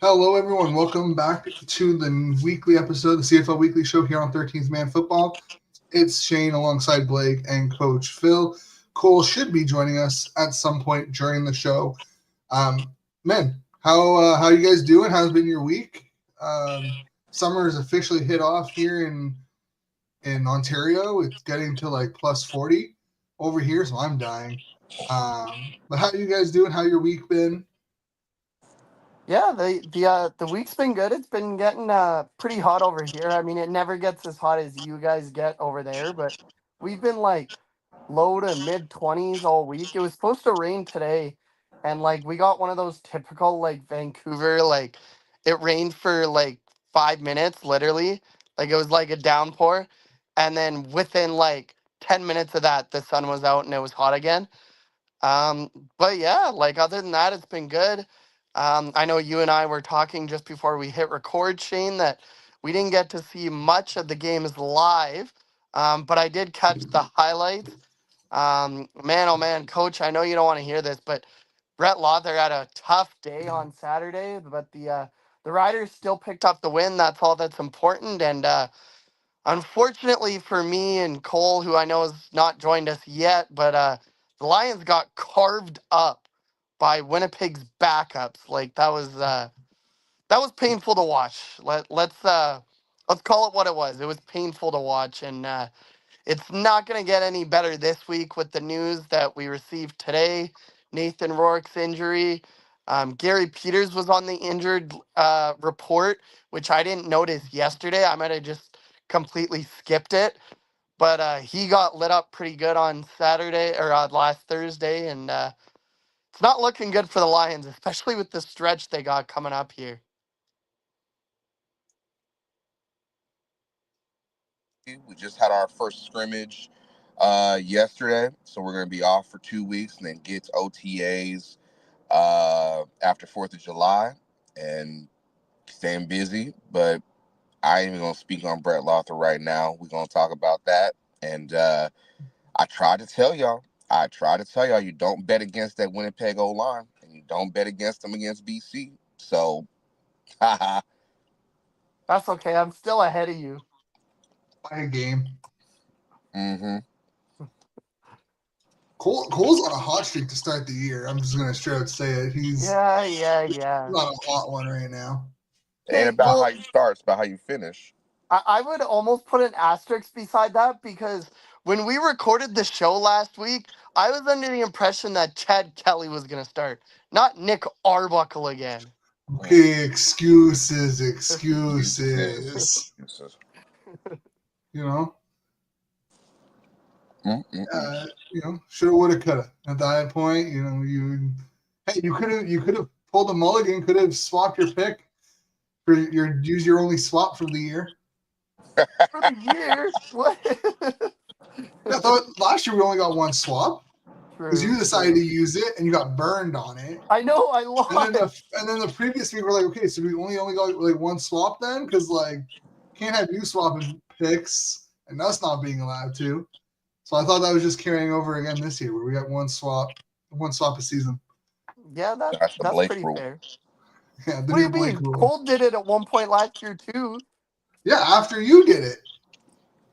Hello, everyone. Welcome back to the weekly episode of the CFL Weekly Show here on 13th Man Football. It's Shane alongside Blake and Coach Phil. Cole should be joining us at some point during the show. Men, how you guys doing? How's been your week? Summer is officially hit off here in Ontario. It's getting to like plus 40 over here, so I'm dying. But how you guys doing? How your week been? Yeah, the week's been good. It's been getting pretty hot over here. I mean, it never gets as hot as you guys get over there, but we've been like low to mid 20s all week. It was supposed to rain today, and like we got one of those typical like Vancouver, like it rained for like 5 minutes literally. Like it was like a downpour, and then within like 10 minutes of that the sun was out and it was hot again. Um, but yeah, like other than that, it's been good. I know you and I were talking just before we hit record, Shane, that we didn't get to see much of the games live, but I did catch the highlights. Man, oh man, Coach, I know you don't want to hear this, but Brett Lother had a tough day on Saturday, but the Riders still picked up the win. That's all that's important, and unfortunately for me and Cole, who I know has not joined us yet, but the Lions got carved up by Winnipeg's backups. Like that was painful to watch. Let's call it what it was. It was painful to watch, and it's not going to get any better this week with the news that we received today. Nathan Rourke's injury. Gary Peters was on the injured report, which I didn't notice yesterday. I might have just completely skipped it. But he got lit up pretty good on Saturday or last Thursday, and it's not looking good for the Lions, especially with the stretch they got coming up here. We just had our first scrimmage yesterday, so we're going to be off for 2 weeks and then get OTAs after 4th of July and staying busy. But I ain't even going to speak on Brett Lother right now. We're going to talk about that. And I tried to tell y'all, you don't bet against that Winnipeg O line and you don't bet against them against BC. So, haha. That's okay. I'm still ahead of you. By a game. Mm-hmm. Cole's on a hot streak to start the year. I'm just gonna straight out say it. He's Yeah. on a hot one right now. It ain't Okay, about how well, you start, it's about how you finish. I would almost put an asterisk beside that because when we recorded the show last week, I was under the impression that Chad Kelly was going to start, not Nick Arbuckle again. Okay, excuses, Excuses. excuses. Excuses. You know, Mm-mm-mm. shoulda, woulda, coulda. At that point, you could have pulled a mulligan, could have swapped your pick for your only swap for the year. For the year? What? Yeah, I thought last year we only got one swap because True, you decided to true. use it and you got burned on it. I know, I And then lied. the previous week we're like, okay, so we only got like one swap then because like can't have you swapping picks and us not being allowed to. So I thought that was just carrying over again this year where we got one swap a season. Yeah, That's the that's Blake pretty rule. fair. Yeah, the What do new you Blake mean? rule. Cole did it at one point last year too. Yeah, after you did it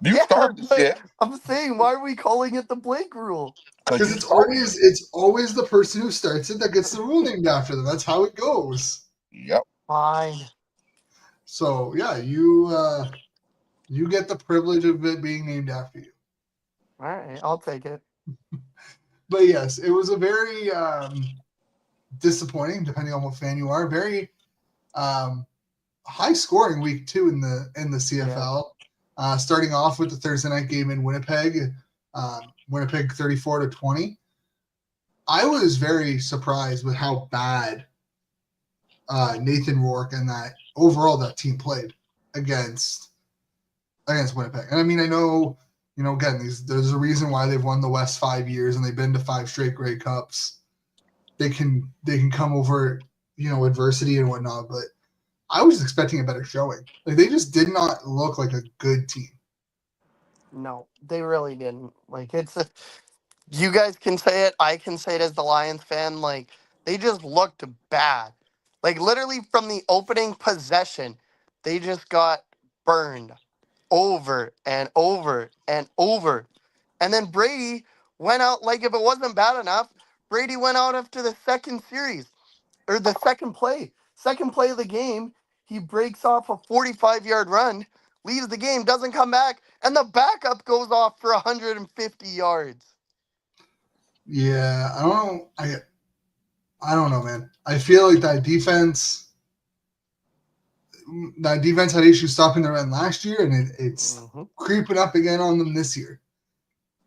You Yeah, started the but shit I'm saying, why are we calling it the Blake rule? because because you started it. it's always the person who starts it that gets the rule named after them. That's how it goes. Yep. Fine. So yeah, you get the privilege of it being named after you. All right, I'll take it. But yes, it was a very disappointing, depending on what fan you are. Very um, high scoring week two in the Yeah. CFL. Starting off with the Thursday night game in Winnipeg, Winnipeg 34-20. I was very surprised with how bad Nathan Rourke and that team played against Winnipeg. And I mean, I know, again, there's a reason why they've won the West 5 years and they've been to five straight Grey Cups. They can come over, adversity and whatnot, but I was expecting a better showing. Like they just did not look like a good team. No, they really didn't. Like you guys can say it, I can say it as the Lions fan, like they just looked bad. Like literally from the opening possession, they just got burned over and over and over. And then Brady went out like if it wasn't bad enough, Brady went out after the second series or the second play. Second play of the game, he breaks off a 45-yard run, leaves the game, doesn't come back, and the backup goes off for 150 yards. Yeah, I don't know, man. I feel like that defense had issues stopping the run last year, and it's creeping up again on them this year.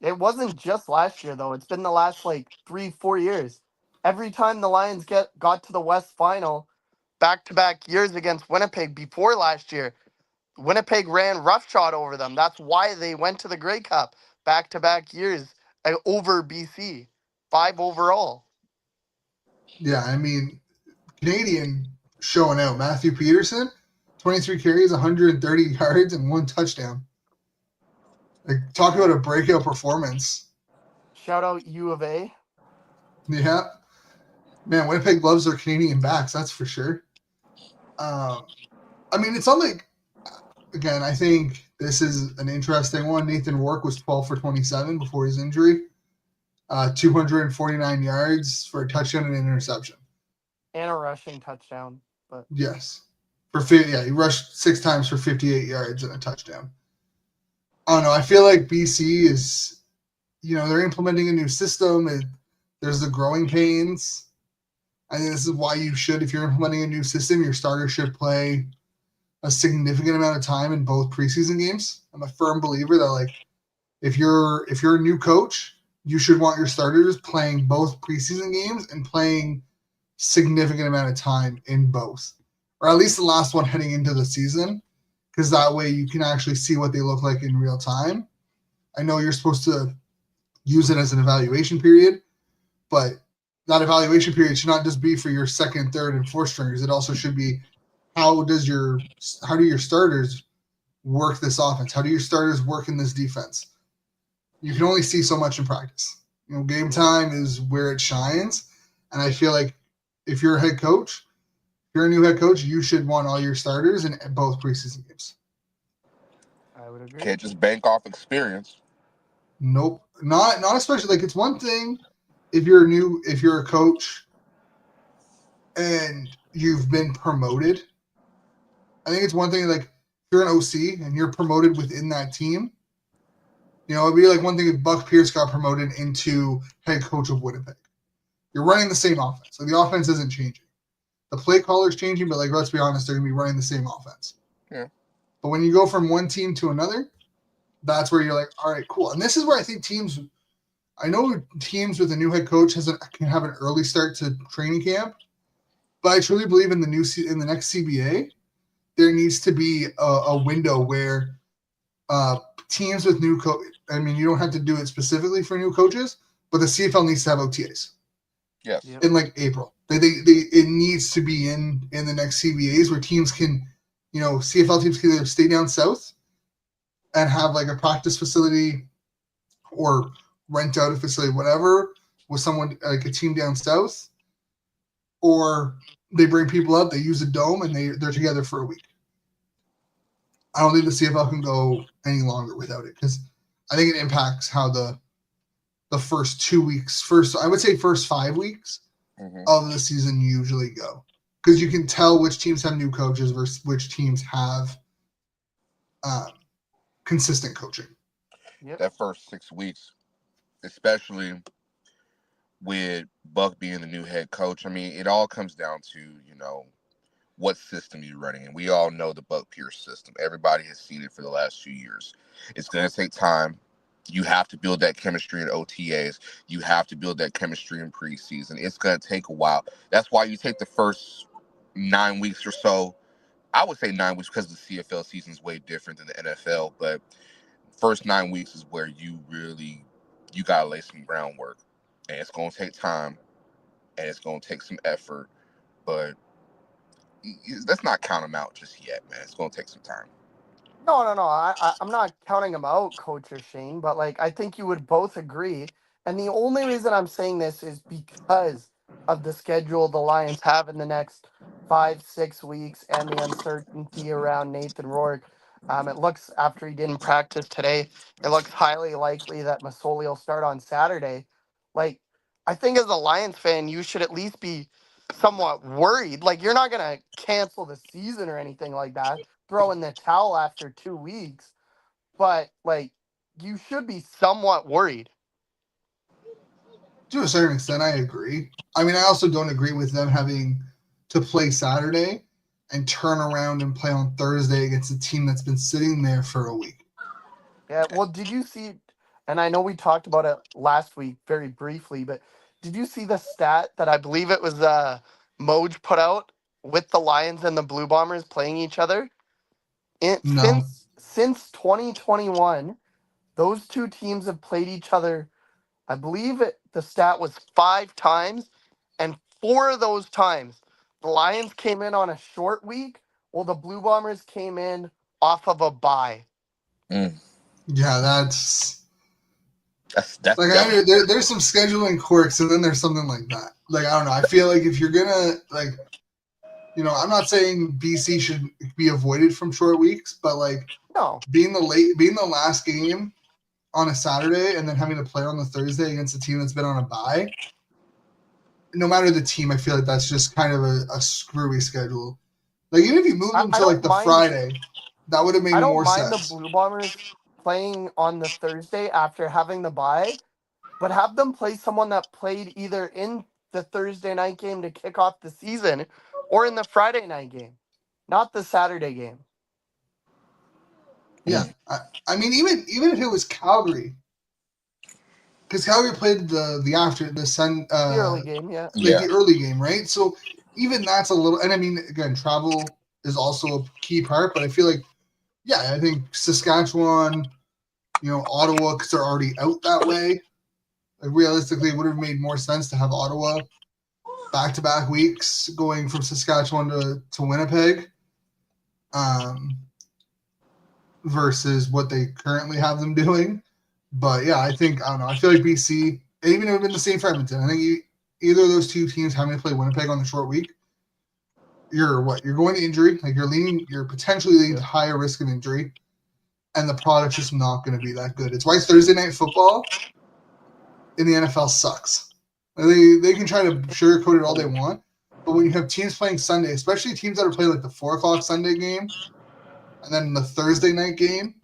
It wasn't just last year though. It's been the last like 3-4 years. Every time the Lions got to the West Final, back-to-back years against Winnipeg before last year, Winnipeg ran roughshod over them. That's why they went to the Grey Cup back-to-back years over BC. 5 overall. Yeah, I mean, Canadian showing out. Matthew Peterson, 23 carries, 130 yards, and 1 touchdown. Like, talk about a breakout performance. Shout out U of A. Yeah. Man, Winnipeg loves their Canadian backs, that's for sure. I mean, it's not like, again, I think this is an interesting one. Nathan Rourke was 12 for 27 before his injury. 249 yards for a touchdown and an interception. And a rushing touchdown. But yes. He rushed 6 times for 58 yards and a touchdown. I don't know. I feel like BC is, they're implementing a new system. There's the growing pains. I think this is why you should, if you're implementing a new system, your starter should play a significant amount of time in both preseason games. I'm a firm believer that, like, if you're a new coach, you should want your starters playing both preseason games and playing significant amount of time in both, or at least the last one heading into the season, because that way you can actually see what they look like in real time. I know you're supposed to use it as an evaluation period, but that evaluation period should not just be for your second, third, and fourth stringers. It also should be how do your starters work this offense? How do your starters work in this defense? You can only see so much in practice. Game time is where it shines, and I feel like if you're a head coach, if you're a new head coach, you should want all your starters in both preseason games. I would agree. Can't just bank off experience. Nope, not especially. Like, it's one thing if you're a coach and you've been promoted. I think it's one thing, like, if you're an OC and you're promoted within that team. It'd be like one thing if Buck Pierce got promoted into head coach of Winnipeg. You're running the same offense. So the offense isn't changing. The play caller's changing, but, like, let's be honest, they're going to be running the same offense. Yeah. But when you go from one team to another, that's where you're like, all right, cool. And this is where I think teams with a new head coach can have an early start to training camp. But I truly believe in the next CBA, there needs to be a window where teams with new coach. I mean, you don't have to do it specifically for new coaches, but the CFL needs to have OTAs. Yes. In like April, it needs to be in the next CBAs where teams can, CFL teams can either stay down south and have like a practice facility or rent out a facility, whatever, with someone like a team down south, or they bring people up, they use a dome, and they're together for a week. I don't think the CFL can go any longer without it, because I think it impacts how the first 2 weeks, first 5 weeks of the season usually go, because you can tell which teams have new coaches versus which teams have consistent coaching. Yep. That first 6 weeks, especially with Buck being the new head coach, I mean, it all comes down to, what system you're running. And we all know the Buck Pierce system. Everybody has seen it for the last few years. It's going to take time. You have to build that chemistry in OTAs. You have to build that chemistry in preseason. It's going to take a while. That's why you take the first 9 weeks or so. I would say 9 weeks because the CFL season is way different than the NFL. But first 9 weeks is where you got to lay some groundwork. And it's going to take time. And it's going to take some effort. But let's not count them out just yet, man. It's going to take some time. No. I'm not counting him out, Coach or Shane, but like I think you would both agree. And the only reason I'm saying this is because of the schedule the Lions have in the next 5-6 weeks and the uncertainty around Nathan Rourke, it looks, after he didn't practice today, it looks highly likely that Masoli will start on Saturday. Like, I think as a Lions fan, you should at least be somewhat worried. Like, you're not going to cancel the season or anything like that, throw in the towel after 2 weeks, but, like, you should be somewhat worried. To a certain extent, I agree. I mean, I also don't agree with them having to play Saturday and turn around and play on Thursday against a team that's been sitting there for a week. Yeah, well, did you see, and I know we talked about it last week very briefly, but did you see the stat that I believe it was Moj put out with the Lions and the Blue Bombers playing each other? No. Since 2021, those two teams have played each other. I believe the stat was 5 times, and 4 of those times, the Lions came in on a short week, while the Blue Bombers came in off of a bye. Yeah, that's That's like there's some scheduling quirks, and then there's something like that. Like, I don't know. I feel like if you're gonna like, I'm not saying BC should be avoided from short weeks, but like No. being the last game on a Saturday and then having to play on the Thursday against a team that's been on a bye, no matter the team, I feel like that's just kind of a screwy schedule. Like, even if you move them to like the Friday, that would have made more sense. I don't mind the Blue Bombers playing on the Thursday after having the bye, but have them play someone that played either in the Thursday night game to kick off the season or in the Friday night game, not the Saturday game. Yeah, I mean, even if it was Calgary, because Calgary played the early game, yeah, the early game, right? So even that's a little, and I mean, again, travel is also a key part, but I feel like, yeah, I think Saskatchewan, Ottawa, because they're already out that way. Like, realistically, it would have made more sense to have Ottawa back-to-back weeks going from Saskatchewan to Winnipeg, versus what they currently have them doing. But yeah, I don't know. I feel like BC, and even if it been the same for Edmonton, I think either of those two teams having to play Winnipeg on the short week, you're going to injury. Like, you're potentially leading to higher risk of injury, and the product's just not going to be that good. It's why Thursday night football in the NFL sucks. They can try to sugarcoat it all they want, but when you have teams playing Sunday, especially teams that are playing like the 4:00 Sunday game, and then the Thursday night game,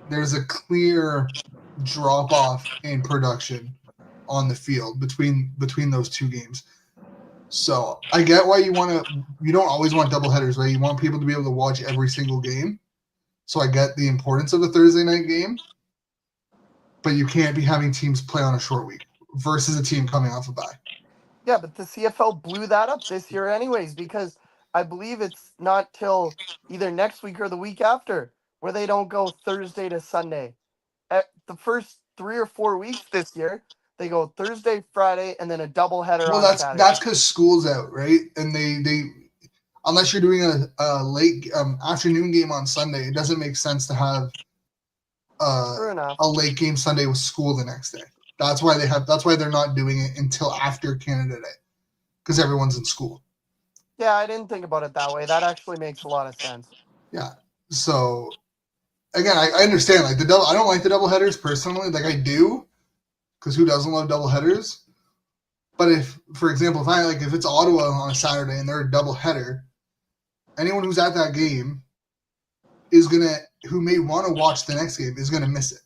there's a clear drop off in production on the field between those two games. So I get why you don't always want doubleheaders, right? You want people to be able to watch every single game. So I get the importance of the Thursday night game, but you can't be having teams play on a short week versus a team coming off a bye. Yeah, but the CFL blew that up this year anyways, because I believe it's not till either next week or the week after where they don't go Thursday to Sunday. At the first 3 or 4 weeks this year, they go Thursday, Friday, and then a doubleheader on Saturday. That's because school's out, right? And they unless you're doing a late afternoon game on Sunday, it doesn't make sense to have a late game Sunday with school the next day. That's why they're not doing it until after Canada Day, because everyone's in school. Yeah, I didn't think about it that way. That actually makes a lot of sense. Yeah. So again, I understand, like, I don't like the doubleheaders personally. Like, I do, because who doesn't love doubleheaders? But if, for example, if it's Ottawa on a Saturday and they're a doubleheader, anyone who's at that game who may want to watch the next game is gonna miss it.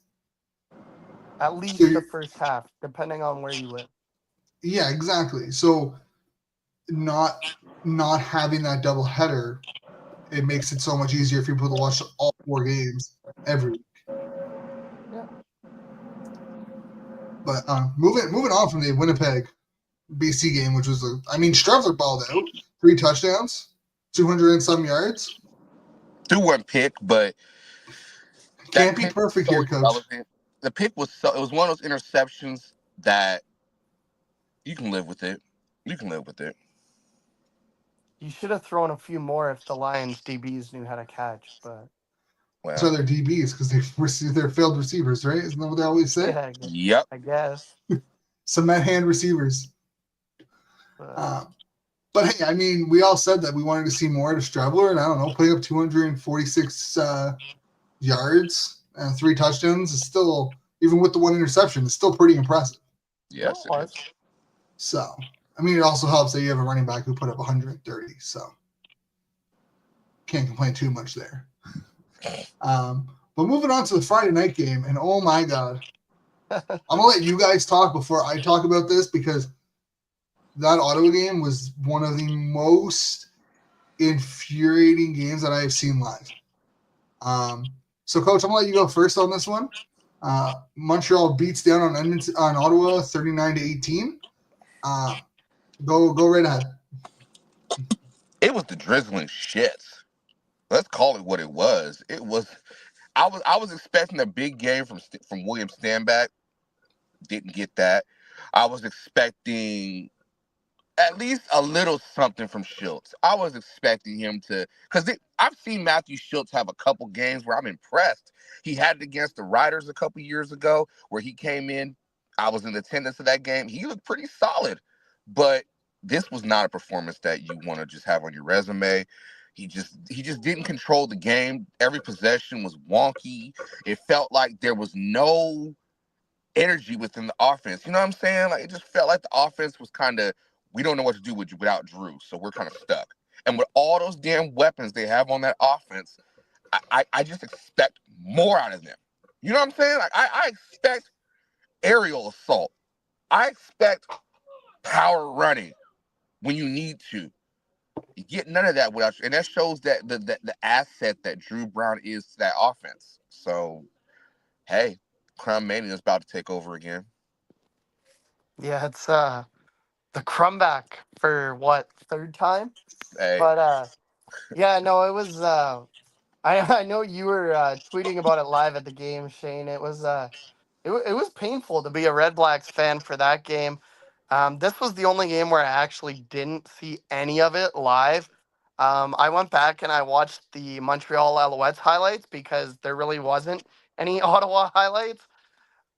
At least the first half, depending on where you live. Yeah, exactly. So not having that doubleheader, it makes it so much easier for people to watch all 4 games every week. Yeah. But moving on from the Winnipeg BC game, which was Strevler balled out, 3 touchdowns, 200 and some yards. Threw one pick, but can't be perfect here, Coach. Relevant. The pick was it was one of those interceptions that you can live with it. You can live with it. You should have thrown a few more if the Lions DBs knew how to catch, but so they're DBs because they're failed receivers, right? Isn't that what they always say? Yeah, yep. I guess. Cement hand receivers. But But hey, I mean, we all said that we wanted to see more to Strebler, and I don't know, putting up 246 yards and 3 touchdowns is still, even with the 1 interception, it's still pretty impressive. Yes, it is. So, I mean, it also helps that you have a running back who put up 130. So, can't complain too much there. But moving on to the Friday night game, and oh my God, I'm gonna let you guys talk before I talk about this because that Ottawa game was one of the most infuriating games that I have seen live. So, Coach, I'm gonna let you go first on this one. Montreal beats down on Ottawa 39-18. Go right ahead. It was the drizzling shits. Let's call it what it was. It was. I was expecting a big game from William Stanback. Didn't get that. I was expecting at least a little something from Schultz. I was expecting him to, because I've seen Matthew Schultz have a couple games where I'm impressed. He had it against the Riders a couple years ago where he came in. I was in attendance of that game. He looked pretty solid, but this was not a performance that you want to just have on your resume. He just didn't control the game. Every possession was wonky. It felt like there was no energy within the offense. You know what I'm saying? Like, it just felt like the offense was kind of, we don't know what to do without Drew, so we're kind of stuck. And with all those damn weapons they have on that offense, I just expect more out of them. You know what I'm saying? Like, I expect aerial assault. I expect power running when you need to. You get none of that without, and that shows that the asset that Drew Brown is to that offense. So, hey, Crumb Mania is about to take over again. Yeah, it's the Crumback for what, 3rd time? Hey. But yeah, no, it was I know you were tweeting about it live at the game, Shane. It was it was painful to be a Red Blacks fan for that game. This was the only game where I actually didn't see any of it live. I went back and I watched the Montreal Alouettes highlights because there really wasn't any Ottawa highlights.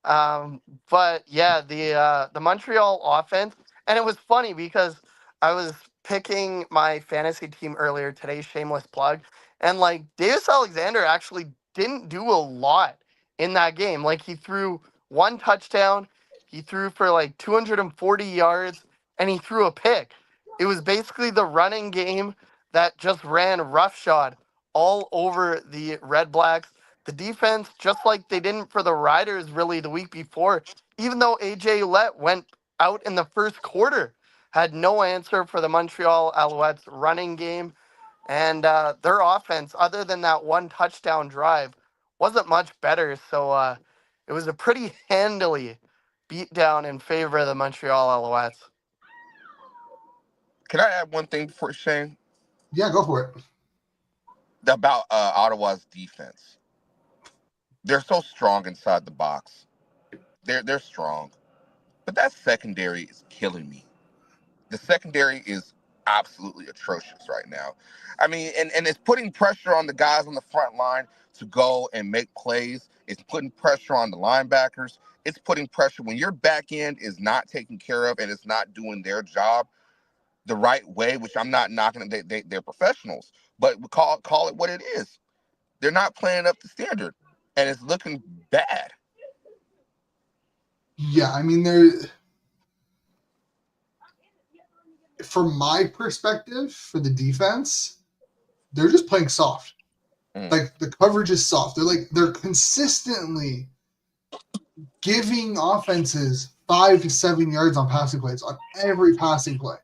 Um, but yeah, the Montreal offense, and it was funny because I was picking my fantasy team earlier today, shameless plug, and like Davis Alexander actually didn't do a lot in that game. Like he threw 1 touchdown, he threw for like 240 yards, and he threw a pick. It was basically the running game that just ran roughshod all over the Red Blacks. The defense, just like they didn't for the Riders really the week before, even though AJ Ouellette went out in the first quarter, had no answer for the Montreal Alouettes running game. And their offense, other than that 1 touchdown drive, wasn't much better. So it was a pretty handily beat down in favor of the Montreal Alouettes. Can I add one thing before Shane? Yeah, go for it. About Ottawa's defense. They're so strong inside the box. They're strong. But that secondary is killing me. The secondary is absolutely atrocious right now. I mean, and it's putting pressure on the guys on the front line to go and make plays. It's putting pressure on the linebackers. It's putting pressure when your back end is not taken care of and it's not doing their job the right way, which I'm not knocking them. They're professionals, but we call it what it is. They're not playing up to standard, and it's looking bad. Yeah, I mean, from my perspective, for the defense, they're just playing soft. Like, the coverage is soft. They're consistently giving offenses 5 to 7 yards on passing plays on every passing play.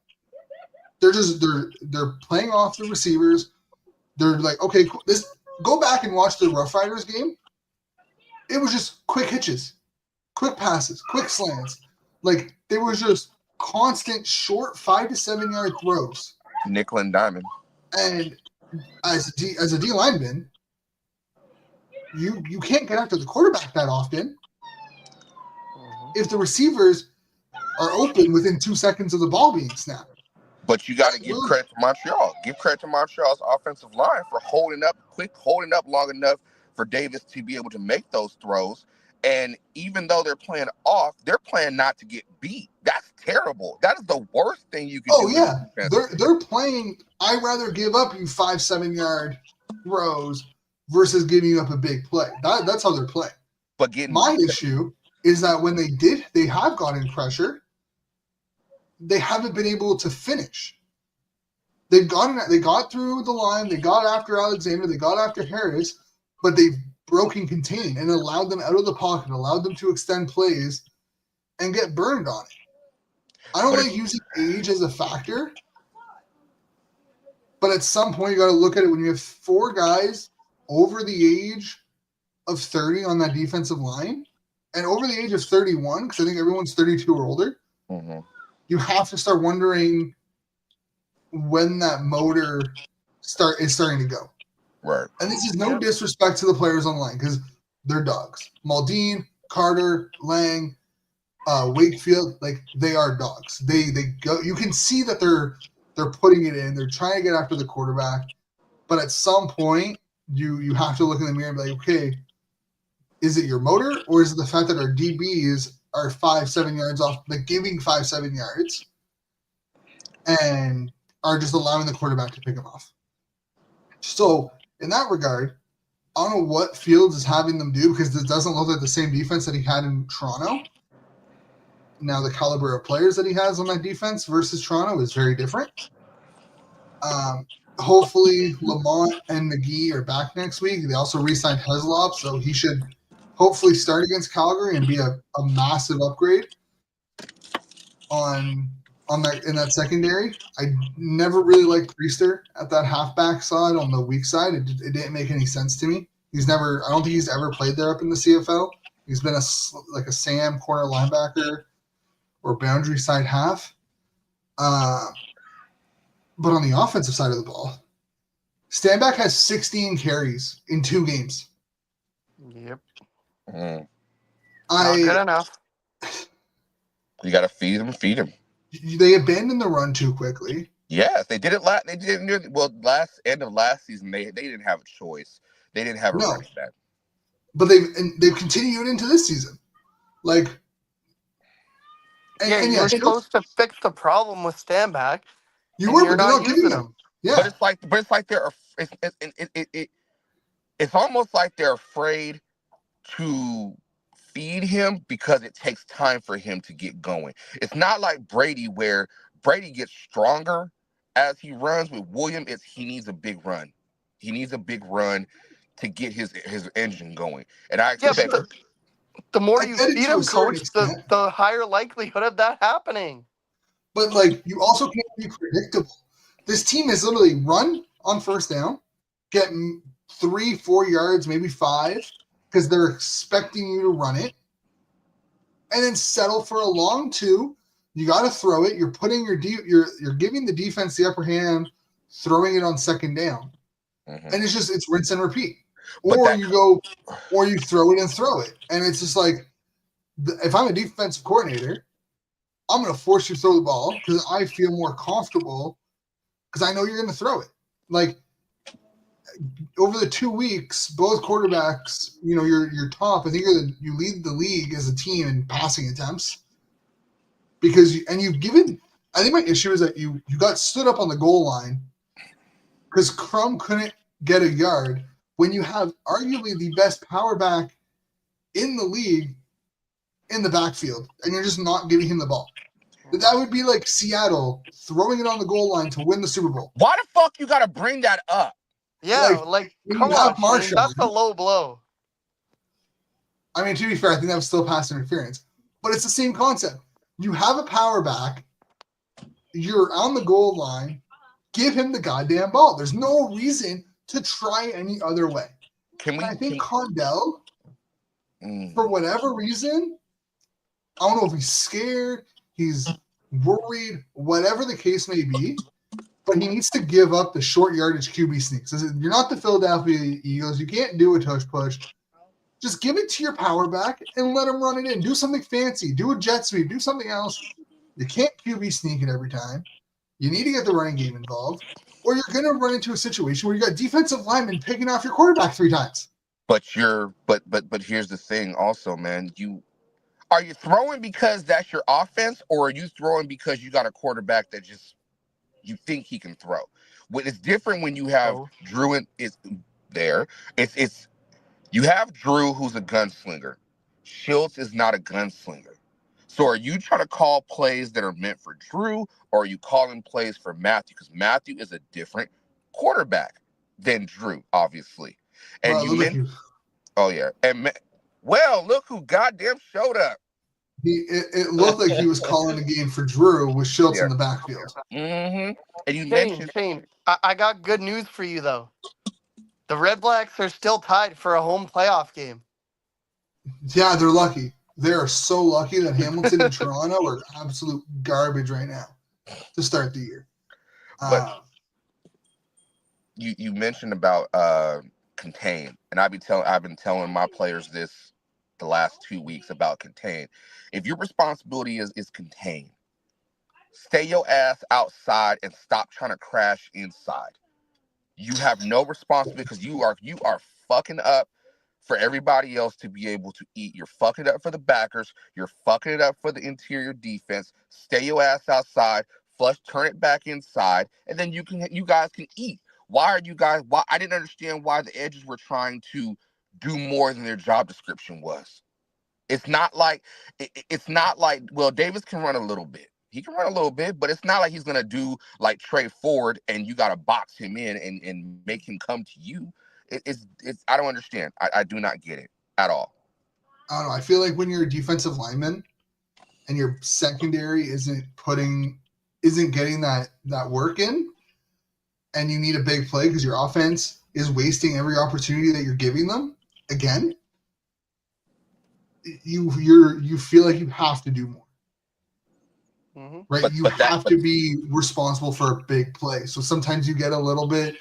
They're playing off the receivers. They're like, okay, go back and watch the Rough Riders game. It was just quick hitches, quick passes, quick slants. Like, they were just constant short 5 to 7 yard throws. Nickel and diamond. And as a D lineman, you can't get after the quarterback that often. If the receivers are open within 2 seconds of the ball being snapped. But you got to give credit to Montreal. Give credit to Montreal's offensive line for holding up long enough for Davis to be able to make those throws. And even though they're playing off, they're playing not to get beat. That's terrible. That is the worst thing you can do. Oh yeah, they're playing. I'd rather give up you 5-7 yard throws versus giving you up a big play. That's how they're playing. But my issue is that when they have gotten pressure, they haven't been able to finish. They got through the line, they got after Alexander, they got after Harris, but they've broken contain and allowed them out of the pocket, allowed them to extend plays and get burned on it. I don't like using age as a factor, but at some point you got to look at it when you have 4 guys over the age of 30 on that defensive line and over the age of 31, because I think everyone's 32 or older. Mm-hmm. You have to start wondering when that motor is starting to go. Right. And this is no disrespect to the players on the line because they're dogs. Maldine, Carter, Lang, Wakefield, like they are dogs. They go. You can see that they're putting it in. They're trying to get after the quarterback, but at some point you have to look in the mirror and be like, okay, is it your motor or is it the fact that our DBs are 5-7 yards off, like giving 5-7 yards, and are just allowing the quarterback to pick them off? So in that regard, I don't know what Fields is having them do because this doesn't look like the same defense that he had in Toronto. Now the caliber of players that he has on that defense versus Toronto is very different. Hopefully Lamont and McGee are back next week. They also re-signed Heslop, so he should hopefully start against Calgary and be a massive upgrade on that in that secondary. I never really liked Priester at that halfback side on the weak side. It didn't make any sense to me. I don't think he's ever played there up in the CFL. He's been a Sam corner linebacker or boundary side half. But on the offensive side of the ball, Stanback has 16 carries in 2 games. Yep. Mm. Not good enough. You got to feed him. They abandoned the run too quickly. Yes, they did it. They did it. Well, end of last season, they didn't have a choice. They didn't have a running back. But they've continued into this season. Like, you're supposed to fix the problem with Stanback. You're not using them. Yeah, but it's like they're it's almost like they're afraid to feed him because it takes time for him to get going. It's not like Brady where Brady gets stronger as he runs. With William, he needs a big run. He needs a big run to get his engine going. And I expect the more you feed him, coach, the higher likelihood of that happening. But like, you also can't be predictable. This team is literally run on first down, get 3-4 yards, maybe 5, because they're expecting you to run it, and then settle for a long 2. You got to throw it. You're putting you're giving the defense the upper hand, throwing it on second down, and it's rinse and repeat. Or you throw it and throw it, and it's just like, if I'm a defensive coordinator, I'm going to force you to throw the ball because I feel more comfortable because I know you're going to throw it. Like, over the 2 weeks, both quarterbacks, you're top. I think you lead the league as a team in passing attempts because you've given. I think my issue is that you got stood up on the goal line because Crum couldn't get a yard when you have arguably the best power back in the league in the backfield, and you're just not giving him the ball. That would be like Seattle throwing it on the goal line to win the Super Bowl. Why the fuck you got to bring that up? Yeah, come on, Marshawn, that's a low blow. I mean, to be fair, I think that was still pass interference. But it's the same concept. You have a power back. You're on the goal line. Give him the goddamn ball. There's no reason to try any other way. I think Condell, for whatever reason, I don't know if he's scared, he's worried, whatever the case may be, but he needs to give up the short yardage QB sneaks. You're not the Philadelphia Eagles. You can't do a tush push. Just give it to your power back and let him run it in. Do something fancy. Do a jet sweep. Do something else. You can't QB sneak it every time. You need to get the running game involved, or you're going to run into a situation where you got defensive linemen picking off your quarterback 3 times. But here's the thing also, man. Are you throwing because that's your offense, or are you throwing because you got a quarterback that just you think he can throw? What is different when you have Both. Drew is there. It's you have Drew who's a gunslinger. Schultz is not a gunslinger. So are you trying to call plays that are meant for Drew, or are you calling plays for Matthew? Because Matthew is a different quarterback than Drew, obviously. And Well, it you looked like meant, oh yeah, well, look who goddamn showed up. it looked like he was calling the game for Drew with Schultz in Yeah. the backfield. Mm-hmm. And you Shane, mentioned, Shane, I got good news for you though. The Red Blacks are still tied for a home playoff game. Yeah, they're lucky. They are so lucky that Hamilton and Toronto are absolute garbage right now to start the year. but you mentioned about contain, and I've been telling my players this the last 2 weeks about contain. If your responsibility is contain, stay your ass outside and stop trying to crash inside. You have no responsibility because you are fucking up for everybody else to be able to eat. You're fucking it up for the backers. You're fucking it up for the interior defense. Stay your ass outside. Turn it back inside, and then you guys can eat. Why are you guys? Why I didn't understand why the edges were trying to do more than their job description was. It's not like well, Davis can run a little bit. He can run a little bit, but it's not like he's gonna do like Trey Ford and you gotta box him in and make him come to you. It's I don't understand. I do not get it at all. I don't know. I feel like when you're a defensive lineman and your secondary isn't getting that work in, and you need a big play because your offense is wasting every opportunity that you're giving them. Again, you feel like you have to do more. Mm-hmm. Right? You have to be responsible for a big play. So sometimes you get a little bit,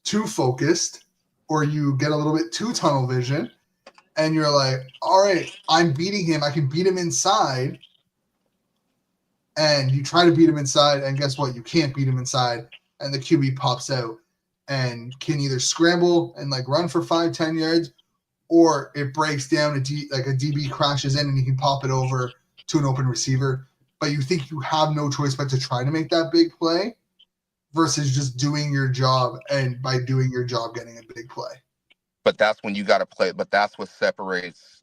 too focused, or you get a little bit too tunnel vision, and you're like, all right, I'm beating him. I can beat him inside. And you try to beat him inside, and guess what? You can't beat him inside, and the QB pops out and can either scramble and like run for 5-10 yards, or it breaks down like a DB crashes in and you can pop it over to an open receiver. But you think you have no choice but to try to make that big play versus just doing your job, and by doing your job, getting a big play. But that's when you got to play. But that's what separates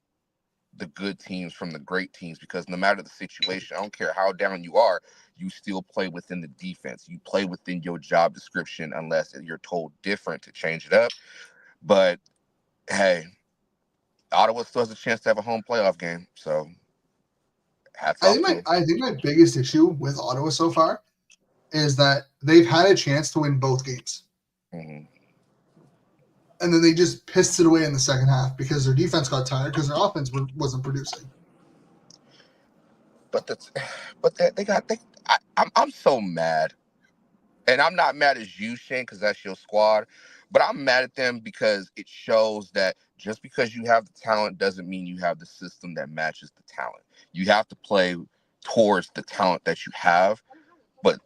the good teams from the great teams, because no matter the situation, I don't care how down you are, you still play within the defense. You play within your job description unless you're told different to change it up. But hey, Ottawa still has a chance to have a home playoff game. So hats off to them. I think my biggest issue with Ottawa so far is that they've had a chance to win both games. Mm-hmm. And then they just pissed it away in the second half because their defense got tired because their offense wasn't producing. I'm so mad, and I'm not mad as you, Shane, because that's your squad. But I'm mad at them because it shows that just because you have the talent doesn't mean you have the system that matches the talent. You have to play towards the talent that you have. But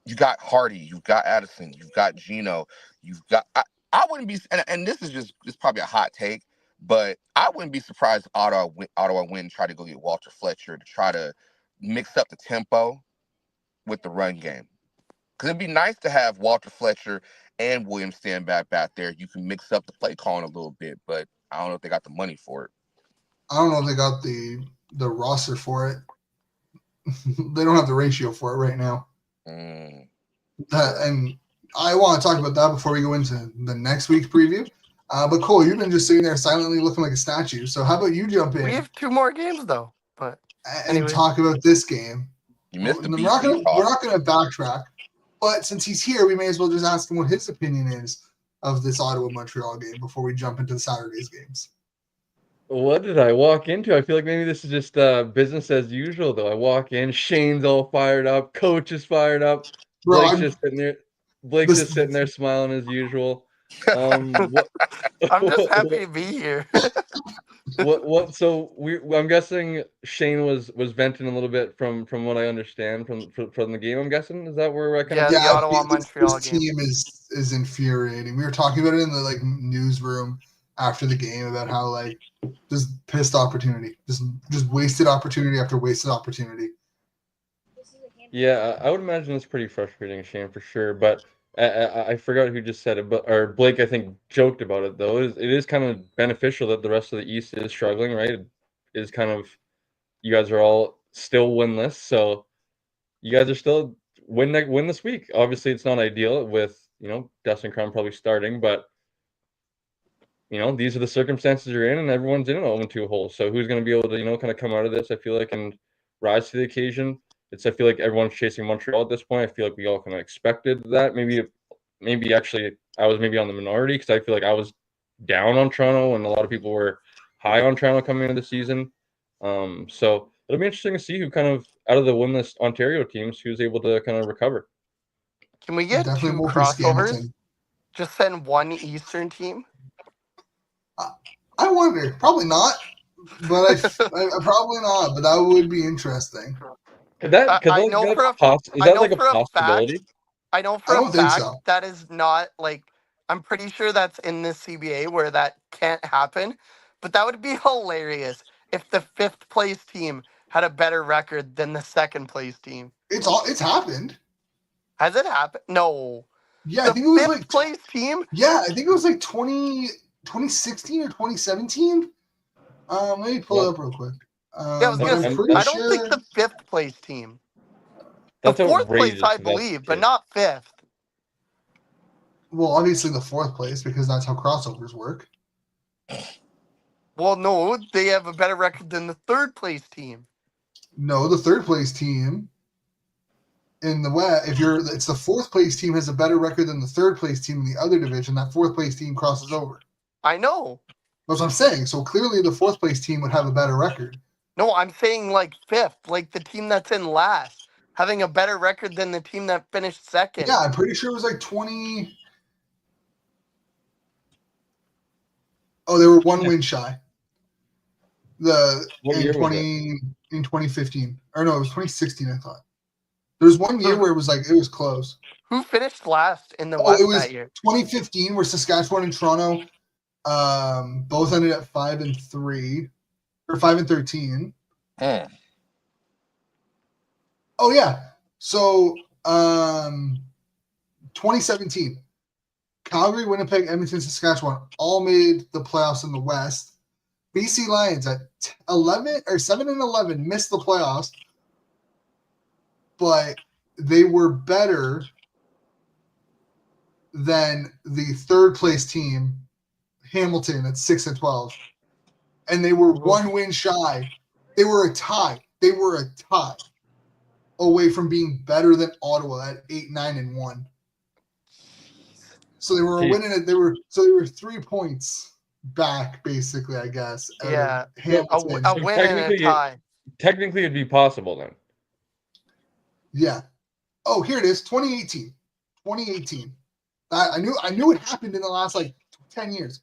you got Hardy, you've got Addison, you've got Gino, you've got. I wouldn't be, and this is probably a hot take, but I wouldn't be surprised if Ottawa win and try to go get Walter Fletcher to try to mix up the tempo with the run game. Because it'd be nice to have Walter Fletcher and Williams stand back there. You can mix up the play calling a little bit, but I don't know if they got the money for it. I don't know if they got the roster for it. They don't have the ratio for it right now. And I want to talk about that before we go into the next week's preview. But Cole, you've been just sitting there silently looking like a statue. So how about you jump in? We have 2 more games though, but and talk about this game. You missed the we're not going to backtrack, but since he's here, we may as well just ask him what his opinion is of this Ottawa-Montreal game before we jump into Saturday's games. What did I walk into? I feel like maybe this is just business as usual, though. I walk in, Shane's all fired up, Coach is fired up, Blake's just sitting there. Blake's just sitting there smiling as usual. I'm just happy to be here. So I'm guessing Shane was venting a little bit from what I understand from the game. I'm guessing, is that where I kind of the Ottawa Montreal game. Team is is infuriating. We were talking about it in the newsroom after the game about how just pissed opportunity, just wasted opportunity after wasted opportunity. Yeah, I would imagine it's pretty frustrating, Shane, for sure. But I forgot who just said it, or Blake, I think, joked about it though. It is kind of beneficial that the rest of the East is struggling, right? It is kind of, you guys are all still winless, so you guys are still win this week. Obviously, it's not ideal with Dustin Crum probably starting, but these are the circumstances you're in, and everyone's in an 0-2 hole. So who's going to be able to kind of come out of this? I feel like, and rise to the occasion. I feel like everyone's chasing Montreal at this point. I feel like we all kind of expected that. Maybe actually I was maybe on the minority because I feel like I was down on Toronto and a lot of people were high on Toronto coming into the season. So it'll be interesting to see who kind of, out of the winless Ontario teams, who's able to kind of recover. Can we get Definitely 2 won't be crossovers? Scamilton. Just send one Eastern team? I wonder. Probably not. But I probably not. But that would be interesting. Could that? I know for a possibility? I know for a fact that is not I'm pretty sure that's in the CBA where that can't happen. But that would be hilarious if the 5th place team had a better record than the 2nd place team. It's happened. Has it happened? No. Yeah, I think it was 5th place team? Yeah, I think it was 2016 or 2017. Let me pull it up real quick. I don't think the 5th place team. The 4th place, I believe, but not 5th. Well, obviously the 4th place, because that's how crossovers work. Well, no, they have a better record than the 3rd place team. No, the 3rd place team in the West, it's the 4th place team has a better record than the 3rd place team in the other division. That 4th place team crosses over. I know. That's what I'm saying. So clearly the 4th place team would have a better record. No, I'm saying 5th, the team that's in last, having a better record than the team that finished 2nd. Yeah, I'm pretty sure it was 20. Oh, they were one win shy. In 2015. Or no, it was 2016, I thought. There was one year where it was close. Who finished last in the West that year? 2015, where Saskatchewan and Toronto both ended at 5-3 or 5-13. Oh yeah. So 2017, Calgary, Winnipeg, Edmonton, Saskatchewan all made the playoffs in the West. BC Lions at 7-11 missed the playoffs, but they were better than the 3rd place team, Hamilton, at 6-12, and they were one win shy. They were a tie. Away from being better than Ottawa at 8-9-1. So they were winning it. They were 3 points back, basically, I guess. Yeah, a win and a tie. Technically, it'd be possible then. Yeah. Oh, here it is. 2018. I knew it happened in the last 10 years.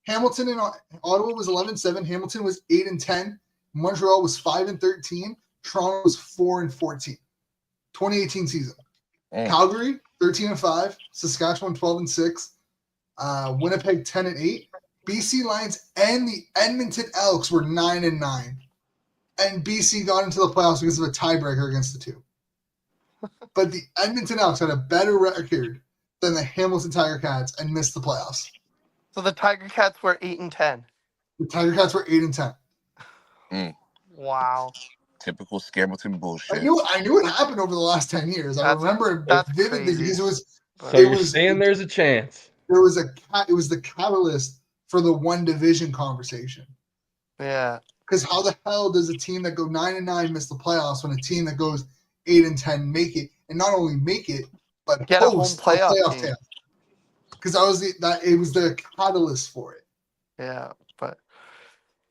Hamilton and Ottawa was 11-7. Hamilton was 8-10. Montreal was 5-13. Toronto was 4-14. 2018 season. Calgary 13-5. Saskatchewan 12-6. Winnipeg 10-8. BC Lions and the Edmonton Elks were 9-9. And BC got into the playoffs because of a tiebreaker against the two. But the Edmonton Elks had a better record than the Hamilton Tiger Cats and missed the playoffs. So the Tiger Cats were 8-10. The Tiger Cats were 8-10. Wow. Typical Scamilton bullshit. I knew it happened over the last 10 years. I remember it vividly because it was. So you're saying there's a chance? It was the catalyst for the one division conversation. Yeah. Because how the hell does a team that go 9-9 miss the playoffs when a team that goes 8-10 make it, and not only make it, but get host a home playoff team? Because it was the catalyst for it. Yeah, but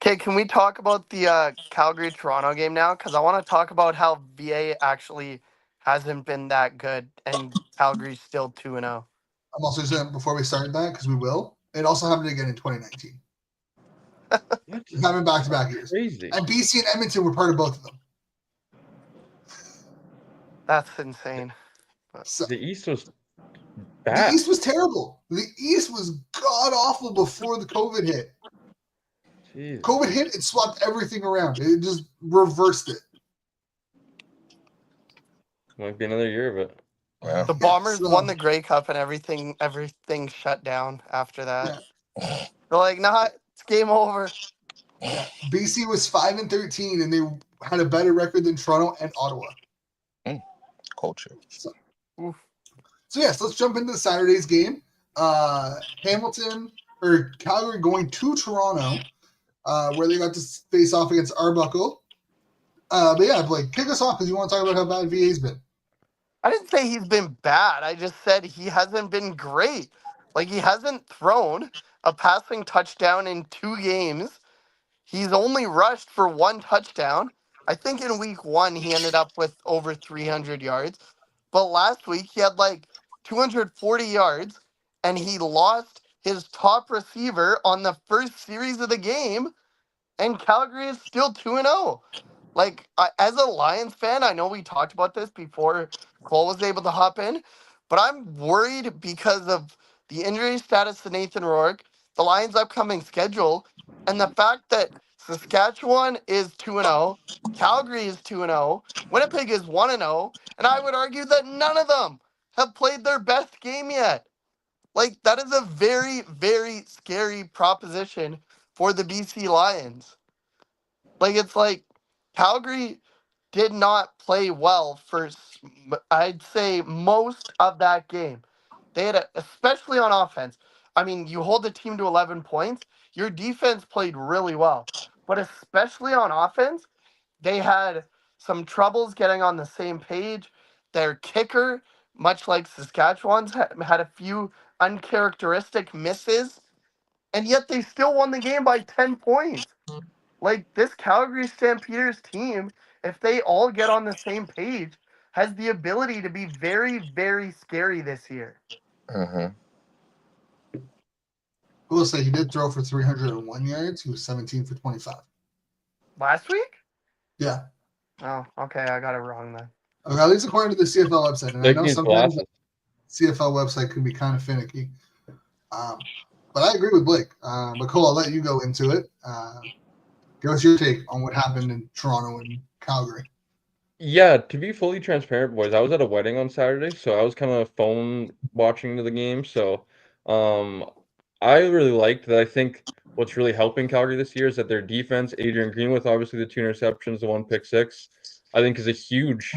okay, can we talk about the Calgary-Toronto game now? Because I want to talk about how VA actually hasn't been that good, and Calgary's still 2-0. I'm also saying before we start that, because we will, it also happened again in 2019. It happened back-to-back years. Crazy. And BC and Edmonton were part of both of them. That's insane. The East was The East was terrible. The East was god-awful before the COVID hit. Jeez. COVID hit, it swapped everything around. It just reversed it. Might be another year of it. Wow. The Bombers won the Grey Cup and everything shut down after that. Yeah. They're like, nah, it's game over. Yeah. BC was 5-13, and they had a better record than Toronto and Ottawa. Culture. So yes, let's jump into Saturday's game. Calgary going to Toronto, where they got to face off against Arbuckle. But yeah, Blake, kick us off because you want to talk about how bad VA's been. I didn't say he's been bad. I just said he hasn't been great. Like, he hasn't thrown a passing touchdown in 2 games. He's only rushed for 1 touchdown. I think in week 1 he ended up with over 300 yards. But last week he had like 240 yards and he lost his top receiver on the first series of the game, and Calgary is still 2-0. Like, as a Lions fan, I know we talked about this before Cole was able to hop in, but I'm worried because of the injury status of Nathan Rourke, the Lions' upcoming schedule, and the fact that Saskatchewan is 2-0, Calgary is 2-0, Winnipeg is 1-0, and I would argue that none of them have played their best game yet. Like, that is a very, very scary proposition for the BC Lions. Like, it's like Calgary did not play well for, I'd say, most of that game. They had, especially on offense. I mean, you hold the team to 11 points, your defense played really well. But especially on offense, they had some troubles getting on the same page. Their kicker, much like Saskatchewan's, had a few uncharacteristic misses, and yet they still won the game by 10 points. Like, this Calgary Stampeders team, if they all get on the same page, has the ability to be very, very scary this year. I will say he did throw for 301 yards. He was 17 for 25. Last week? Yeah. Oh, okay, I got it wrong then. Okay, at least according to the CFL website. And I know sometimes the CFL website can be kind of finicky. But I agree with Blake. But Cole, I'll let you go into it. Give us your take on what happened in Toronto and Calgary. Yeah, to be fully transparent, boys, I was at a wedding on Saturday, so I was kind of phone watching the game. So, I really liked that. I think what's really helping Calgary this year is that their defense, Adrian Greenwood, obviously the 2 interceptions, the 1 pick six, I think is a huge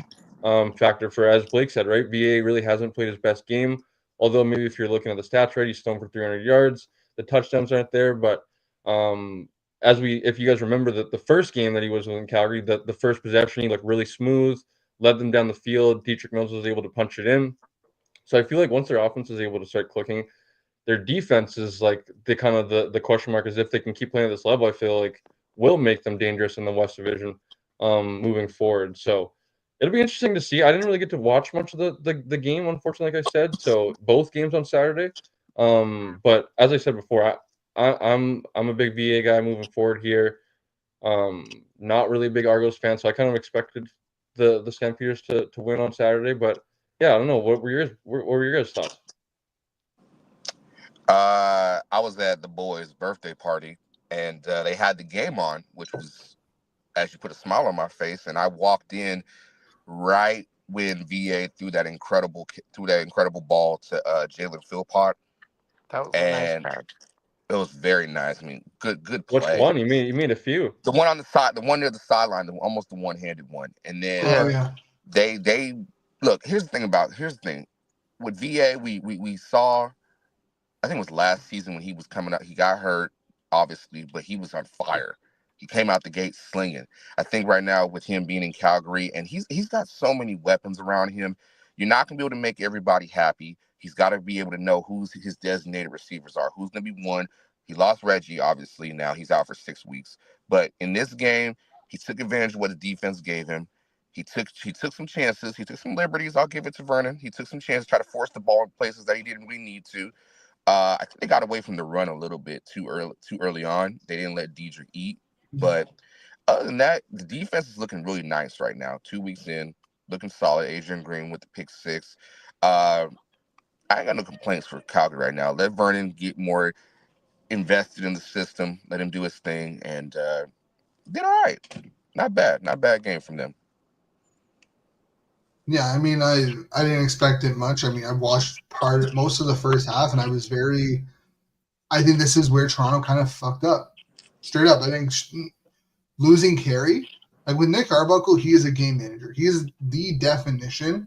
factor for, as Blake said, right? VA really hasn't played his best game. Although maybe if you're looking at the stats, right, he's thrown for 300 yards. The touchdowns aren't there, but if you guys remember the first game that he was in Calgary, the first possession, he looked really smooth, led them down the field. Dietrich Mills was able to punch it in. So I feel like once their offense is able to start clicking, their defense is like the question mark is if they can keep playing at this level, I feel like will make them dangerous in the West Division moving forward. So it'll be interesting to see. I didn't really get to watch much of the game, unfortunately, like I said. So both games on Saturday. But as I said before, I'm a big VA guy moving forward here. Not really a big Argos fan, so I kind of expected the Stampeders to win on Saturday. But yeah, I don't know. What were your guys' thoughts? I was at the boys' birthday party, and they had the game on, which was actually put a smile on my face. And I walked in right when VA threw that incredible ball to Jalen Philpott. That was and a nice catch. It was very nice. I mean, good Which play. one? You mean a few? The one on the side, the one near the sideline, almost the one-handed one. And then they look. Here's the thing with VA. We saw. I think it was last season when he was coming out. He got hurt, obviously, but he was on fire. He came out the gate slinging. I think right now with him being in Calgary, and he's got so many weapons around him, you're not gonna be able to make everybody happy. He's got to be able to know who's his designated receivers are, who's gonna be one. He lost Reggie, obviously. Now he's out for 6 weeks. But in this game, he took advantage of what the defense gave him. He took some chances. He took some liberties. I'll give it to Vernon. He took some chances, try to force the ball in places that he didn't really need to. I think they got away from the run a little bit too early on. They didn't let Dietrich eat. But other than that, the defense is looking really nice right now. 2 weeks in, looking solid. Adrian Green with the pick six. I ain't got no complaints for Calgary right now. Let Vernon get more invested in the system. Let him do his thing, and did all right. Not bad. Not bad game from them. Yeah, I mean, I didn't expect it much. I mean, I watched most of the first half, and I was very. I think this is where Toronto kind of fucked up. Straight up, I think losing Carey, like with Nick Arbuckle, he is a game manager. He is the definition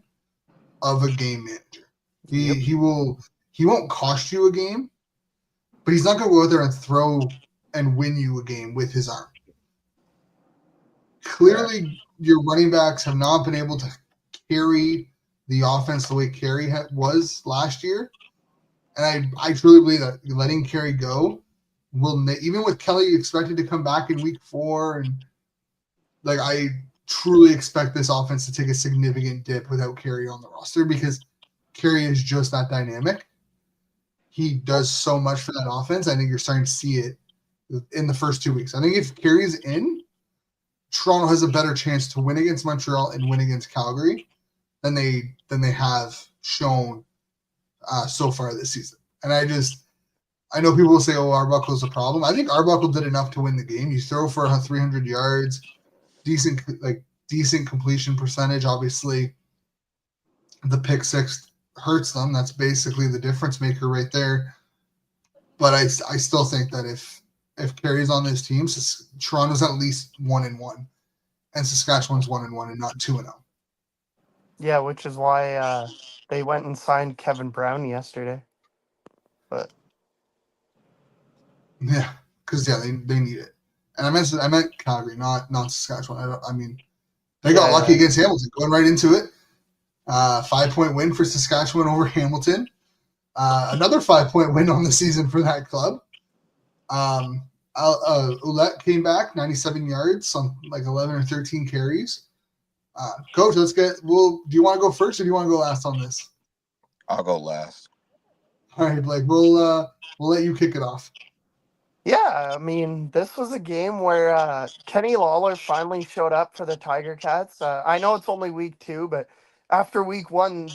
of a game manager. Yep. He won't cost you a game, but he's not going to go out there and throw and win you a game with his arm. Clearly, your running backs have not been able to carry the offense the way Carey was last year. And I truly believe that letting Carey go will, even with Kelly expected to come back in week 4, and like I truly expect this offense to take a significant dip without Carey on the roster, because Carey is just that dynamic. He does so much for that offense. I think you're starting to see it in the first 2 weeks. I think if Carey's in, Toronto has a better chance to win against Montreal and win against Calgary than they have shown so far this season. And I know people will say, "Oh, Arbuckle's a problem." I think Arbuckle did enough to win the game. You throw for 300 yards, decent completion percentage. Obviously, the pick six hurts them. That's basically the difference maker right there. But I still think that if Carey's on this team, Toronto's at least 1-1, and Saskatchewan's 1-1 and not 2-0. Yeah, which is why they went and signed Kevin Brown yesterday. But yeah, because they need it. And I meant Calgary, not Saskatchewan. I mean, they got lucky against Hamilton, going right into it. 5-point win for Saskatchewan over Hamilton. Another 5-point win on the season for that club. Ouellette came back 97 yards on like 11 or 13 carries. Coach, let's get. Do you want to go first or do you want to go last on this? I'll go last. All right, Blake. We'll let you kick it off. yeah, I mean, this was a game where Kenny Lawler finally showed up for the Tiger Cats. I know it's only week 2, but after week 1,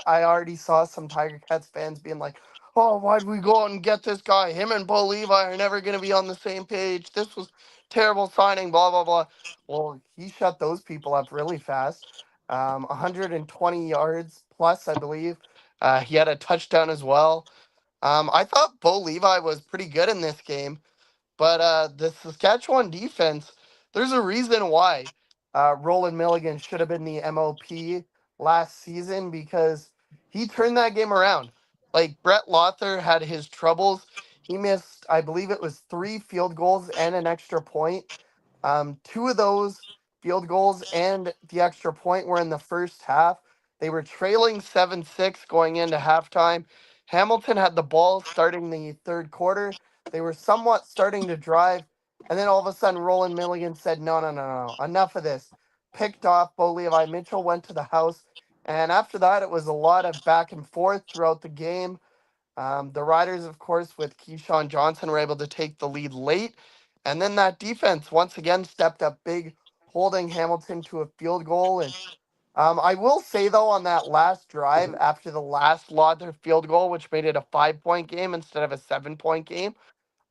I already saw some Tiger Cats fans being like, "Oh, why'd we go out and get this guy? Him and Bo Levi are never going to be on the same page. This was terrible signing, blah, blah, blah." Well, he shut those people up really fast. 120 yards plus, I believe. He had a touchdown as well. I thought Bo Levi was pretty good in this game, but the Saskatchewan defense, there's a reason why Roland Milligan should have been the MOP last season, because he turned that game around. Like, Brett Lothar had his troubles. He missed, I believe it was 3 field goals and an extra point. 2 of those field goals and the extra point were in the first half. They were trailing 7-6 going into halftime. Hamilton had the ball starting the third quarter. They were somewhat starting to drive. And then all of a sudden, Roland Milligan said, no, no, no, no, enough of this. Picked off Bo Levi Mitchell, went to the house. And after that, it was a lot of back and forth throughout the game. The Riders, of course, with Keyshawn Johnson, were able to take the lead late. And then that defense once again stepped up big, holding Hamilton to a field goal. And I will say, though, on that last drive, after the last Lauder field goal, which made it a 5-point game instead of a 7-point game,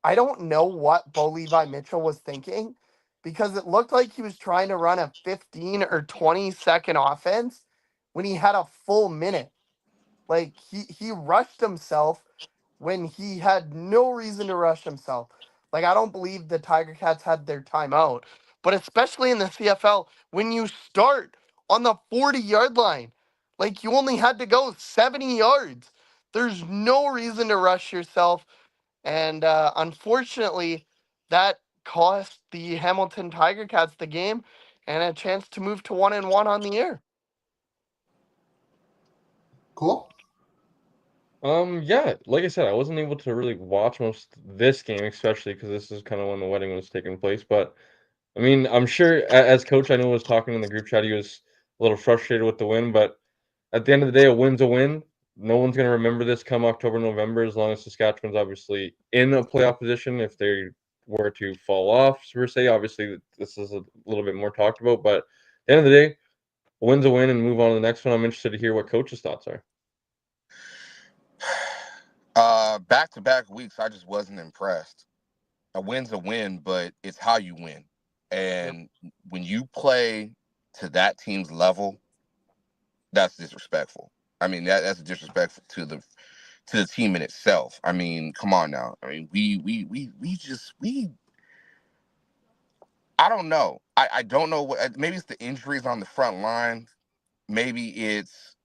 I don't know what Bo Levi Mitchell was thinking, because it looked like he was trying to run a 15 or 20-second offense when he had a full minute. Like, he rushed himself when he had no reason to rush himself. Like, I don't believe the Tiger Cats had their timeout, but especially in the CFL, when you start on the 40-yard line, like, you only had to go 70 yards. There's no reason to rush yourself. And unfortunately, that cost the Hamilton Tiger Cats the game and a chance to move to 1-1 on the year. Cool. Yeah, like I said, I wasn't able to really watch most of this game, especially because this is kind of when the wedding was taking place. But I mean, I'm sure as coach, I know was talking in the group chat, he was a little frustrated with the win. But at the end of the day, a win's a win. No one's going to remember this come October, November, as long as Saskatchewan's obviously in a playoff position. If they were to fall off, per se, obviously this is a little bit more talked about. But at the end of the day, a win's a win, and move on to the next one. I'm interested to hear what coach's thoughts are. back-to-back weeks, I just wasn't impressed. A win's a win, but it's how you win. And when you play to that team's level, that's disrespectful. I mean, that's disrespectful to the team in itself. I mean, come on now. I mean, we I don't know. I don't know what. Maybe it's the injuries on the front line. Maybe it's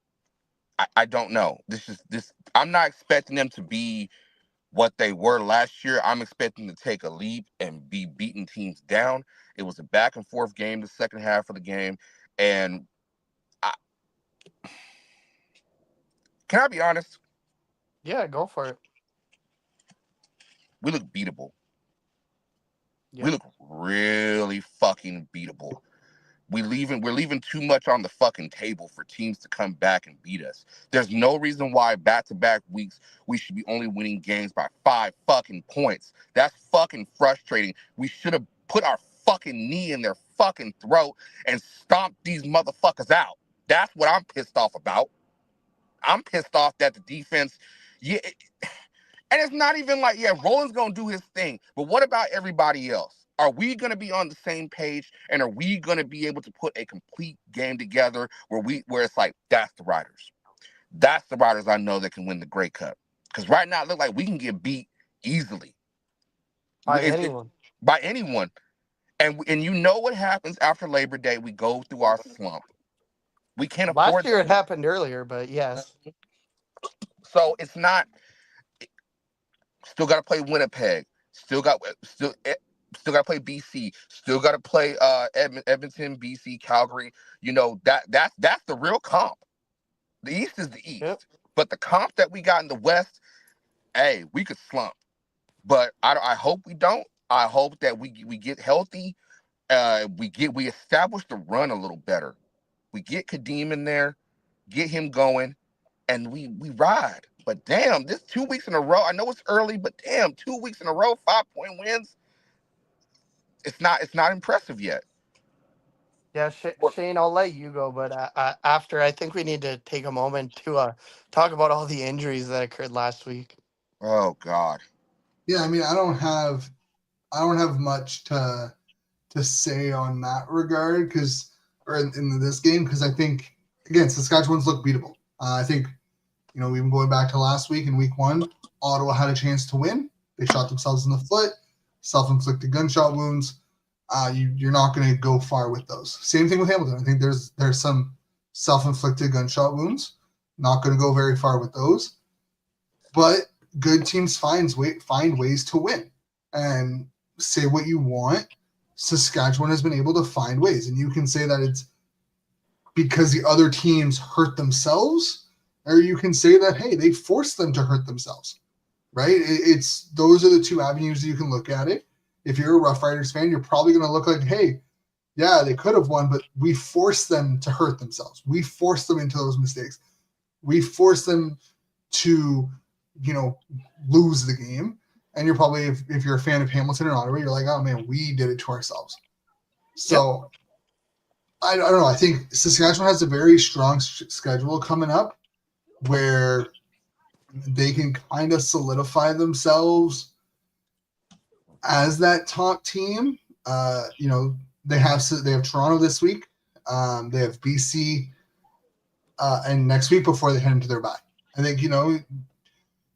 I don't know. This. I'm not expecting them to be what they were last year. I'm expecting to take a leap and be beating teams down. It was a back and forth game the second half of the game, and can I be honest? Yeah, go for it. We look beatable. Yep. We look really fucking beatable. We're leaving too much on the fucking table for teams to come back and beat us. There's no reason why back-to-back weeks we should be only winning games by 5 fucking points. That's fucking frustrating. We should have put our fucking knee in their fucking throat and stomped these motherfuckers out. That's what I'm pissed off about. I'm pissed off that the defense, and it's not even like, Roland's going to do his thing, but what about everybody else? Are we going to be on the same page, and are we going to be able to put a complete game together where it's like, that's the Riders. That's the Riders I know that can win the Grey Cup. Because right now it looks like we can get beat easily. By anyone. By anyone. And you know what happens after Labor Day? We go through our slump. We can't afford Last year it happened earlier, but yes. So it's not. Still got to play Winnipeg. Still got to play BC. Still got to play Edmonton, BC, Calgary. You know, that's the real comp. The East is the East. Yep. But the comp that we got in the West, hey, we could slump. But I hope we don't. I hope that we get healthy. We establish the run a little better. We get Kadeem in there, get him going, and we ride. But damn, this 2 weeks in a row, I know it's early, but damn, 2 weeks in a row, 5-point wins. It's not impressive yet. Yeah, Shane, I'll let you go, but after, I think we need to take a moment to talk about all the injuries that occurred last week. Oh God. Yeah, I mean, I don't have much to say on that regard or in this game, because I think, again, Saskatchewan's look beatable. I think, even going back to last week in week 1, Ottawa had a chance to win. They shot themselves in the foot, self-inflicted gunshot wounds. You're not going to go far with those. Same thing with Hamilton. I think there's some self-inflicted gunshot wounds. Not going to go very far with those. But good teams find ways to win. And say what you want, Saskatchewan has been able to find ways. And you can say that it's because the other teams hurt themselves, or you can say that, hey, they forced them to hurt themselves, right? Those are the two avenues you can look at it. If you're a Rough Riders fan, you're probably going to look like, hey, yeah, they could have won, but we forced them to hurt themselves. We forced them into those mistakes. We forced them to, lose the game. And you're probably, if you're a fan of Hamilton and Ottawa, you're like, oh man, we did it to ourselves. So I don't know. I think Saskatchewan has a very strong schedule coming up where they can kind of solidify themselves as that top team. They have Toronto this week. They have BC and next week before they head into their bye. I think,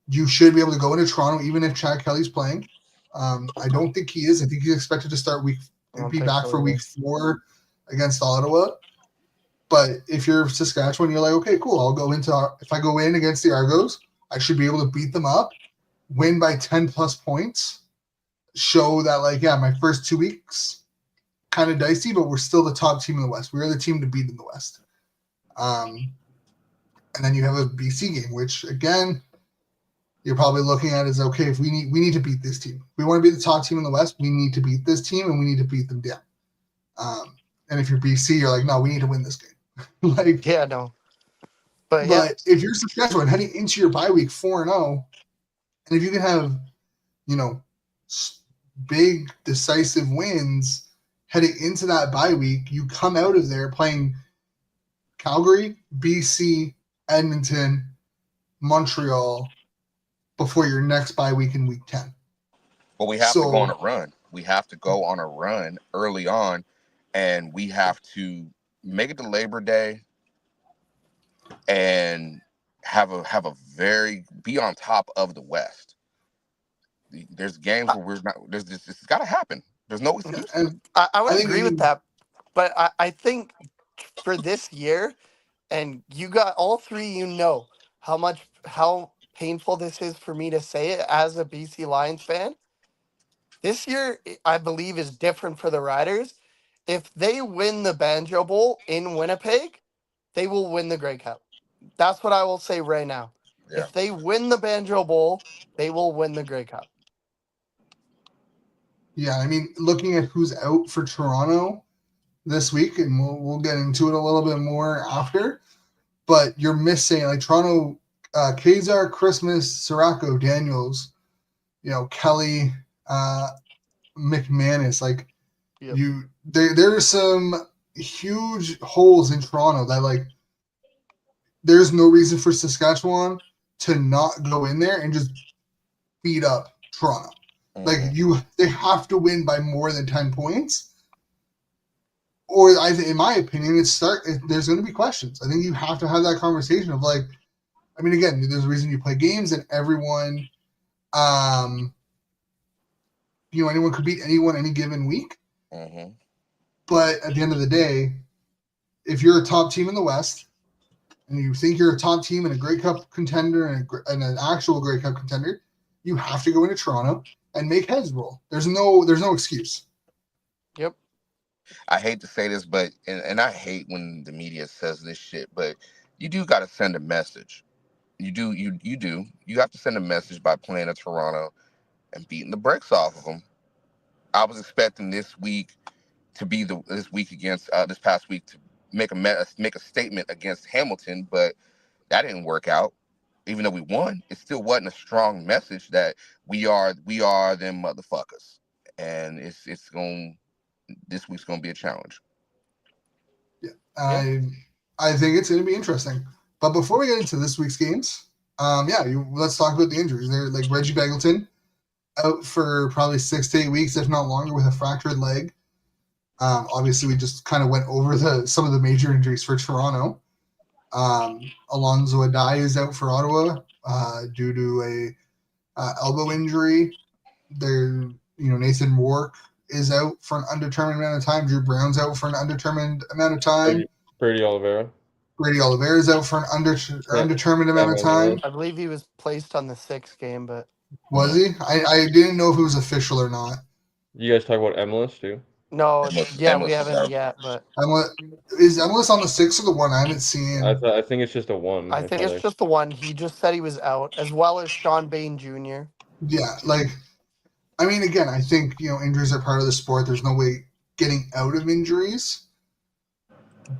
you should be able to go into Toronto even if Chad Kelly's playing. I don't think he is. I think he's expected to start be back for week 4 against Ottawa. But if you're Saskatchewan, you're like, okay, cool. If I go in against the Argos, I should be able to beat them up, win by 10 plus points, show that my first 2 weeks kind of dicey, but we're still the top team in the West. We're the team to beat in the West. And then you have a BC game, which again, you're probably looking at as, okay, if we need to beat this team. We want to be the top team in the West. We need to beat this team, and we need to beat them down. And if you're BC, you're like, no, we need to win this game. But if you're Saskatchewan heading into your bye week 4-0, and if you can have, big decisive wins heading into that bye week, you come out of there playing Calgary, BC, Edmonton, Montreal, before your next bye week in week 10. But we have to go on a run. We have to go on a run early on, and we have to make it to Labor Day and have a very be on top of the West. There's games where we're not. There's this. It's got to happen. There's no excuse. And I would agree with that, but I think for this year, and you got all three, you know how painful this is for me to say it as a BC Lions fan. This year, I believe, is different for the Riders. If they win the Banjo Bowl in Winnipeg, they will win the Grey Cup. That's what I will say right now. Yeah. If they win the Banjo Bowl, they will win the Grey Cup. Yeah, I mean, looking at who's out for Toronto this week, and we'll get into it a little bit more after, but you're missing like Toronto, Kazar, Christmas, Sirocco, Daniels, Kelly, McManus. Like there's some huge holes in Toronto that like there's no reason for Saskatchewan to not go in there and just beat up Toronto. Like they have to win by more than 10 points. Or in my opinion, there's going to be questions. I think you have to have that conversation of like, I mean, again, there's a reason you play games, and everyone, anyone could beat anyone any given week. Mm-hmm. But at the end of the day, if you're a top team in the West, and you think you're a top team and a Grey Cup contender and an actual Grey Cup contender, you have to go into Toronto and make heads roll. There's no excuse. Yep. I hate to say this, but and I hate when the media says this shit, but you do got to send a message. You do. You have to send a message by playing at Toronto and beating the brakes off of them. I was expecting this week to be this week against this past week to make a statement against Hamilton, but that didn't work out. Even though we won, it still wasn't a strong message that we are them motherfuckers, and this week's gonna be a challenge. Yeah, I think it's gonna be interesting. But before we get into this week's games, let's talk about the injuries. They're like Reggie Begelton out for probably 6 to 8 weeks, if not longer, with a fractured leg. Obviously, we just kind of went over some of the major injuries for Toronto. Alonzo Adai is out for Ottawa due to a elbow injury. Nathan Rourke is out for an undetermined amount of time. Drew Brown's out for an undetermined amount of time. Brady Oliveira is out for an undetermined amount of time. I believe he was placed on the 6th game, but was he? I didn't know if it was official or not. You guys talk about MLS too? No, we haven't yet. But is MLS on the 6 or the 1? I haven't seen. I think it's just a 1. I think it's just the 1. He just said he was out, as well as Sean Bain Jr. Yeah, I mean, again, I think injuries are part of the sport. There's no way getting out of injuries.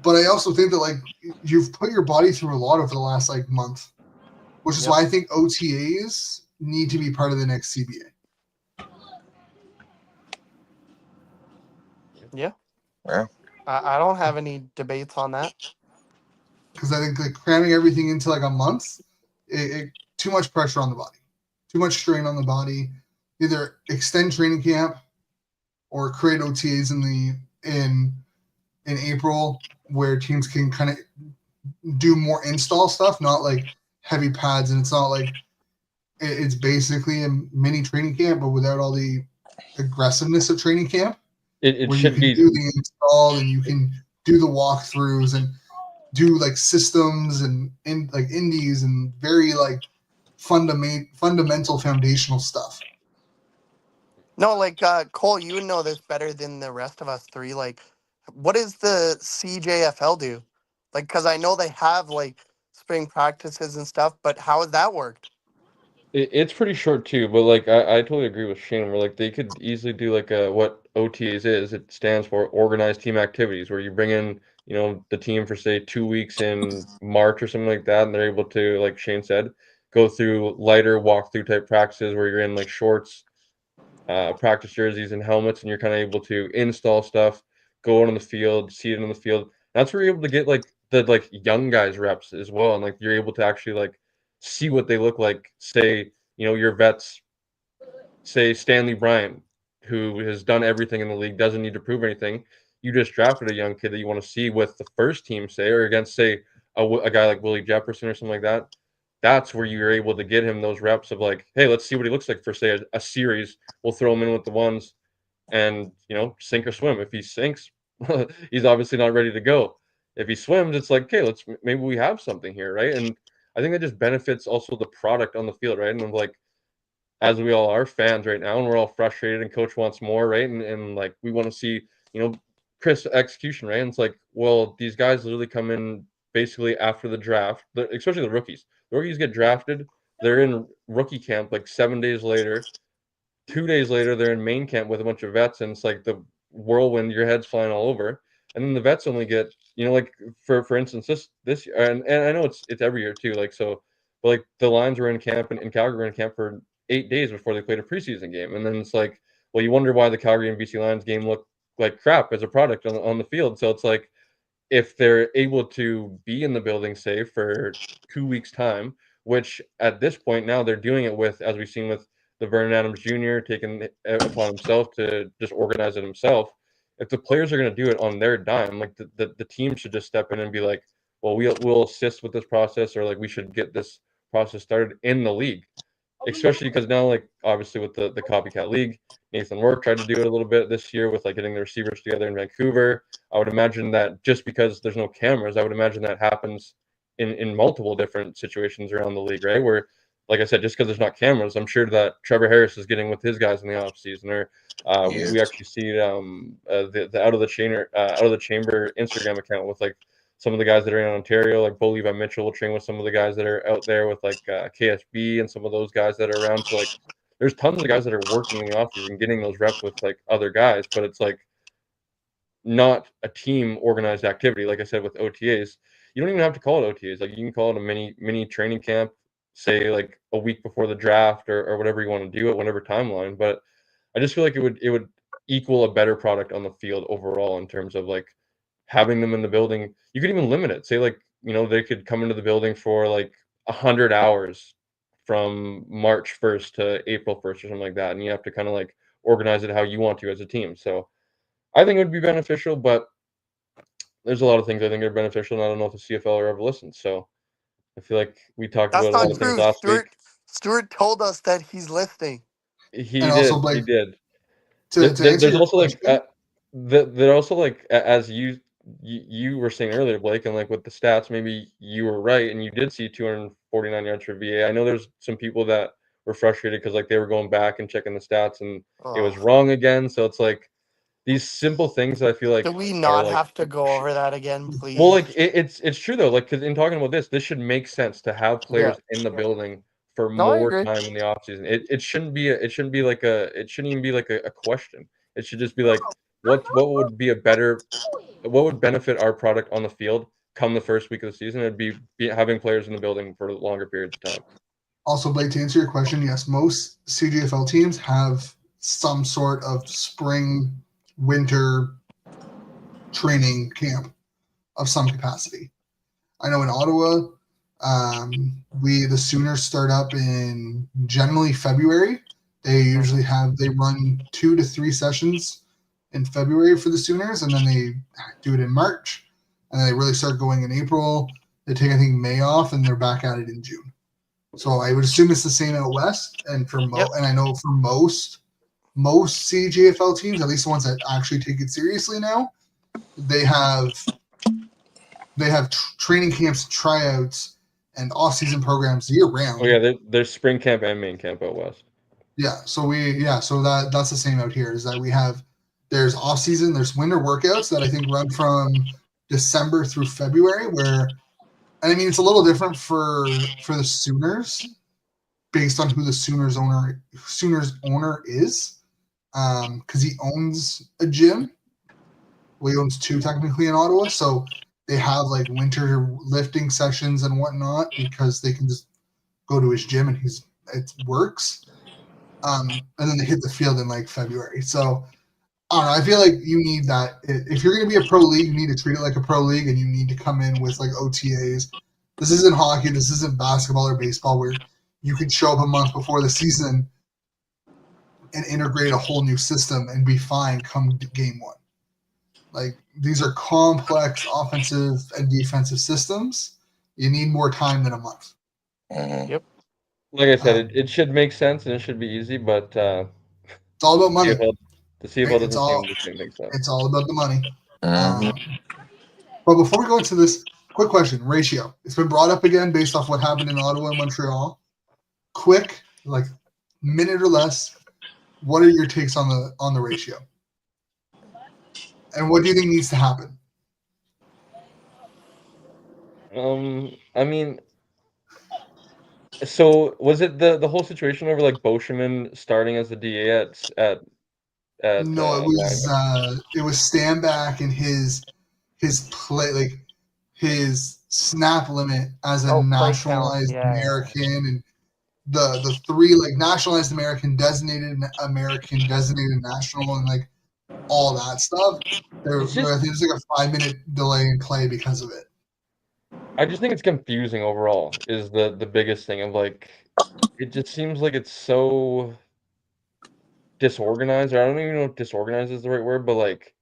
But I also think that you've put your body through a lot over the last month, which is why I think OTAs need to be part of the next CBA. Yeah. Yeah. I don't have any debates on that. Because I think cramming everything into a month, it too much pressure on the body, too much strain on the body. Either extend training camp or create OTAs in April where teams can kind of do more install stuff, not heavy pads, and it's not it's basically a mini training camp, but without all the aggressiveness of training camp. It where should you can do the install and you can do the walkthroughs and do systems and indies and very fundamental foundational stuff. No, Cole, you would know this better than the rest of us three. What does the CJFL do? Because I know they have spring practices and stuff, but how has that worked? It's pretty short too, but I totally agree with Shane. Where they could easily do what OTAs is. It stands for Organized Team Activities, where you bring in the team for say 2 weeks in March or something like that, and they're able to, like Shane said, go through lighter walkthrough type practices where you're in shorts, practice jerseys and helmets, and you're kind of able to install stuff, go out on the field, see it on the field. That's where you're able to get the young guys reps as well, and you're able to actually see what they look like, say your vets, say Stanley Bryant, who has done everything in the league, doesn't need to prove anything. You just drafted a young kid that you want to see with the first team, say, or against, say, a guy like Willie Jefferson or something like that. That's where you're able to get him those reps of like, hey, let's see what he looks like for, say, a series. We'll throw him in with the ones and, sink or swim. If he sinks, he's obviously not ready to go. If he swims, it's like, okay, maybe we have something here, right? And I think that just benefits also the product on the field, right? And I'm like, as we all are fans right now, and we're all frustrated, and coach wants more, right? And like we want to see, crisp execution, right? And it's like, well, these guys literally come in basically after the draft, especially the rookies. The rookies get drafted, they're in rookie camp like 7 days later. 2 days later, they're in main camp with a bunch of vets, and it's like the whirlwind, your head's flying all over. And then the vets only get, like for instance, this year, and I know it's every year too, like so, but like the Lions were in camp and Calgary were in camp for 8 days before they played a preseason game, and then it's like, well, you wonder why the Calgary and BC Lions game looked like crap as a product on the field. So it's like, if they're able to be in the building, say, for 2 weeks' time, which at this point now they're doing it with, as we've seen with the Vernon Adams Jr. taking it upon himself to just organize it himself. If the players are going to do it on their dime, like the team should just step in and be like, well, we'll assist with this process, or like we should get this process started in the league. Especially because now, like obviously with the copycat league, Nathan Rourke tried to do it a little bit this year with like getting the receivers together in Vancouver. I would imagine that just because there's no cameras, I would imagine that happens in multiple different situations around the league, right? Where, like I said, just because there's not cameras, I'm sure that Trevor Harris is getting with his guys in the offseason, or we actually see the out of the chamber Instagram account with like some of the guys that are in Ontario, like Bo Levi Mitchell will train with some of the guys that are out there with like KSB and some of those guys that are around. So like, there's tons of guys that are working in the offseason, getting those reps with like other guys, but it's like not a team organized activity. Like I said, with OTAs, you don't even have to call it OTAs. Like you can call it a mini training camp, say like a week before the draft or whatever you want to do at whatever timeline. But I just feel like it would equal a better product on the field overall in terms of like having them in the building. You could even limit it. Say like, they could come into the building for like 100 hours from March 1st to April 1st or something like that. And you have to kind of like organize it how you want to as a team. So I think it would be beneficial, but there's a lot of things I think are beneficial, and I don't know if the CFL ever listens. So I feel like we talked That's about a lot not of things true. last week. Stuart told us that he's listening. He did. He did. To answer There's your also like question, they're also like, as you were saying earlier, Blake, and like with the stats, maybe you were right, and you did see 249 yards for VA. I know there's some people that were frustrated because like they were going back and checking the stats, and it was wrong again. So it's like these simple things that I feel like Do we are not like, have to go over that again, please? well, like it's true though. Like, because in talking about this should make sense to have players in the building for No, I more agree. time in the offseason. It shouldn't be it shouldn't even be like a question. It should just be like, what would be what would benefit our product on the field come the first week of the season? It'd be having players in the building for longer periods of time. Also, Blake, to answer your question, yes, most CGFL teams have some sort of spring, winter training camp of some capacity. I know in Ottawa, the Sooners start up in generally February. They run 2 to 3 sessions in February for the Sooners, and then they do it in March, and then they really start going in April. They take, I think, May off, and they're back at it in June. So I would assume it's the same out west, and and I know for most CJFL teams, at least the ones that actually take it seriously now, they have training camps, tryouts, and off-season programs year round. Oh yeah, there's spring camp and main camp out west. Yeah, so that's the same out here. Is that there's off-season, there's winter workouts that I think run from December through February, and I mean it's a little different for the Sooners based on who the Sooners owner is, because he owns a gym. Well, he owns 2 technically in Ottawa, so they have like winter lifting sessions and whatnot because they can just go to his gym and it works. And then they hit the field in like February. So I don't know. I feel like you need that. If you're going to be a pro league, you need to treat it like a pro league, and you need to come in with like OTAs. This isn't hockey. This isn't basketball or baseball where you could show up a month before the season and integrate a whole new system and be fine come game one. Like, these are complex offensive and defensive systems. You need more time than a month. Yep. Like I said, it should make sense and it should be easy, but it's all about money. The CFL Right? doesn't seem to make sense. It's all about the money. But before we go into this, quick question: ratio. It's been brought up again based off what happened in Ottawa and Montreal. Quick, like minute or less. What are your takes on the ratio? And what do you think needs to happen? I mean, so was it the whole situation over like Boschman starting as the DA at No, it was Stanback and his play, like his snap limit as a nationalized American, and the three like nationalized American, designated national, and like all that stuff. I think there's like a 5-minute delay in play because of it. I just think it's confusing overall is the biggest thing of like it just seems like it's so disorganized, or I don't even know if disorganized is the right word, but like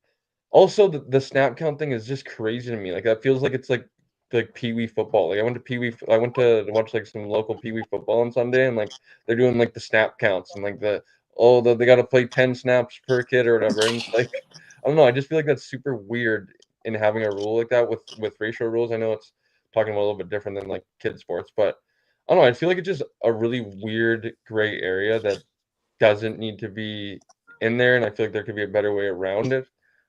also the snap count thing is just crazy to me. Like that feels like it's like Pee Wee football. Like I went to watch like some local Pee Wee football on Sunday, and like they're doing like the snap counts and like they got to play 10 snaps per kid or whatever. And it's like I don't know. I just feel like that's super weird in having a rule like that with ratio rules. I know it's talking about a little bit different than like kid sports, but I don't know. I feel like it's just a really weird gray area that doesn't need to be in there, and I feel like there could be a better way around it.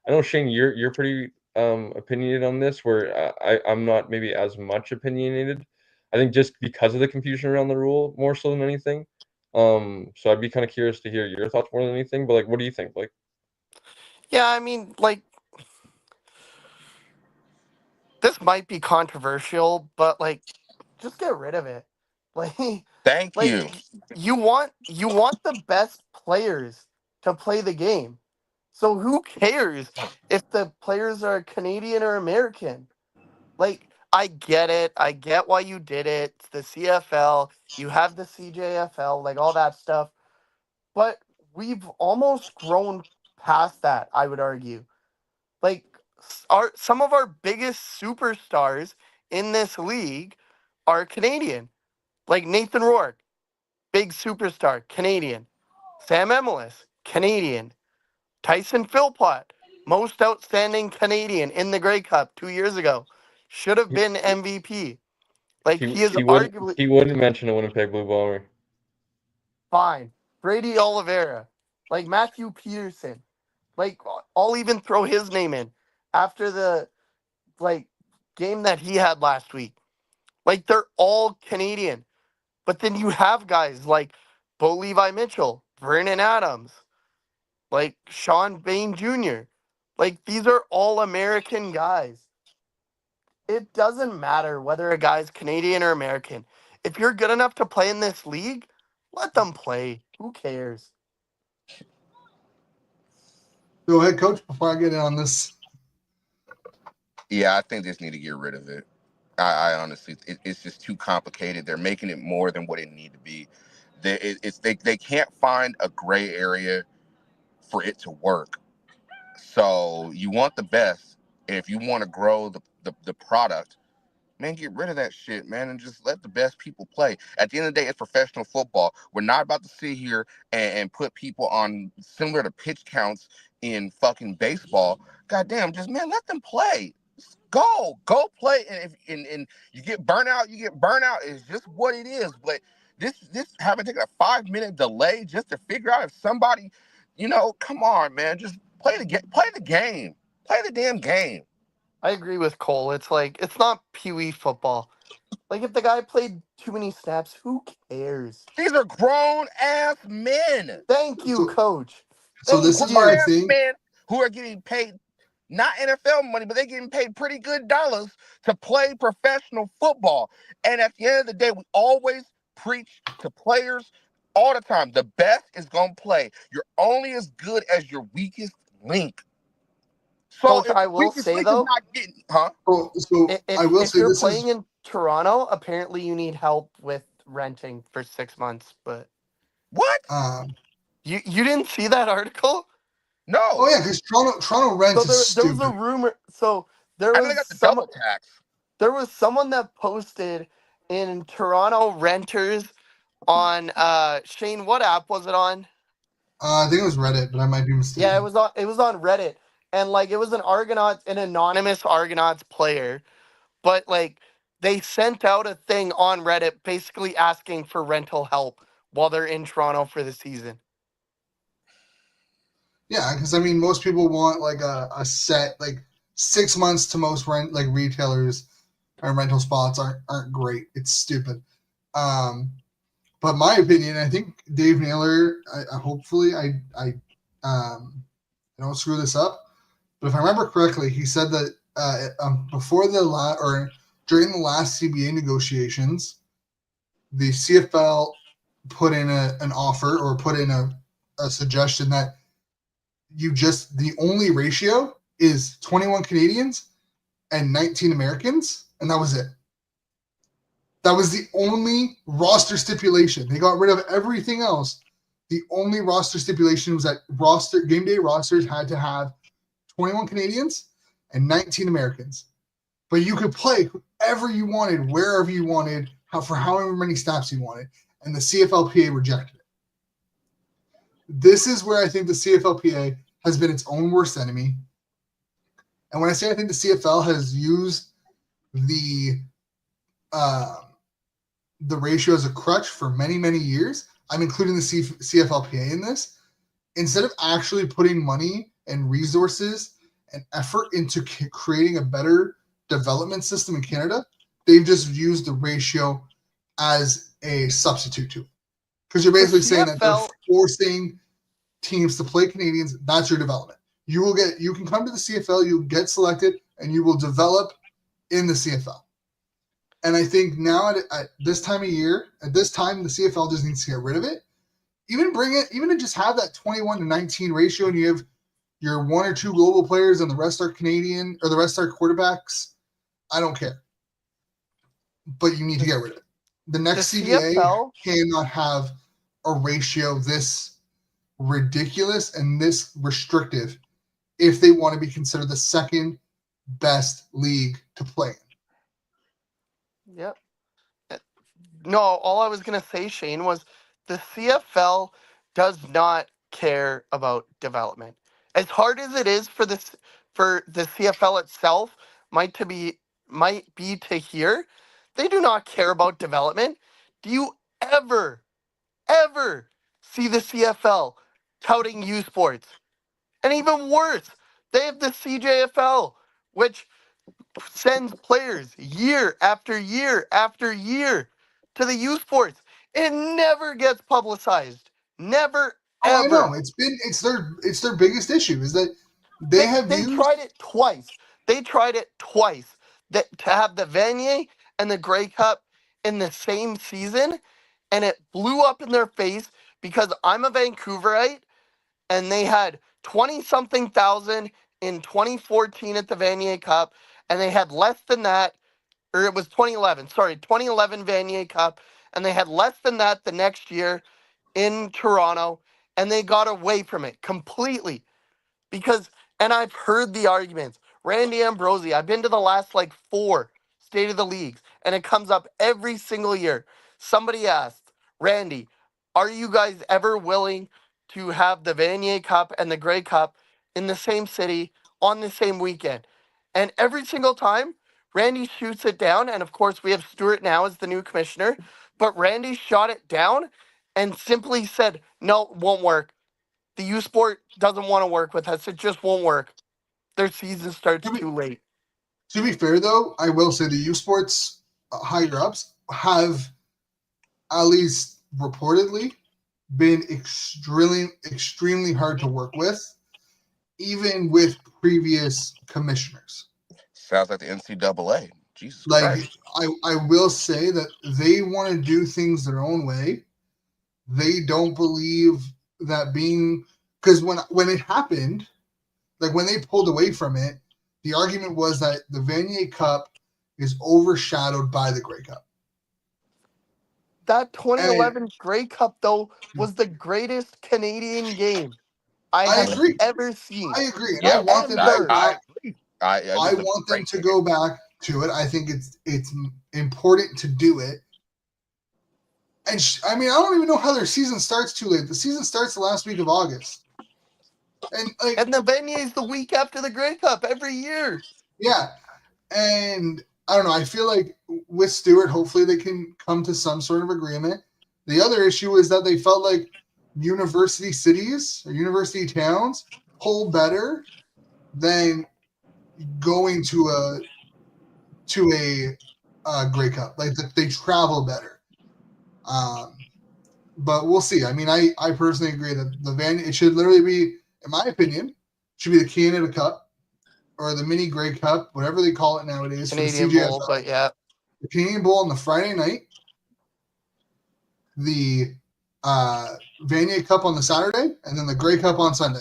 I know Shane, you're pretty opinionated on this, where I'm not maybe as much opinionated. I think just because of the confusion around the rule more so than anything. So I'd be kind of curious to hear your thoughts more than anything. But like, what do you think? Like, yeah, I mean, like this might be controversial, but like, just get rid of it. Like, Thank like you. you want the best players to play the game. So who cares if the players are Canadian or American? Like, I get it. I get why you did it. It's the CFL. You have the CJFL, like all that stuff. But we've almost grown past that, I would argue. Like, some of our biggest superstars in this league are Canadian. Like Nathan Rourke, big superstar, Canadian. Sam Emelis, Canadian. Tyson Philpott, most outstanding Canadian in the Grey Cup 2 years ago. Should have been MVP. Like, he is arguably he wouldn't mention a Winnipeg Blue Bomber. fine. Brady Oliveira, like Matthew Peterson. Like, I'll even throw his name in after the like game that he had last week. Like, they're all Canadian. But then you have guys like Bo Levi Mitchell, Vernon Adams, like Sean Bain Jr. Like, these are all American guys. It doesn't matter whether a guy's Canadian or American. If you're good enough to play in this league, let them play. Who cares? Go ahead, Coach, before I get in on this. Yeah, I think they just need to get rid of it. I honestly, it's just too complicated. They're making it more than what it need to be. They can't find a gray area for it to work. So you want the best, and if you want to grow the product, man, get rid of that shit, man, and just let the best people play. At the end of the day, it's professional football. We're not about to sit here and put people on similar to pitch counts in fucking baseball. Goddamn, just man, let them play. Go play, and if you get burnt out, you get burnt out. It's just what it is. But this having taken a 5-minute delay just to figure out if somebody, come on, man, just play the game, play the damn game. I agree with Cole. It's like, it's not Pee Wee football. Like, if the guy played too many snaps, who cares? These are grown ass men. Thank you, Coach. So this is my thing. Men who are getting paid not NFL money, but they're getting paid pretty good dollars to play professional football. And at the end of the day, we always preach to players all the time. The best is going to play. You're only as good as your weakest link. So Coach, I will say, though, I will if say you're this playing in Toronto, apparently you need help with renting for 6 months. But What? you didn't see that article? No. Oh yeah, because Toronto rent So is there was stupid. a rumor. So there I know was they got the double tax. There was someone that posted in Toronto renters on Shane. What app was it on? I think it was Reddit, but I might be mistaken. Yeah, it was on Reddit, and like it was an anonymous Argonauts player, but like they sent out a thing on Reddit basically asking for rental help while they're in Toronto for the season. Yeah, because I mean, most people want like a set, like 6 months to most retailers and rental spots aren't great. It's stupid. But my opinion, I think Dave Naylor. Hopefully, I don't screw this up. But if I remember correctly, he said that before or during the last CBA negotiations, the CFL put in an offer or put in a suggestion that the only ratio is 21 Canadians and 19 Americans, and that was it. That was the only roster stipulation. They got rid of everything else. The only roster stipulation was that game day rosters had to have 21 Canadians and 19 Americans. But you could play whoever you wanted, wherever you wanted, for however many snaps you wanted. And the CFLPA rejected it. This is where I think the CFLPA has been its own worst enemy. And when I say I think the CFL has used the ratio as a crutch for many, many years, I'm including the CFLPA in this. Instead of actually putting money and resources and effort into creating a better development system in Canada, they've just used the ratio as a substitute to it. Because you're basically saying that they're forcing teams to play Canadians. That's your development. You can come to the CFL, you'll get selected, and you will develop in the CFL. And I think now at this time of year, the CFL just needs to get rid of it. Even to just have that 21 to 19 ratio, and you have your one or two global players and the rest are Canadian or the rest are quarterbacks. I don't care. But you need to get rid of it. The next CBA cannot have a ratio this ridiculous and this restrictive if they want to be considered the second best league to play in. Yep. No, all I was going to say, Shane, was the CFL does not care about development. As hard as it is for the CFL itself might be to hear, they do not care about development. Do you ever see the CFL touting U Sports? And even worse, they have the CJFL, which sends players year after year after year to the U Sports. It never gets publicized. Never, ever. I know. It's their biggest issue is that they tried it twice. They tried it twice to have the Vanier and the Grey Cup in the same season, and it blew up in their face because I'm a Vancouverite, and they had 20-something thousand in 2014 at the Vanier Cup, and they had less than that, or it was 2011, 2011 Vanier Cup, and they had less than that the next year in Toronto, and they got away from it completely. Because, and I've heard the arguments. Randy Ambrosi, I've been to the last 4 State of the Leagues, and it comes up every single year. Somebody asked, Randy, are you guys ever willing to have the Vanier Cup and the Grey Cup in the same city on the same weekend? And every single time, Randy shoots it down. And of course, we have Stuart now as the new commissioner. But Randy shot it down and simply said, no, it won't work. The U Sport doesn't want to work with us. It just won't work. Their season starts too late. To be fair, though, I will say the U Sports higher ups have, at least reportedly, been extremely hard to work with, even with previous commissioners. Sounds like the NCAA. Jesus Christ. I will say that they want to do things their own way. They don't believe that because when it happened, when they pulled away from it, the argument was that the Vanier Cup is overshadowed by the Grey Cup. That 2011 Grey Cup, though, was the greatest Canadian game I have agree. ever seen. I agree. And Yeah, I want them to go back. I want them to go back to it. I think it's important to do it. And I mean, I don't even know how their season starts too late. The season starts the last week of August. And the Vanier is the week after the Grey Cup every year. Yeah. And I don't know. I feel like with Stewart, hopefully they can come to some sort of agreement. The other issue is that they felt like university cities or university towns pull better than going to a Grey Cup. Like they travel better. But we'll see. I mean, I personally agree that it should literally be, in my opinion, should be the Canada Cup or the Mini Grey Cup, whatever they call it nowadays. Canadian for the CJFL. Bowl, but yeah. The Canadian Bowl on the Friday night, the Vanier Cup on the Saturday, and then the Grey Cup on Sunday.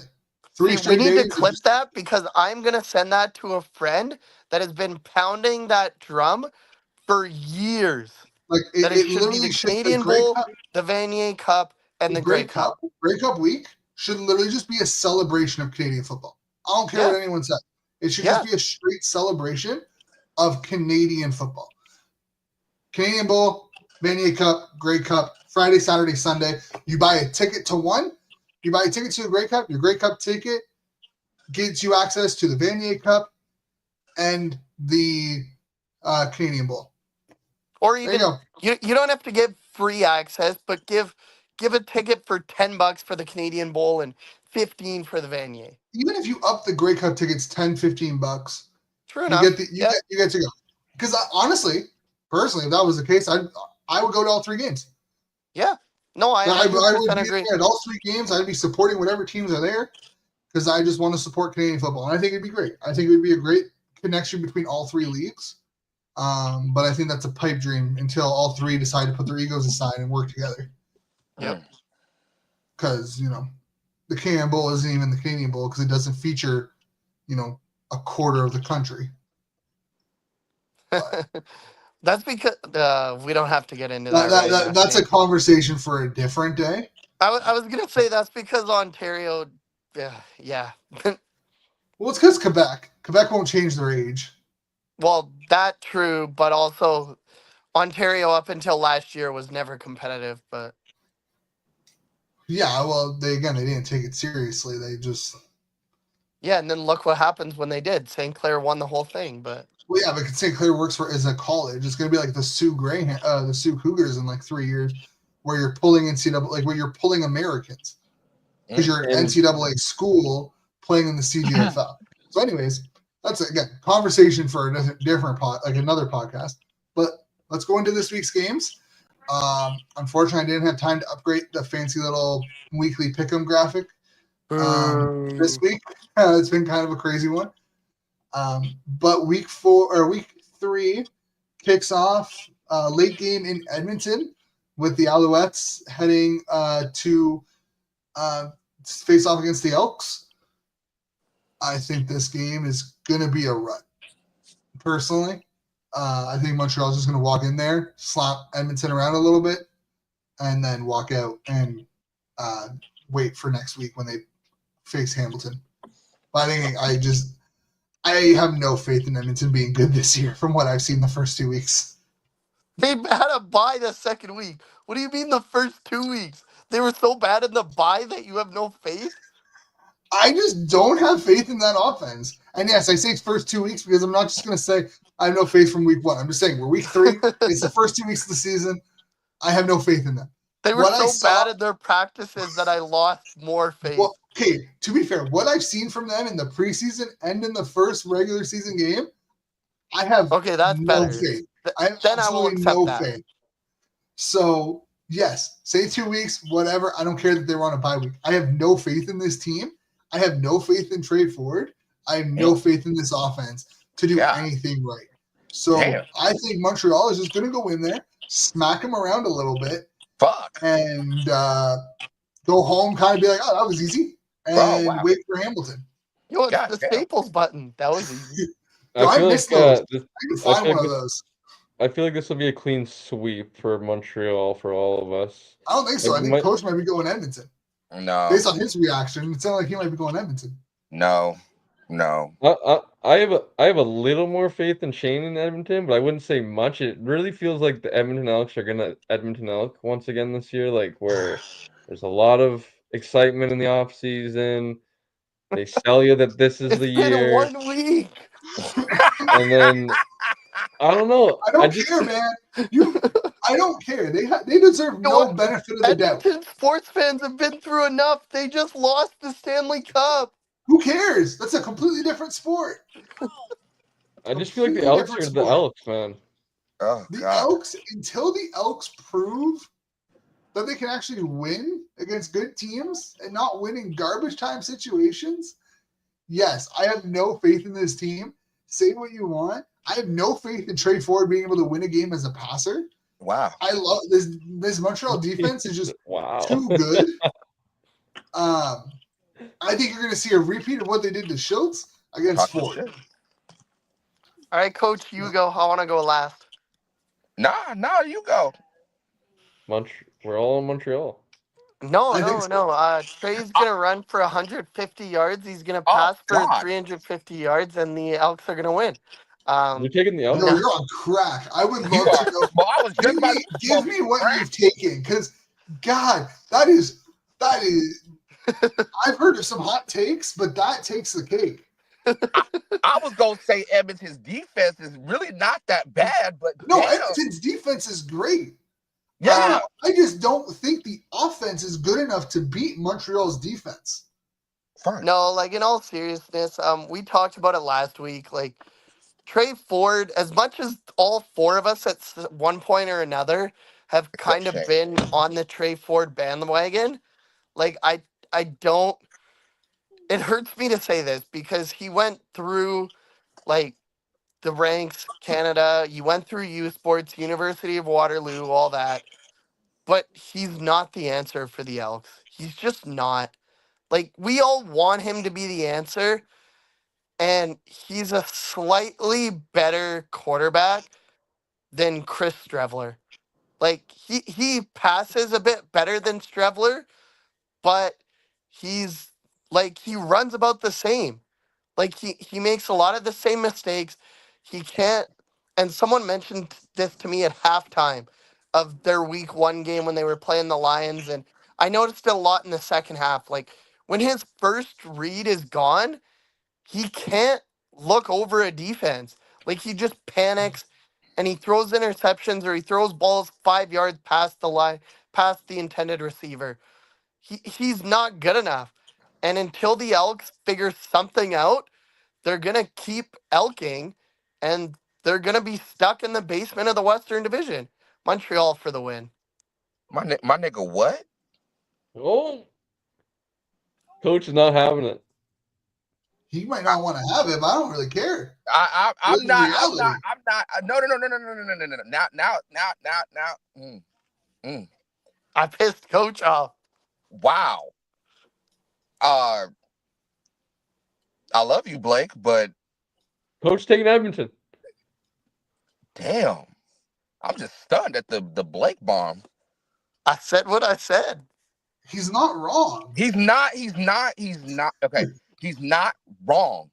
We need to clip that because I'm going to send that to a friend that has been pounding that drum for years. Like it should be the Canadian Bowl, the Vanier Cup, and the Grey Cup. Grey Cup week should literally just be a celebration of Canadian football. I don't care what anyone says. It should just be a straight celebration of Canadian football. Canadian Bowl, Vanier Cup, Grey Cup, Friday, Saturday, Sunday. You buy a ticket to one. You buy a ticket to the Grey Cup. Your Grey Cup ticket gets you access to the Vanier Cup and the Canadian Bowl. Or even you don't have to give free access, but give a ticket for $10 for the Canadian Bowl and $15 for the Vanier. Even if you up the Grey Cup tickets $10-$15, true enough. You get to go. Because honestly, personally, if that was the case, I would go to all three games. Yeah. No, I would agree. At all three games, I'd be supporting whatever teams are there because I just want to support Canadian football. And I think it'd be great. I think it would be a great connection between all three leagues. But I think that's a pipe dream until all three decide to put their egos aside and work together. Yep. Because, the Canadian Bowl isn't even the Canadian Bowl because it doesn't feature, a quarter of the country. That's because we don't have to get into that. That's a conversation for a different day. I was going to say that's because Ontario, yeah. Well, it's because Quebec won't change their age. Well, that true, but also Ontario up until last year was never competitive, but yeah, well, they didn't take it seriously. They just and then look what happens when they did. St. Clair won the whole thing, but but St. Clair works as a college. It's going to be like the Sioux Cougars in like 3 years, where you're pulling NCAA, where you're pulling Americans because you're an NCAA school playing in the CJFL. So, anyways. That's again conversation for a different another podcast. But let's go into this week's games. Unfortunately, I didn't have time to upgrade the fancy little weekly pick'em graphic this week. It's been kind of a crazy one. But week 3 kicks off late game in Edmonton with the Alouettes heading to face off against the Elks. I think this game is going to be a run. Personally, I think Montreal's just going to walk in there, slap Edmonton around a little bit, and then walk out and wait for next week when they face Hamilton. But I have no faith in Edmonton being good this year from what I've seen the first 2 weeks. They had a bye the second week. What do you mean the first 2 weeks? They were so bad in the bye that you have no faith? I just don't have faith in that offense. And yes, I say it's first 2 weeks because I'm not just going to say I have no faith from week 1. I'm just saying we're week 3. It's the first 2 weeks of the season. I have no faith in them. They were bad at their practices that I lost more faith. Well, okay, to be fair, what I've seen from them in the preseason and in the first regular season game, I have that's no better. faith. I have then I will accept no that. faith. So, yes, say 2 weeks, whatever. I don't care that they were on a bye week. I have no faith in this team. I have no faith in Trade Ford. I have no faith in this offense to do anything right. So I think Montreal is just going to go in there, smack them around a little bit, and go home, kind of be like, "Oh, that was easy," and wait for Hamilton. Yo, it's the Staples button. That was easy. I missed those. I can find one of those. I feel like this will be a clean sweep for Montreal for all of us. I don't think so. I think Coach might be going Edmonton. No. Based on his reaction, it sounded like he might be going Edmonton. No. I have a little more faith in Shane in Edmonton, but I wouldn't say much. It really feels like the Edmonton Elks are gonna Edmonton Elk once again this year, like where there's a lot of excitement in the off season. They sell you that this is the year. It's been 1 week. And then I don't know. I don't care, man. I don't care. They deserve no benefit of the doubt. Edmonton sports fans have been through enough. They just lost the Stanley Cup. Who cares? That's a completely different sport. I just feel like the Elks are the Elks, man. Oh, the God. Elks, until the Elks prove that they can actually win against good teams and not win in garbage time situations, yes, I have no faith in this team. Say what you want. I have no faith in Trey Ford being able to win a game as a passer. Wow. I love this Montreal defense is just wow. too good. I think you're going to see a repeat of what they did to Schultz against Ford. All right, Coach, you go. I want to go last. Nah, you go. We're all in Montreal. No. Trey's going to run for 150 yards. He's going to pass for 350 yards, and the Elks are going to win. You're taking the Elks? No, you're on crack. I would love to know. Well, I was just about to give me what you've taken, because, God, that is. I've heard of some hot takes, but that takes the cake. I was going to say Edmonton's defense is really not that bad, but no, Edmonton's defense is great. Yeah. I just don't think the offense is good enough to beat Montreal's defense. Fine. No, like, in all seriousness, we talked about it last week. Like, Trey Ford, as much as all four of us at one point or another have kind of been on the Trey Ford bandwagon, like, I don't. It hurts me to say this because he went through, like, the ranks, Canada. You went through U Sports, University of Waterloo, all that. But he's not the answer for the Elks. He's just not. Like, we all want him to be the answer, and he's a slightly better quarterback than Chris Strevler. Like, he passes a bit better than Strevler, but he's, like, he runs about the same. Like, he makes a lot of the same mistakes. He can't, and someone mentioned this to me at halftime of their week 1 game when they were playing the Lions, and I noticed it a lot in the second half. Like, when his first read is gone, he can't look over a defense. Like, he just panics and he throws interceptions or he throws balls 5 yards past the line, past the intended receiver. He's not good enough. And until the Elks figure something out, they're going to keep elking and they're going to be stuck in the basement of the Western Division. Montreal for the win. My nigga, what? Oh. Coach is not having it. He might not want to have it, but I don't really care. I'm not. No. Now. I pissed Coach off. Wow. I love you, Blake, but Coach taking Edmonton. Damn. I'm just stunned at the Blake bomb. I said what I said. He's not wrong. He's not. Okay. He's not wrong.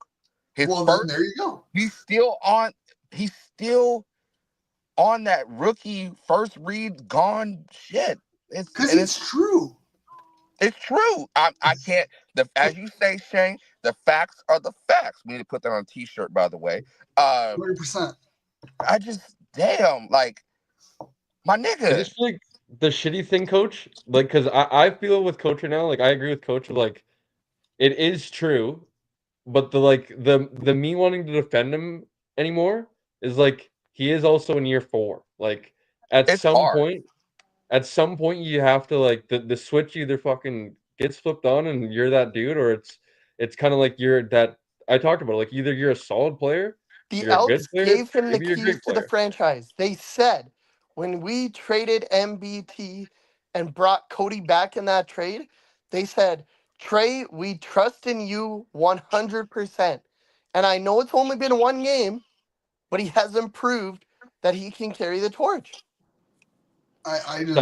Then there you go. He's still on that rookie first read gone shit. Because it's true. It's true. I can't. As you say, Shane, the facts are the facts. We need to put that on a t-shirt, by the way. 100%. I just, damn, like, my nigga. I just feel like the shitty thing, Coach, like, because I feel with Coach right now, like, I agree with Coach, like, it is true, but the me wanting to defend him anymore is, like, he is also in year 4. Like, at some point, you have to, like, the switch either fucking gets flipped on and you're that dude, or it's kind of like you're that, I talked about it, like, either you're a solid player, the you're a good Elks player, gave him the maybe you're a keys great to the player. franchise. They said when we traded MBT and brought Cody back in that trade, they said, Trey, we trust in you 100%. And I know it's only been 1 game, but he has improved. that he can carry the torch. I just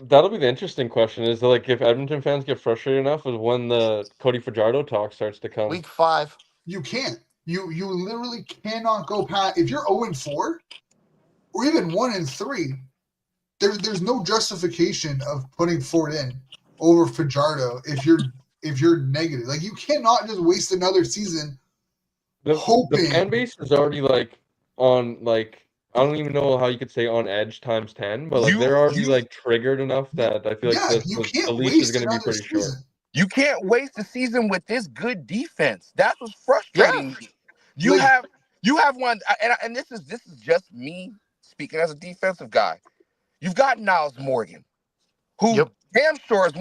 that'll be the interesting question. Is that, like, if Edmonton fans get frustrated enough, is when the Cody Fajardo talk starts to come. Week 5. You can't. You literally cannot go past if you're 0-4 or even 1-3. There's no justification of putting Ford in over Fajardo if you're negative. Like, you cannot just waste another season hoping. The fan base is already like on, like, I don't even know how you could say on edge times 10, but like they're already like triggered enough that I feel like the leash is going to be pretty short. You can't waste the season with this good defense. That's what's frustrating me. You have one, and this is just me speaking as a defensive guy. You've got Niles Morgan, who damn sure is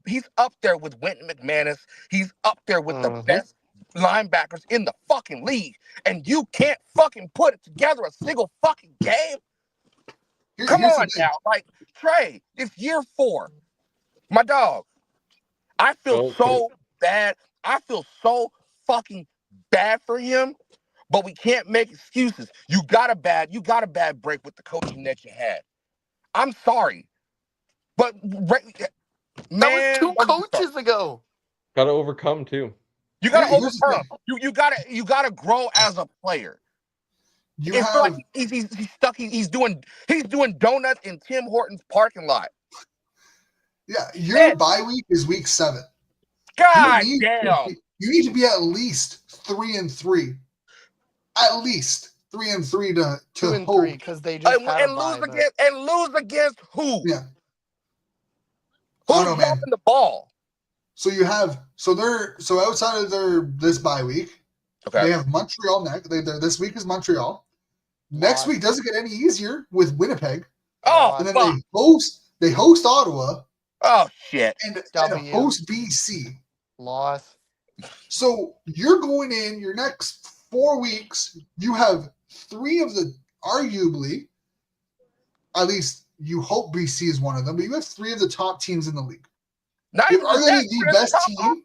he's up there with Wynton McManus. He's up there with the best linebackers in the fucking league, and you can't fucking put it together a single fucking game. Come on now, like, Trey, it's year 4, my dog. I feel so bad. I feel so fucking bad for him, but we can't make excuses. You got a bad break with the coaching that you had. I'm sorry, but that was 2 coaches ago. Got to overcome too. You got to overcome. You got to grow as a player. It's like he's stuck. He's doing donuts in Tim Hortons parking lot. Yeah, your bye week is week 7. God damn! You need to be at least 3-3. At least 3-3 to 2-3 because they just had lose against who? Yeah. Who's dropping the ball? So you have outside of this bye week, they have Montreal next. This week is Montreal. Next week doesn't get any easier with Winnipeg. Oh, and then they host Ottawa. Oh shit! And host BC. Loss. So you're going in your next 4 weeks. You have 3 of the arguably, at least you hope BC is one of them, but you have 3 of the top teams in the league. Are they the best team?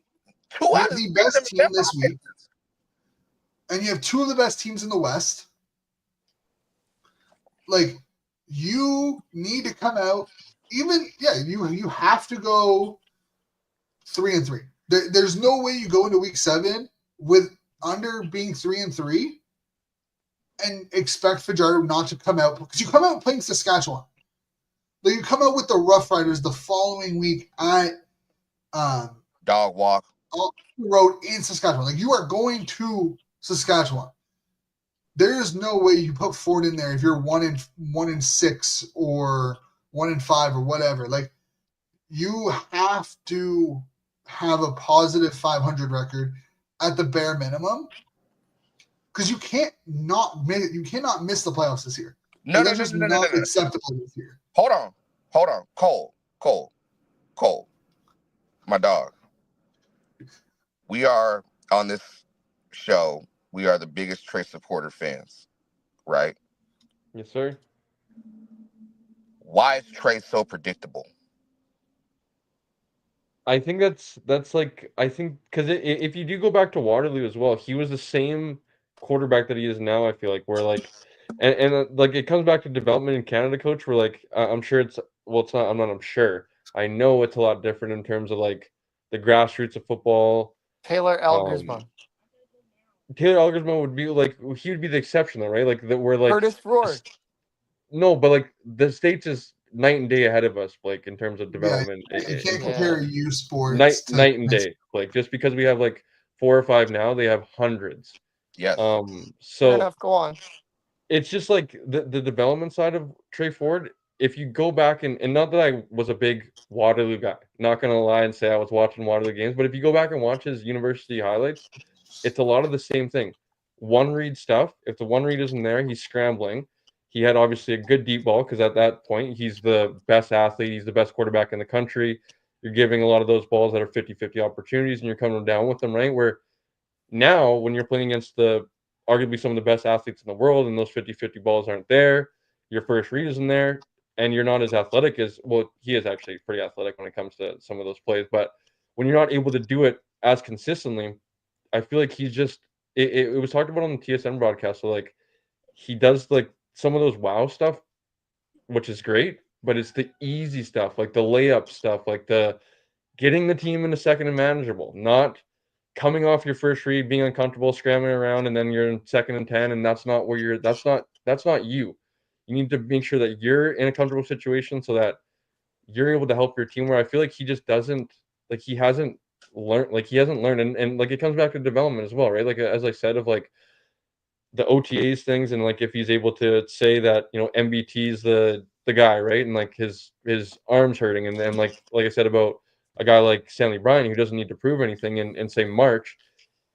You have the best team this week, and you have 2 of the best teams in the West. Like, you need to come out. You have to go 3-3. There's no way you go into week 7 with under being 3-3 and expect Fajardo not to come out, because you come out playing Saskatchewan. Like, you come out with the Rough Riders the following week at Dog Walk Road in Saskatchewan. Like, you are going to Saskatchewan. There's no way you put Ford in there if you're 1-6 or 1-5 or whatever. Like, you have to have a positive 500 record at the bare minimum, because you cannot miss the playoffs this year. No, that's just not acceptable this year. Hold on, Cole, my dog. We are on this show. We are the biggest Trey supporter fans, right? Yes, sir. Why is Trey so predictable? I think that's like, I think because if you do go back to Waterloo as well, he was the same quarterback that he is now. I feel like where like, and like it comes back to development in Canada, coach. Where like I'm sure it's not. I'm sure. I know it's a lot different in terms of like the grassroots of football. Taylor Elgersma. Taylor Elgersma would be like, he would be the exception though, right? Like that we're like Curtis Rohr. No, but like the States is night and day ahead of us, like in terms of development. You can't compare youth sports night and day. Like just because we have like 4 or 5 now, they have hundreds. Yes. So fair enough, go on. It's just like the development side of Trey Ford. If you go back and not that I was a big Waterloo guy, not gonna lie and say I was watching Waterloo games, but if you go back and watch his university highlights, it's a lot of the same thing. One read stuff. If the one read isn't there, he's scrambling. He had obviously a good deep ball because at that point, he's the best athlete. He's the best quarterback in the country. You're giving a lot of those balls that are 50-50 opportunities, and you're coming down with them, right? Where now, when you're playing against arguably some of the best athletes in the world, and those 50-50 balls aren't there, your first read isn't there, and you're not as athletic as, well, he is actually pretty athletic when it comes to some of those plays, but when you're not able to do it as consistently, I feel like he's just, it was talked about on the TSN broadcast, so like, he does like some of those wow stuff, which is great, but it's the easy stuff, like the layup stuff, like the getting the team into second and manageable, not coming off your first read, being uncomfortable, scrambling around, and then you're in second and 10, and that's not where you're. That's not you. You need to make sure that you're in a comfortable situation so that you're able to help your team. Where I feel like he just doesn't, like he hasn't learned, and like it comes back to development as well, right? Like as I said, of like the OTAs things, and like if he's able to say that MBT's the guy, right, and like his arms hurting, and then like I said about a guy like Stanley Bryan who doesn't need to prove anything in say March.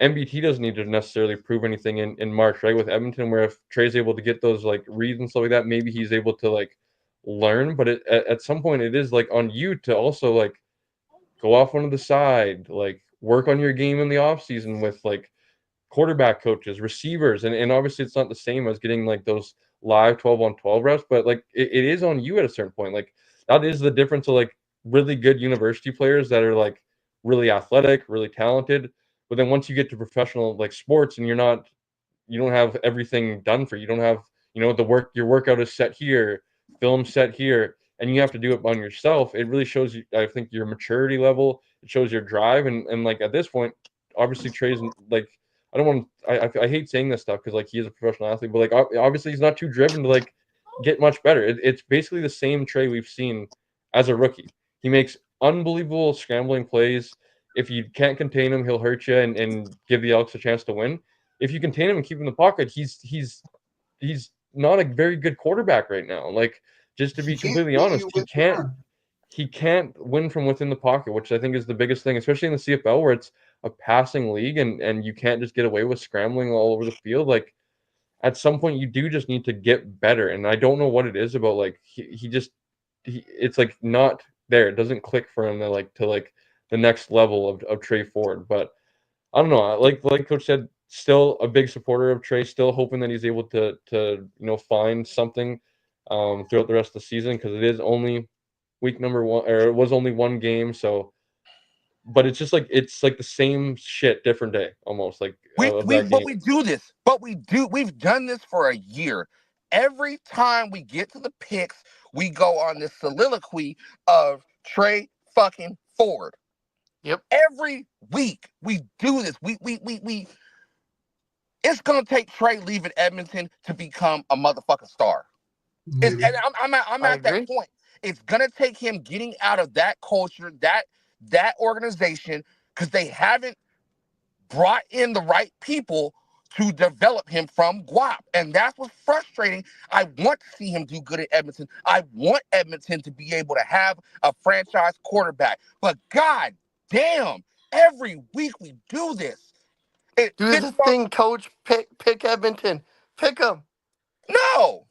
MBT doesn't need to necessarily prove anything in March, right? With Edmonton, where if Trey's able to get those like reads and stuff like that, maybe he's able to like learn. But at some point, it is like on you to also like go off one of the side, like work on your game in the off season with like quarterback coaches, receivers, and obviously it's not the same as getting like those live 12-on-12 reps, but like it is on you at a certain point. Like that is the difference of like really good university players that are like really athletic, really talented. But then once you get to professional like sports and you don't have everything done for you. You don't have, your workout is set here, film set here, and you have to do it on yourself. It really shows you, I think, your maturity level. It shows your drive. And like at this point, obviously Trey's like, I don't want I hate saying this stuff because like he is a professional athlete, but like obviously he's not too driven to like get much better. It's basically the same Trey we've seen as a rookie. He makes unbelievable scrambling plays. If you can't contain him, he'll hurt you and give the Elks a chance to win. If you contain him and keep him in the pocket, he's not a very good quarterback right now. Like, just to be completely honest, he can't win from within the pocket, which I think is the biggest thing, especially in the CFL where it's a passing league and you can't just get away with scrambling all over the field. Like at some point you do just need to get better. And I don't know what it is about like it's like not there. It doesn't click for him to the next level of Trey Ford. But I don't know. Like Coach said, still a big supporter of Trey. Still hoping that he's able to find something throughout the rest of the season because it is only week number one, or it was only one game. So, but it's just like the same shit, different day, almost like we do this. But we've done this for a year. Every time we get to the picks, we go on this soliloquy of Trey fucking Ford. Yep. Every week we do this. We it's gonna take Trey leaving Edmonton to become a motherfucking star. And I'm at that point. It's gonna take him getting out of that culture, that organization, because they haven't brought in the right people to develop him from Guap. And that's what's frustrating. I want to see him do good at Edmonton. I want Edmonton to be able to have a franchise quarterback. But God damn, every week we do this. Do the thing, Coach. Pick Edmonton. Pick him. No.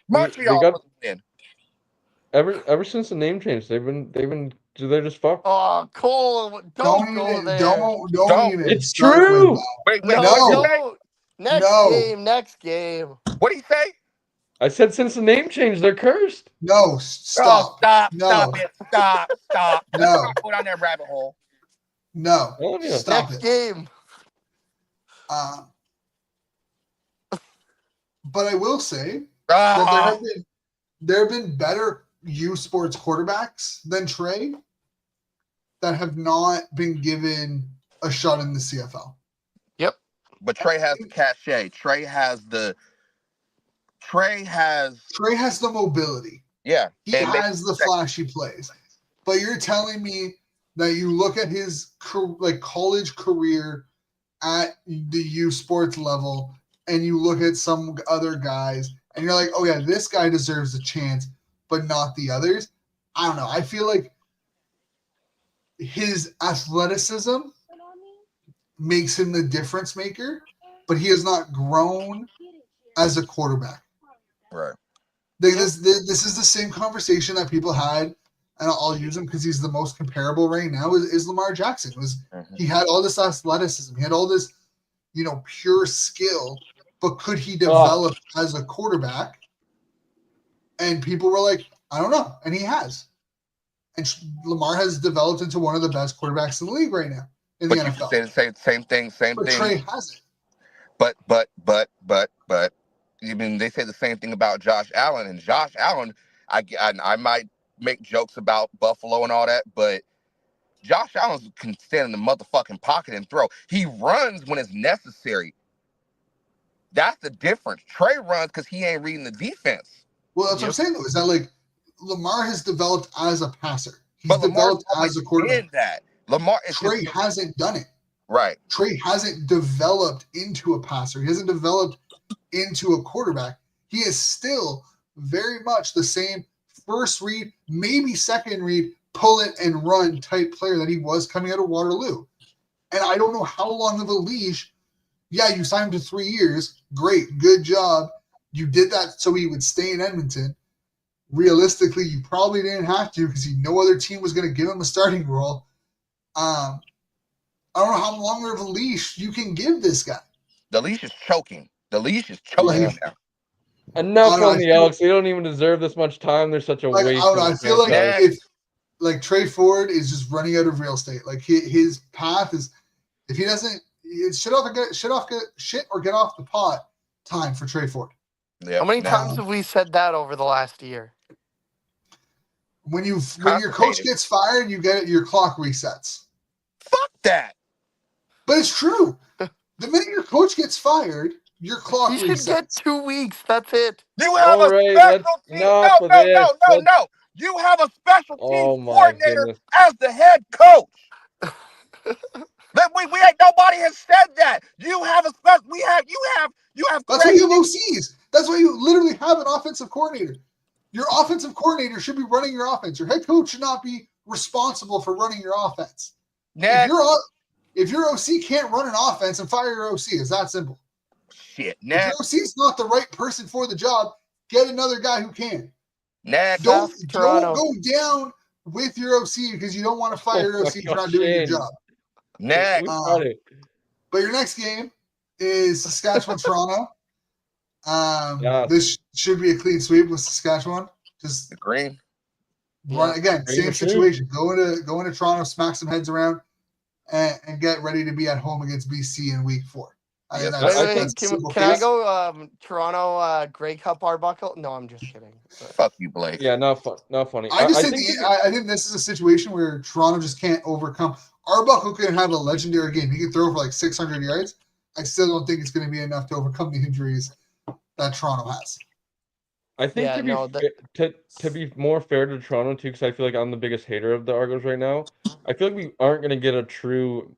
Montreal win. Ever since the name change, they're just fucked. Oh, Cole, don't go there. Don't even. It's true. Wait, no. Next game. What did he say? I said since the name change, they're cursed. No, stop. Oh, stop. No. Stop it. Stop. No. Let's not go down that rabbit hole. No. Stop Next it. game. But I will say that there have been better U Sports quarterbacks than Trey that have not been given a shot in the CFL. Yep. But Trey has the cachet. Trey has the mobility. Yeah. He has the flashy plays. But you're telling me that you look at his college career at the U Sports level and you look at some other guys and you're like, oh yeah, this guy deserves a chance, but not the others. I don't know. I feel like his athleticism makes him the difference maker, but he has not grown as a quarterback. Right. This is the same conversation that people had, and I'll use him because he's the most comparable right now, is Lamar Jackson. He had all this athleticism. He had all this, pure skill, but could he develop as a quarterback? And people were like, I don't know. And he has. And Lamar has developed into one of the best quarterbacks in the league right now in the NFL. Same thing. But Trey hasn't. But I mean, they say the same thing about Josh Allen, and Josh Allen, I might make jokes about Buffalo and all that, but Josh Allen can stand in the motherfucking pocket and throw. He runs when it's necessary. That's the difference. Trey runs because he ain't reading the defense. Well, that's what I'm saying, though, is that, like, Lamar has developed as a passer. He's But Lamar's developed as a quarterback. that. Lamar is Trey hasn't done it. Right. Trey hasn't developed into a passer. He hasn't developed into a quarterback. He is still very much the same first read, maybe second read, pull it and run type player that he was coming out of Waterloo. And I don't know how long of a leash. Yeah, you signed him to 3 years. Great. Good job. You did that so he would stay in Edmonton. Realistically, you probably didn't have to because no other team was going to give him a starting role. I don't know how long of a leash you can give this guy. The leash is choking. The leash is choking him now. Enough on the Elks. They don't even deserve this much time. They're such a waste. I feel like if Trey Ford is just running out of real estate. Like his path is, if he doesn't, it's shit or get off the pot time for Trey Ford. Yep. How many times have we said that over the last year? When your coach gets fired, you get your clock resets. Fuck that. But it's true. The minute your coach gets fired, your clock resets. He should get 2 weeks. That's it. You have a special team. No. You have a special team coordinator as the head coach. We ain't, nobody has said that. You have a special. You have. That's why you have OCs. That's why you literally have an offensive coordinator. Your offensive coordinator should be running your offense. Your head coach should not be responsible for running your offense. If your OC can't run an offense, and fire your OC. It's that simple. Shit. If your OC is not the right person for the job, get another guy who can. Next. Don't go down with your OC because you don't want to fire your OC for not doing your job. Next. But your next game is Saskatchewan-Toronto. This should be a clean sweep with Saskatchewan. Just the green. Run again. Same situation. Go into Toronto, smack some heads around, and get ready to be at home against BC in week 4. Can I go Toronto Grey Cup Arbuckle? No, I'm just kidding. Fuck you, Blake. Yeah, not funny. I think this is a situation where Toronto just can't overcome. Arbuckle can have a legendary game. He can throw for like 600 yards. I still don't think it's going to be enough to overcome the injuries that Toronto has. I think to be more fair to Toronto too, because I feel like I'm the biggest hater of the Argos right now. I feel like we aren't going to get a true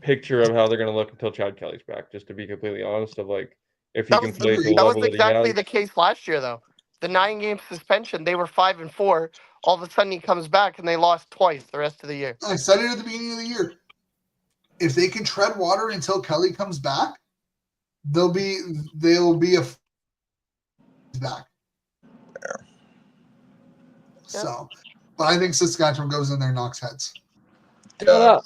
picture of how they're going to look until Chad Kelly's back. Just to be completely honest, of like if he can play to the level that he has. That was exactly the case last year, though. The 9-game suspension, they were 5-4. All of a sudden, he comes back and they lost twice the rest of the year. I said it at the beginning of the year. If they can tread water until Kelly comes back, they'll be a back. Yeah. So, but I think Saskatchewan goes in there and knocks heads. Yeah.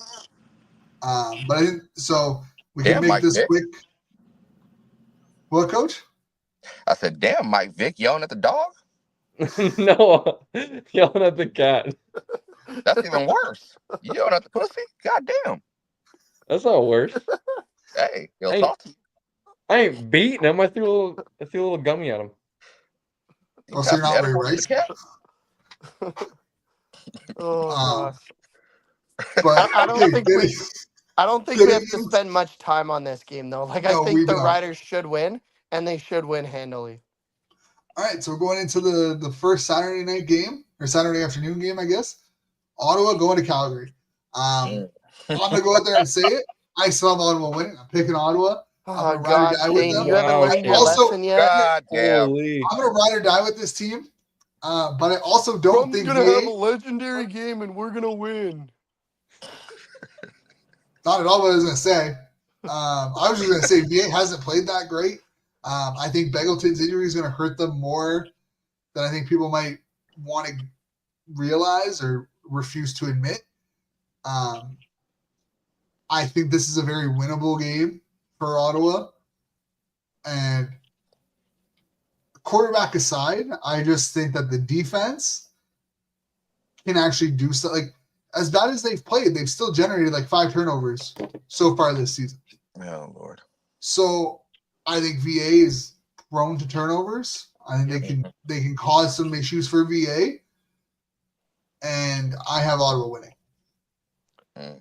But I think so. We can make this quick. What, Coach? I said, "Damn, Mike Vick yelling at the dog." No, yelling at the cat. That's even worse. You yelling at the pussy? God damn. That's not worse. Hey, he'll talk to you. I ain't beating him. I threw a little gummy at him. Oh, so you're not very right. Gosh. But I don't think we have to spend much time on this game, though. I think the Riders should win, and they should win handily. All right, so we're going into the first Saturday night game, or Saturday afternoon game, I guess. Ottawa going to Calgary. I'm going to go out there and say it. I still have Ottawa winning. I'm picking Ottawa. Oh, God, Shane, you haven't learned your lesson yet? God damn. I'm going to ride or die with this team, but I also don't think we're going to have a legendary game, and we're going to win. Not at all what I was going to say. I was just going to say VA hasn't played that great. I think Begelton's injury is going to hurt them more than I think people might want to realize or refuse to admit. I think this is a very winnable game for Ottawa. And quarterback aside, I just think that the defense can actually do something. Like, as bad as they've played, they've still generated like 5 turnovers so far this season. Oh, Lord. So I think VA is prone to turnovers. I think they can cause some issues for VA, and I have Ottawa winning. I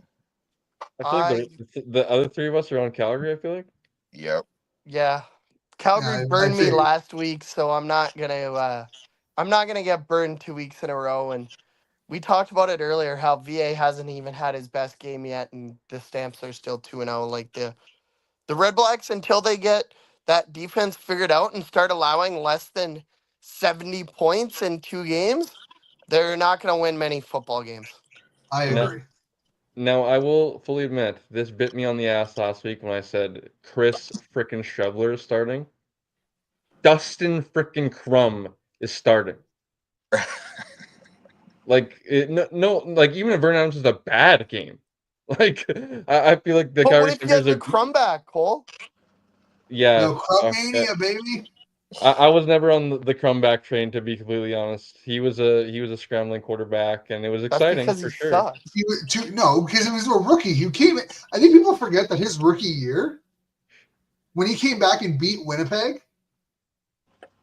feel like the other three of us are on Calgary. I feel like. Yep. Yeah, Calgary burned me last week, so I'm not gonna get burned 2 weeks in a row. And we talked about it earlier how VA hasn't even had his best game yet, and the Stamps are still 2-0. Like the Red Blacks, until they get that defense figured out and start allowing less than 70 points in 2 games, they're not going to win many football games. I agree. Now, I will fully admit, this bit me on the ass last week when I said Chris frickin' Shevler is starting. Dustin frickin' Crum is starting. Like, like, even if Vernon Adams is a bad game, like, I feel like the Calgary defenders are... Crum back, Cole? Yeah. No, Crum mania, baby. I was never on the Crum back train, to be completely honest. He was a scrambling quarterback, and it was exciting for sure. No, because it was a rookie. He came. I think people forget that his rookie year, when he came back and beat Winnipeg,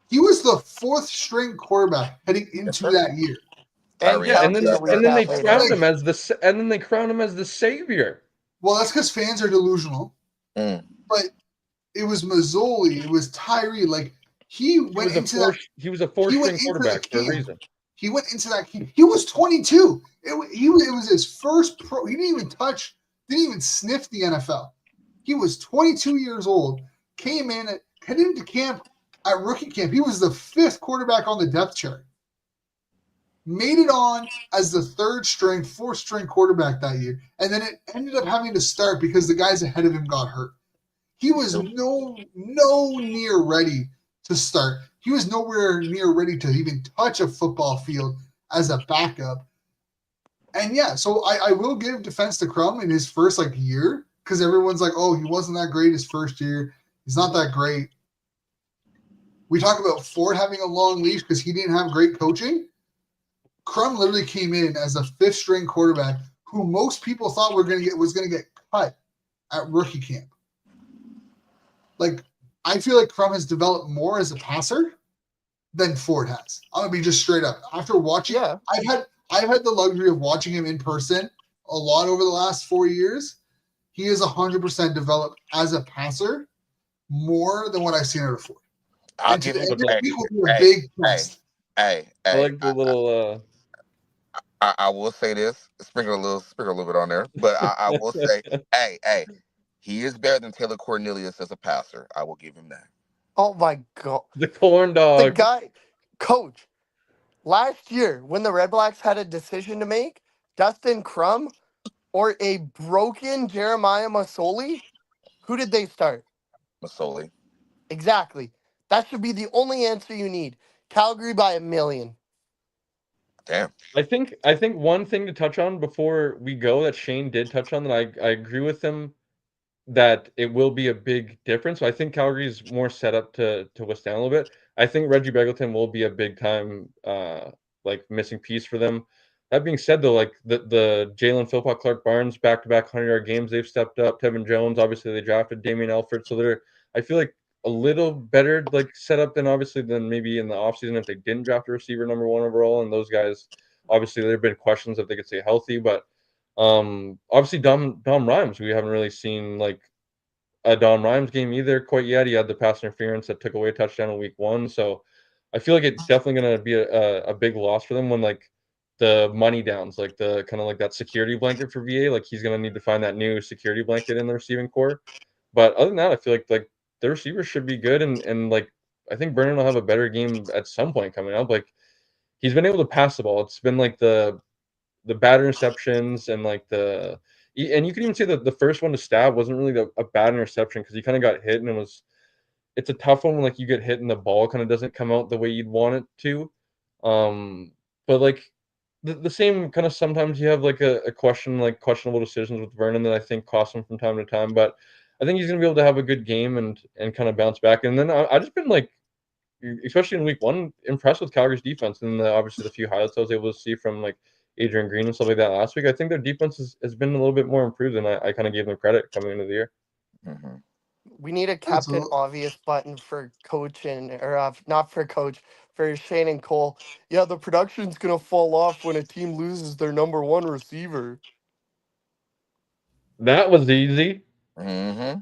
he was the 4th string quarterback heading into that year. And then they crowned him as the savior. Well, that's because fans are delusional. But it was Mazzoli, it was Tyree. Like he was a 4th string quarterback for a reason. He went into that camp. He was 22. It was his first pro. He didn't even sniff the NFL. He was 22 years old. Came in, headed into camp at rookie camp. He was the 5th quarterback on the depth chart. Made it on as the 3rd string, 4th string quarterback that year, and then it ended up having to start because the guys ahead of him got hurt. He was no near ready to start. He was nowhere near ready to even touch a football field as a backup. And yeah, so I will give defense to Crum in his first year, because everyone's like, oh, he wasn't that great his first year. He's not that great. We talk about Ford having a long leash because he didn't have great coaching. Crum literally came in as a 5th string quarterback who most people thought was going to get cut at rookie camp. Like, I feel like Crum has developed more as a passer than Ford has. I'm gonna be just straight up. After watching, I've had the luxury of watching him in person a lot over the last 4 years. He is 100% developed as a passer more than what I've seen out of Ford. I'll give him a big test. I like the little. I will say this, sprinkle a little bit on there, but I will say, hey, he is better than Taylor Cornelius as a passer. I will give him that. Oh my God, the corn dog, the guy, coach. Last year, when the Red Blacks had a decision to make, Dustin Crum or a broken Jeremiah Masoli, who did they start? Masoli. Exactly. That should be the only answer you need. Calgary by 1 million. Damn. I think one thing to touch on before we go that Shane did touch on that I agree with him that it will be a big difference. So I think Calgary's more set up to withstand a little bit. I think Reggie Begelton will be a big time missing piece for them. That being said, though, like the Jalen Philpott, Clark Barnes back-to-back 100-yard games, they've stepped up. Tevin Jones, obviously they drafted Damian Elford, so I feel like a little better set up than maybe in the offseason if they didn't draft a receiver number 1 overall. And those guys, obviously there have been questions if they could stay healthy, but obviously Dom Rhymes, we haven't really seen a Dom Rhymes game either quite yet. He had the pass interference that took away a touchdown in week 1, so I feel like it's definitely going to be a big loss for them when the money downs, the kind of that security blanket for VA. He's going to need to find that new security blanket in the receiving core. But other than that, I feel like the receivers should be good, and I think Brennan will have a better game at some point coming up. He's been able to pass the ball. It's been the bad interceptions and and you can even say that the first one to Stab wasn't really a bad interception because he kind of got hit, and it's a tough one when you get hit and the ball kind of doesn't come out the way you'd want it to. But the same kind of sometimes you have a questionable decisions with Vernon that I think cost him from time to time. But I think he's gonna be able to have a good game and kind of bounce back. And then I just been especially in week 1, impressed with Calgary's defense, and obviously the few highlights I was able to see from Adrian Green and stuff like that last week. I think their defense has been a little bit more improved than I kind of gave them credit coming into the year. Mm-hmm. We need a Captain Obvious button for Coach or not for Coach, for Shane and Cole. Yeah, the production's gonna fall off when a team loses their number one receiver. That was easy. Mm-hmm.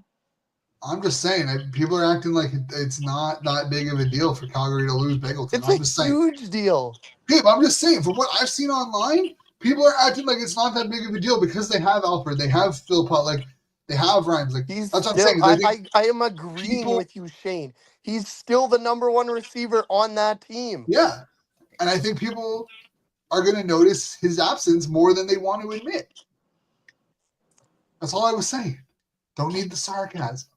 I'm just saying, people are acting like it's not that big of a deal for Calgary to lose Bingleton. It's I'm a just saying, huge deal. Gabe, I'm just saying, from what I've seen online, people are acting like it's not that big of a deal because they have Alfred, they have Philpott, like they have Rhymes. Like He's that's what I'm still. saying. I think I am agreeing with you, Shane. He's still the number one receiver on that team. yeah, and I think people are going to notice his absence more than they want to admit. That's all I was saying. Don't need the sarcasm.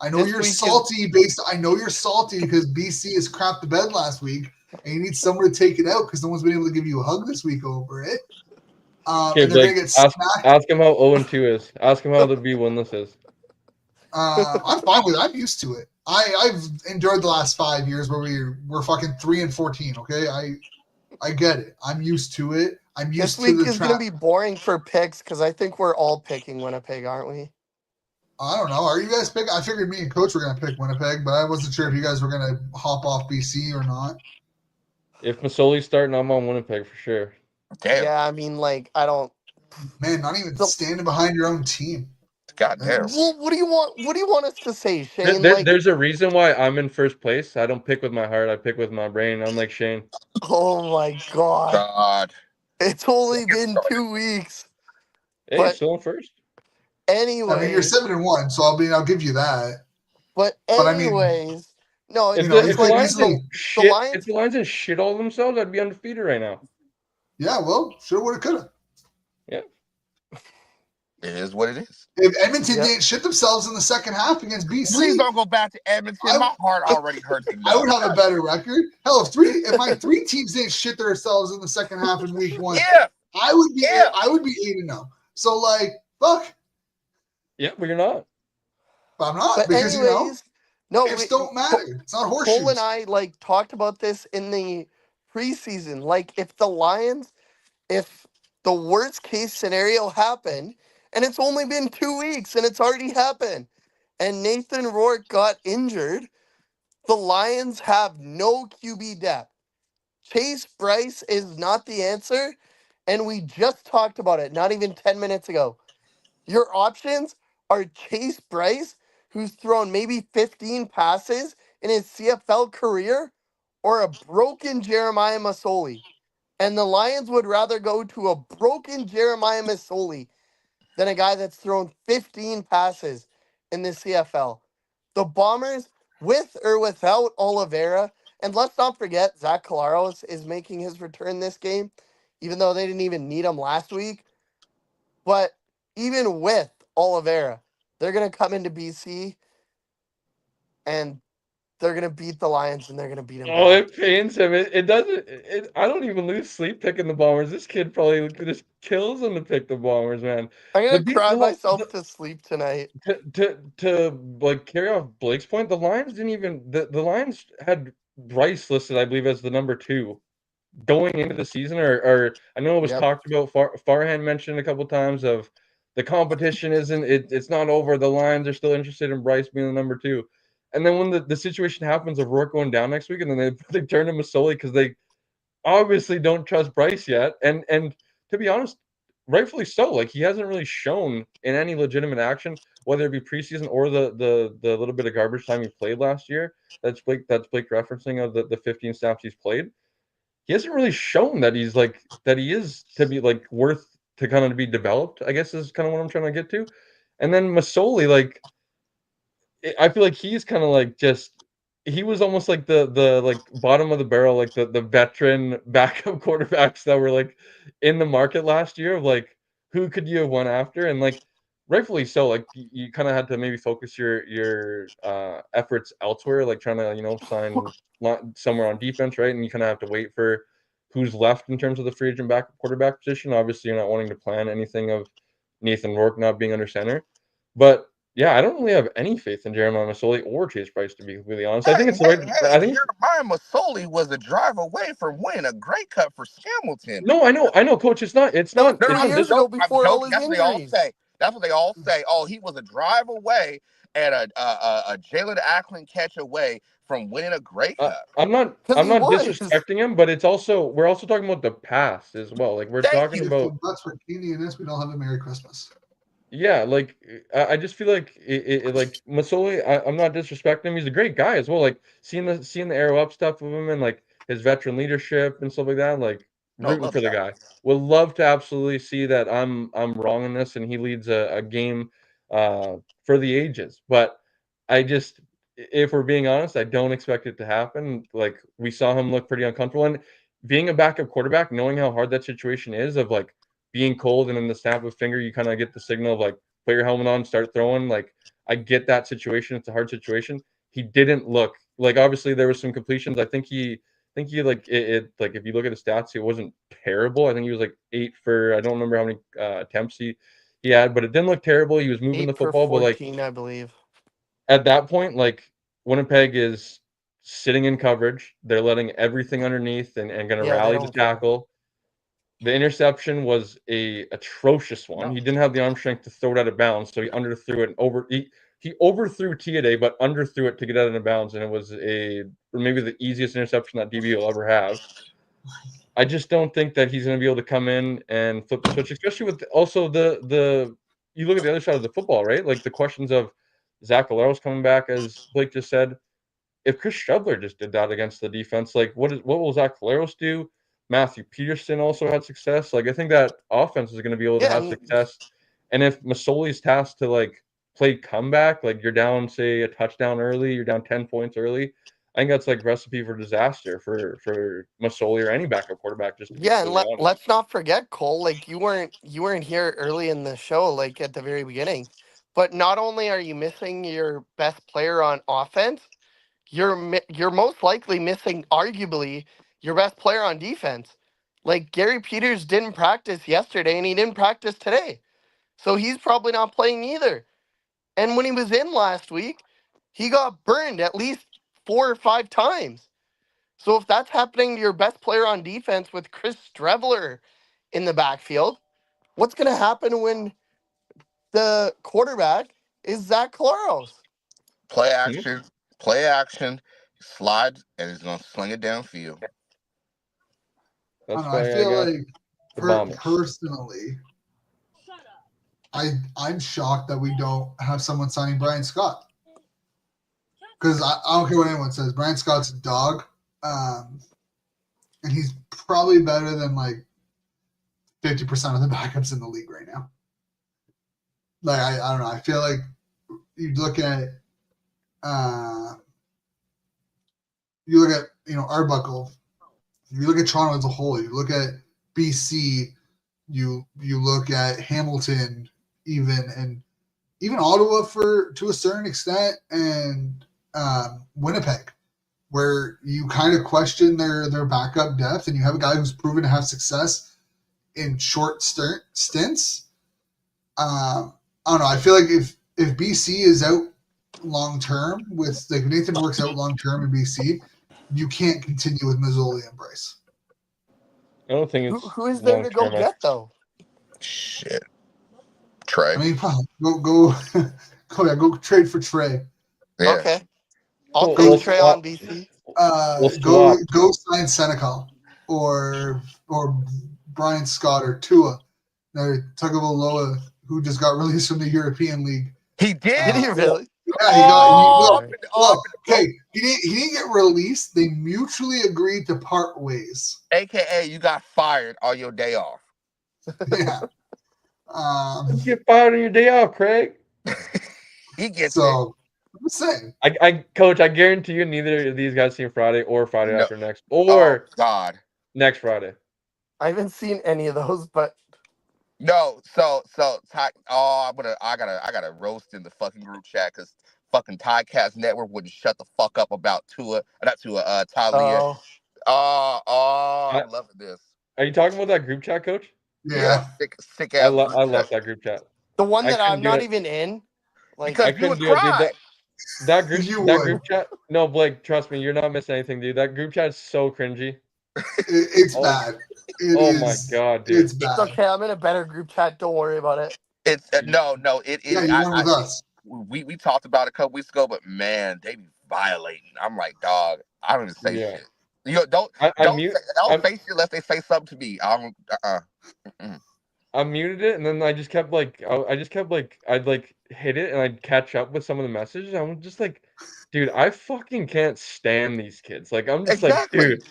I know you're salty I know you're salty because BC has crapped the bed last week, and you need someone to take it out because no one's been able to give you a hug this week over it. Okay, and they're going to get smacked. Ask him how 0-2 is. Ask him how the B winless is. I'm fine with it. I'm used to it. I've enjoyed the last 5 years where we're fucking 3-14. Okay, I get it. I'm used to it. I'm used to the. This week is going to be boring for picks because I think we're all picking Winnipeg, aren't we? I don't know. Are you guys picking? I figured me and Coach were going to pick Winnipeg, but I wasn't sure if you guys were going to hop off BC or not. If Masoli's starting, I'm on Winnipeg for sure. Damn. Yeah, I mean, like, I don't. Man, not even standing behind your own team. God damn. Well, what do you want? What do you want us to say, Shane? There's a reason why I'm in first place. I don't pick with my heart. I pick with my brain. I'm like Shane. Oh my God! It's only been 2 weeks. Hey, you're still in first. Anyway, I mean, you're 7-1, so I'll give you that. But anyways, no, if the Lions didn't shit all themselves, I'd be undefeated right now. Yeah, well, sure woulda, coulda. Yeah. It is what it is. If Edmonton didn't shit themselves in the second half against BC, please don't go back to Edmonton. My heart already hurts enough. I would have a better record. Hell, if my 3 teams didn't shit themselves in the second half in week 1, I would be 8-0. So like, fuck. Yeah, but you're not. But I'm not because anyways, ifs don't matter. It's not horseshoes. Cole and I talked about this in the preseason. Like, if the worst case scenario happened, and it's only been 2 weeks and it's already happened, and Nathan Rourke got injured, the Lions have no QB depth. Chase Bryce is not the answer, and we just talked about it not even 10 minutes ago. Your options are Chase Bryce, who's thrown maybe 15 passes in his CFL career, or a broken Jeremiah Masoli. And the Lions would rather go to a broken Jeremiah Masoli than a guy that's thrown 15 passes in the CFL. The Bombers, with or without Oliveira, and let's not forget, Zach Collaros is making his return this game, even though they didn't even need him last week. But even with Oliveira, they're going to come into BC and they're going to beat the Lions and they're going to beat them. Oh, it pains him. It doesn't. I don't even lose sleep picking the Bombers. This kid probably just kills him to pick the Bombers, man. I'm going to cry myself to sleep tonight. To like carry off Blake's point, the Lions didn't even the Lions had Bryce listed, I believe, as the number 2 going into the season, or I know it was talked about. Farhan mentioned a couple times of the competition it's not over. The Lions are still interested in Bryce being the number 2. And then when the situation happens of Rourke going down next week, and then they turn to Masoli because they obviously don't trust Bryce yet. And to be honest, rightfully so. Like, he hasn't really shown in any legitimate action, whether it be preseason or the little bit of garbage time he played last year. That's Blake referencing of the 15 snaps he's played. He hasn't really shown that he is to be like worth to kind of be developed, I guess, is kind of what I'm trying to get to. And then Masoli, like, I feel like he's kind of like he was almost like the like bottom of the barrel, like the veteran backup quarterbacks that were like in the market last year of like, who could you have won after? And like, rightfully so, like you kind of had to maybe focus your efforts elsewhere, like trying to sign somewhere on defense, right? And you kind of have to wait for who's left in terms of the free agent quarterback position. Obviously, you're not wanting to plan anything of Nathan Rourke not being under center, but yeah, I don't really have any faith in Jeremiah Masoli or Chase Bryce, to be completely honest. I think it's the right. I think Jeremiah Masoli was a drive away from winning a Grey Cup for Hamilton. No, I know, Coach. It's not. 3 years ago before all his injuries. That's what they all say. Oh, he was a drive away, and a Jalen Ackland catch away from winning a Grey Cup. I'm not he was. disrespecting him, but we're also talking about the past as well. Like we're Thank talking you. about That's for Kenny and this. We don't have a Merry Christmas. yeah, like I just feel like like Masoli. I'm not disrespecting him. He's a great guy as well. Like seeing the arrow up stuff of him and like his veteran leadership and stuff like that. Like No, rooting love for the that. guy. Would love to absolutely see that I'm wrong in this and he leads a game for the ages. But I just, if we're being honest, I don't expect it to happen. Like we saw him look pretty uncomfortable and being a backup quarterback, knowing how hard that situation is of like being cold and in the snap of a finger, you kind of get the signal of like, put your helmet on, start throwing. Like, I get that situation. It's a hard situation. He didn't look like, obviously there was some completions. I think he like like if you look at the stats, it wasn't terrible. I think he was like 8 for, I don't remember how many attempts he had, but it didn't look terrible. He was moving 8 the for football, but like 14, I believe. at that point, like Winnipeg is sitting in coverage. They're letting everything underneath and going to rally to tackle. The interception was a atrocious one. He didn't have the arm strength to throw it out of bounds, so he underthrew it and he overthrew Tiade, but underthrew it to get out of bounds, and it was maybe the easiest interception that DB will ever have. I just don't think that he's going to be able to come in and flip the switch, especially with also the you look at the other side of the football, right? Like the questions of Zach Collaros coming back, as Blake just said. If Chris Strebler just did that against the defense, like what will Zach Collaros do? Matthew Peterson also had success. Like I think that offense is going to be able to have success. And if Masoli's tasked to like play comeback, like you're down, say a touchdown early, you're down 10 points early. I think that's like recipe for disaster for Masoli or any backup quarterback. Just to be and honest. let's not forget, Cole. Like you weren't here early in the show, like at the very beginning. But not only are you missing your best player on offense, you're most likely missing arguably your best player on defense. Like Gary Peters didn't practice yesterday and he didn't practice today. So he's probably not playing either. And when he was in last week, he got burned at least 4 or 5 times. So if that's happening to your best player on defense with Chris Strebler in the backfield, what's going to happen when the quarterback is Zach Collaros? Play action, slide, and he's gonna sling it downfield. I feel like personally, I'm shocked that we don't have someone signing Brian Scott. Because I don't care what anyone says, Brian Scott's a dog, and he's probably better than like 50% of the backups in the league right now. Like I don't know. I feel like you look at Arbuckle. You look at Toronto as a whole. You look at BC. You look at Hamilton, even Ottawa to a certain extent, and Winnipeg, where you kind of question their backup depth, and you have a guy who's proven to have success in short stints. I don't know. I feel like if BC is out long term with like Nathan works out long term in BC, you can't continue with Mazzoli and Bryce. I don't think it's who is there to go get though. Shit, Trey. I mean, go trade for Trey. Yeah. Okay, I'll take Trey on BC. Go sign Senecal or Brian Scott or Tua. Tagovailoa, who just got released from the European League. He did. Did he really? Yeah, he got. Okay, he didn't get released. They mutually agreed to part ways. AKA, you got fired on your day off. Yeah. You get fired on your day off, Craig. He gets so. I'm just saying. Coach, I guarantee you, neither of these guys seen Friday or Friday after next, next Friday. I haven't seen any of those, but. No, so I gotta roast in the fucking group chat because fucking Tidecast Network wouldn't shut the fuck up about Talia. I'm loving this. Are you talking about that group chat, Coach? Yeah. Sick ass. I love that group chat. The one that I'm not even in. Like because you would cry. That group chat. No, Blake, trust me, you're not missing anything, dude. That group chat is so cringy. It's bad. My god, dude. It's bad. It's okay. I'm in a better group chat. Don't worry about it. It's no. It is. Yeah, you're with us. we talked about it a couple weeks ago, but man, they be violating. I'm like, dog, I don't even say shit. You know, don't face it unless they say something to me. I don't. I muted it, and then I just kept like, I'd like hit it, and I'd catch up with some of the messages. I'm just like, dude, I fucking can't stand these kids. Like, I'm just like, dude,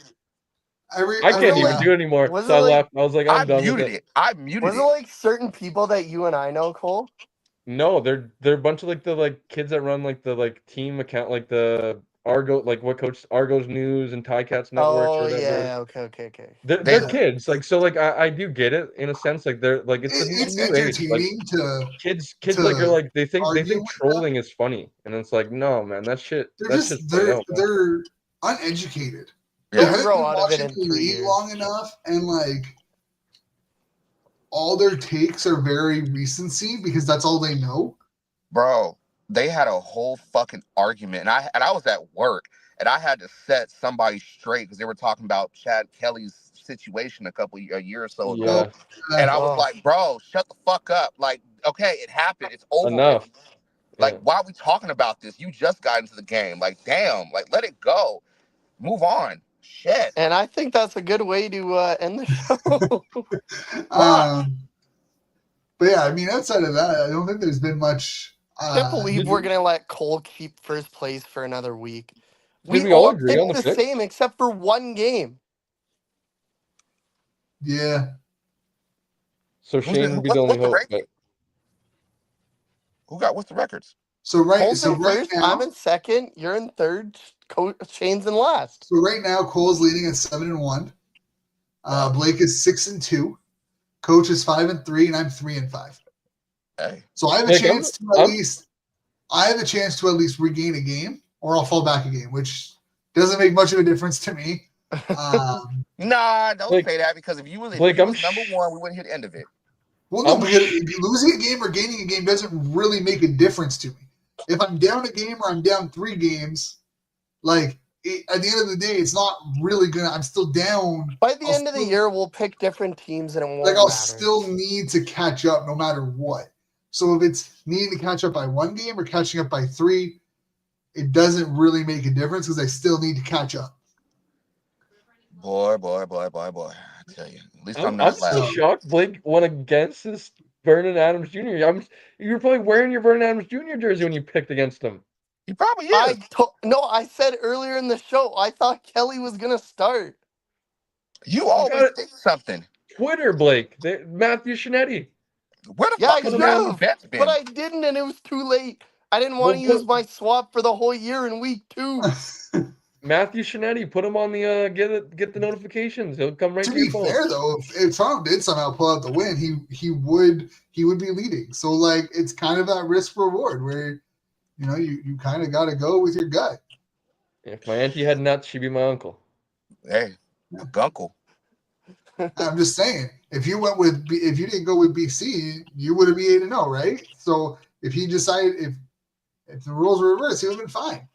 I can't even do it anymore. So I left. I was like, I'm done with it. I muted it. Was it like certain people that you and I know, Cole? No, they're a bunch of like the kids that run like the team account, like the Argo, like what coach Argo's News and Ticats Networks or whatever. Yeah, okay. They're kids, like, so like I do get it in a sense, like they're like it's new age. Like kids like are like they think trolling is funny, and it's like, no man, that shit they're uneducated. They grow out of it in 3 years. Long enough, and like all their takes are very recency because that's all they know. Bro, they had a whole fucking argument, and I was at work, and I had to set somebody straight because they were talking about Chad Kelly's situation a year or so ago, and I was like, bro, shut the fuck up. Like, okay, it happened, it's over. Enough. Like, why are we talking about this? You just got into the game. Like, damn, like, let it go. Move on. Shit. And I think that's a good way to end the show. But yeah, I mean, outside of that, I don't think there's been much. I can't believe we're gonna let Cole keep first place for another week. We all agree on the same except for one game. Yeah. So Shane would be the only hope. What's the records? So right now, I'm in second. You're in third. Shane's in last. So right now, Cole's leading at 7-1. Blake is 6-2. Coach is 5-3, and I'm 3-5. Hey. So I have a chance to at least regain a game, or I'll fall back a game, which doesn't make much of a difference to me. Nah, don't say that, because if you was number one, we wouldn't hit the end of it. Well, no, because losing a game or gaining a game doesn't really make a difference to me. If I'm down a game or I'm down 3 games, like at the end of the day, it's not really gonna. I'm still down. By the end of the year, we'll pick different teams, and it won't I'll matter. still need to catch up no matter what. So if it's needing to catch up by 1 game or catching up by 3, it doesn't really make a difference because I still need to catch up. Boy. I tell you, at least I'm not still shocked Blake went against this Vernon Adams Jr. You're probably wearing your Vernon Adams Jr. jersey when you picked against him. He probably is. I said earlier in the show, I thought Kelly was going to start. You always think something. Twitter, Blake. Matthew Shinetti. Where the fuck is the bets been? But I didn't, and it was too late. I didn't want to use my swap for the whole year in week 2. Matthew Shinetti, put him on the get the notifications. He'll come right to your phone. To be fair, though, if Toronto did somehow pull out the win, he would be leading. So like, it's kind of that risk reward where, you kind of got to go with your gut. If my auntie had nuts, she'd be my uncle. Hey, uncle. I'm just saying, if you didn't go with BC, you would be 8-0, right? So if he decided if the rules were reversed, he would have been fine.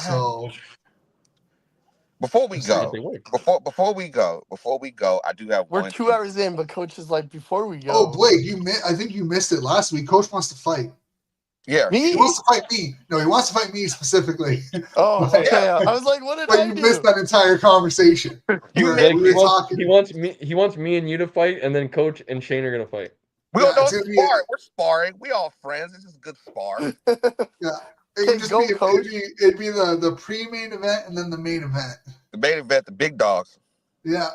So. Before we go, I do have We're 2 hours in, but Coach is like, before we go. Oh, Blake, I think you missed it last week. Coach wants to fight. Yeah. Me? He wants to fight me. No, he wants to fight me specifically. Oh, okay. Yeah. I was like, what did I do? You missed that entire conversation. He wants me and you to fight, and then Coach and Shane are going to fight. We're sparring. We all friends. It's just good spar. Yeah. It'd be the pre-main event and then the main event. The main event, the big dogs. Yeah.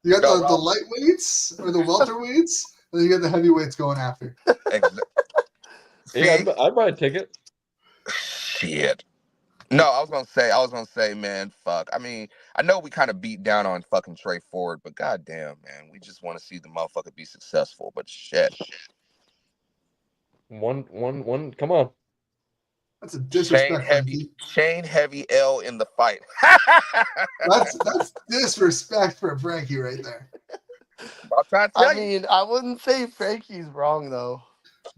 You got the lightweights or the welterweights, and then you got the heavyweights going after. Yeah, I'd buy a ticket. Shit. No, I was gonna say, man, fuck. I mean, I know we kind of beat down on fucking Trey Ford, but goddamn, man, we just want to see the motherfucker be successful. But shit. One. Come on. That's a disrespect. Shane heavy L in the fight. that's disrespect for Frankie right there. I'm trying to tell you. I wouldn't say Frankie's wrong though.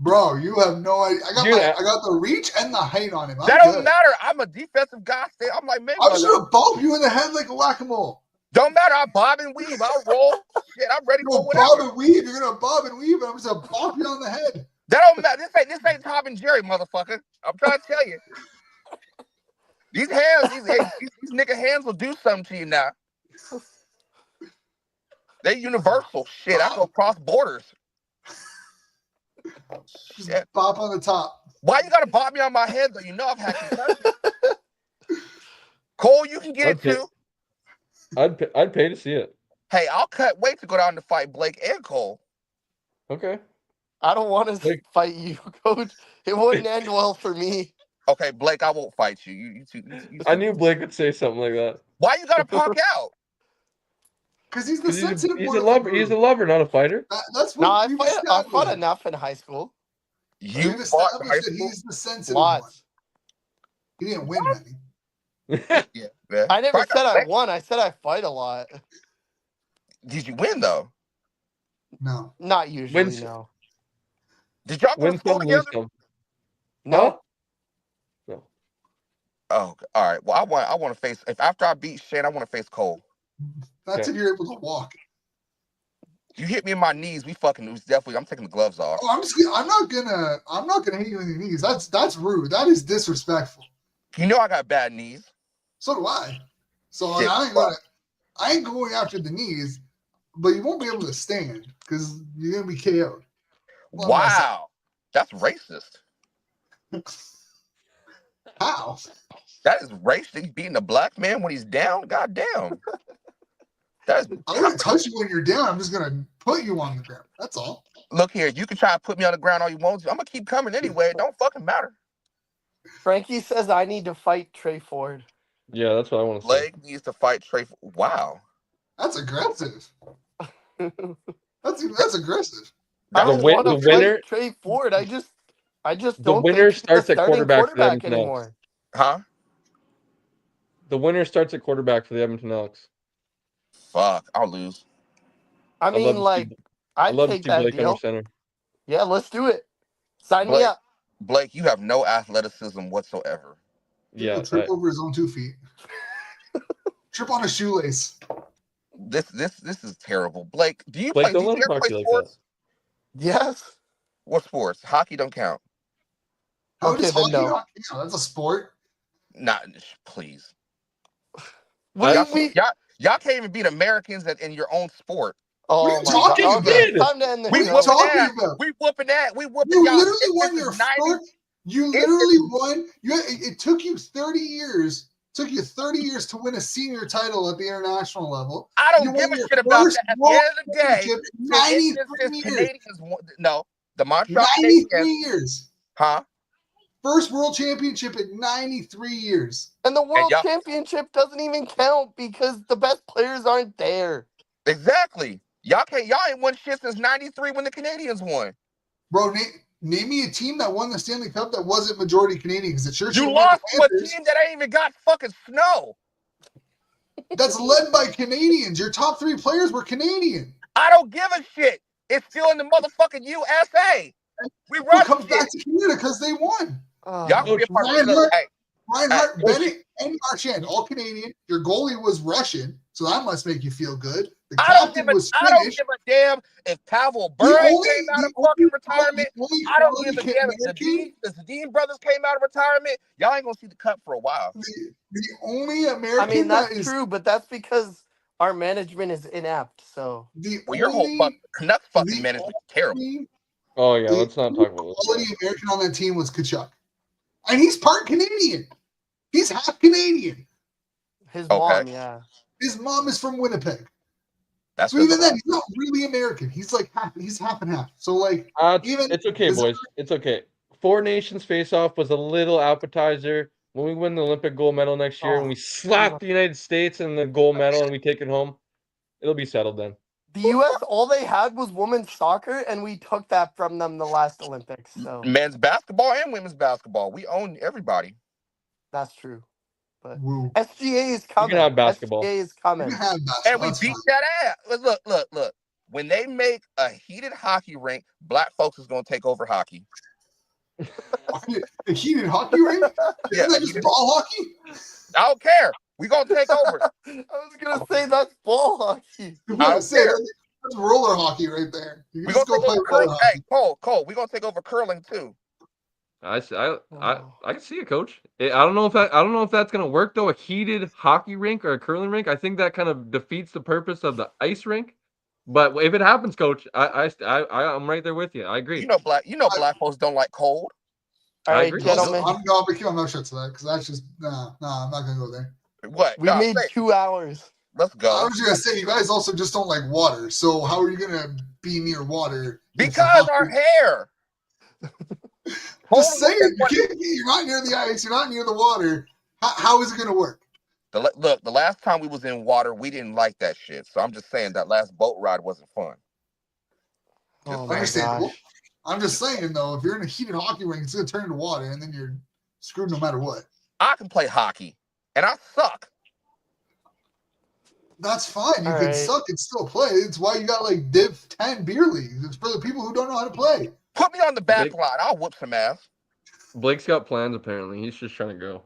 Bro, you have no idea. I got the reach and the height on him. That don't matter. I'm a defensive guy. I'm like, man, I'm just gonna bump you in the head like a whack-a-mole. Don't matter. I bob and weave. I'll roll. Shit, I'm ready for whatever. Bob and weave. You're gonna bob and weave, and I'm just gonna bump you on the head. That don't matter. This ain't Tom and Jerry, motherfucker. I'm trying to tell you. These hands, these nigga hands will do something to you now. They universal shit. I go cross borders. Just Shit. bop on the top. Why you gotta bop me on my head though? You know I've had concussions. Cole, you can get it too. I'd pay to see it. Hey, I'll cut weight to go down to fight Blake and Cole. Okay. I don't want to fight you, Coach. It wouldn't end well for me. Okay, Blake, I won't fight you. You I knew Blake would say something like that. Why you gotta punk out? Because he's the sensitive he's one. a lover. He's a lover, not a fighter. That's what I fought enough in high school. You fought in high school? He's the sensitive one. He didn't win many. Yeah, man. I never said I won. I said I fight a lot. Did you win though? No. Not usually, no. Did y'all win some, lose some? No. No. Oh, all right. Well, I want to face. If after I beat Shane, I want to face Cole. That's if you're able to walk. You hit me in my knees. We fucking. It was definitely. I'm taking the gloves off. Oh, I'm not gonna hit you in the knees. That's rude. That is disrespectful. You know I got bad knees. So do I. So Shit, I ain't going after the knees, but you won't be able to stand because you're gonna be KO'd. Well, wow, that's racist. How? That is racist. He's beating a black man when he's down. God damn. I wouldn't touch you when you're down. I'm just gonna put you on the ground. That's all. Look here, you can try to put me on the ground all you want to. I'm gonna keep coming anyway. It don't fucking matter. Frankie says I need to fight Trey Ford. Yeah, that's what I want to say. Blake needs to fight Trey. Wow. That's aggressive. That's aggressive. I don't want to winner, fight Trey Ford. I just the don't winner think starts he's at quarterback anymore. Huh? The winner starts at quarterback for the Edmonton Elks. Fuck, I'll lose. I mean, I'd take that Blake deal. Center. Yeah, let's do it. Sign Blake, me up. Blake, you have no athleticism whatsoever. Yeah, trip over his own 2 feet. Trip on a shoelace. This is terrible. Blake, do you Blake, play sports? Like yes. What sports? Hockey don't count. How does hockey not count? That's a sport. Nah, please. Y'all can't even beat Americans in your own sport. Oh, what are you talking about? Time to end the show. We whooping that. We whooping you y'all. Literally won your first. You literally won. It took you 30 years. Took you 30 years to win a senior title at the international level. I don't give a shit about that. At the end of the day, 93 years. Canadians, no, the Montreal 93 Canadiens, years. Huh? First world championship in 93 years. And the world championship doesn't even count because the best players aren't there. Exactly. Y'all ain't won shit since 93 when the Canadians won. Bro, name me a team that won the Stanley Cup that wasn't majority Canadian, because it sure should. You lost to a team that ain't even got fucking snow. That's led by Canadians. Your top 3 players were Canadian. I don't give a shit. It's still in the motherfucking USA. We run comes back to Canada because they won. Y'all can get Reinhardt, Bennett, and Marchand, all Canadian. Your goalie was Russian, so that must make you feel good. The captain was Finnish. I don't give a damn if Pavel Bure came out of fucking retirement. I don't give a damn if the Dean brothers came out of retirement. Y'all ain't gonna see the cut for a while. The only American. I mean, that's true, but that's because our management is inept. So your whole Canucks fucking management is terrible. Oh yeah, let's not talk about this. The only American on that team was Tkachuk, and he's part Canadian. He's half Canadian. His mom, yeah. His mom is from Winnipeg. That's so even then, he's not really American. He's like he's half and half. So like, it's okay, boys. It's okay. 4 Nations face-off was a little appetizer. When we win the Olympic gold medal next year, and we slap the United States in the gold medal, and we take it home, it'll be settled then. The U.S. all they had was women's soccer, and we took that from them the last Olympics. So men's basketball and women's basketball, we own everybody. That's true. But SGA is coming. You can have basketball. SGA is coming. And we beat that ass. Look. When they make a heated hockey rink, black folks is going to take over hockey. A heated hockey rink? Isn't that just ball hockey? I don't care. We're going to take over. I was going to say that's ball hockey. I That's roller hockey right there. You We just gonna go take play over roller curling. hockey. Hey, Cole, we gonna take over curling too. I can see it, Coach. I don't know if that's gonna work though. A heated hockey rink or a curling rink, I think that kind of defeats the purpose of the ice rink. But if it happens, Coach, I'm right there with you. I agree. Black folks don't like cold. All I right, agree. gentlemen. I'm going to keep my mouth shut to that because that's just no. I'm not gonna go there. What? We made 2 hours. Let's go. I was just gonna say you guys also just don't like water. So how are you gonna be near water? Because our hair. Just saying, you're not near the ice. You're not near the water. How is it gonna work? Look, the last time we was in water, we didn't like that shit. So I'm just saying that last boat ride wasn't fun. Oh my Understandable. gosh. I'm just saying though, if you're in a heated hockey rink, it's gonna turn into water, and then you're screwed no matter what. I can play hockey, and I suck. That's fine. You All can right. suck and still play. It's why you got like Div 10 beer leagues. It's for the people who don't know how to play. Put me on the back line. I'll whoop some ass. Blake's got plans apparently. He's just trying to go.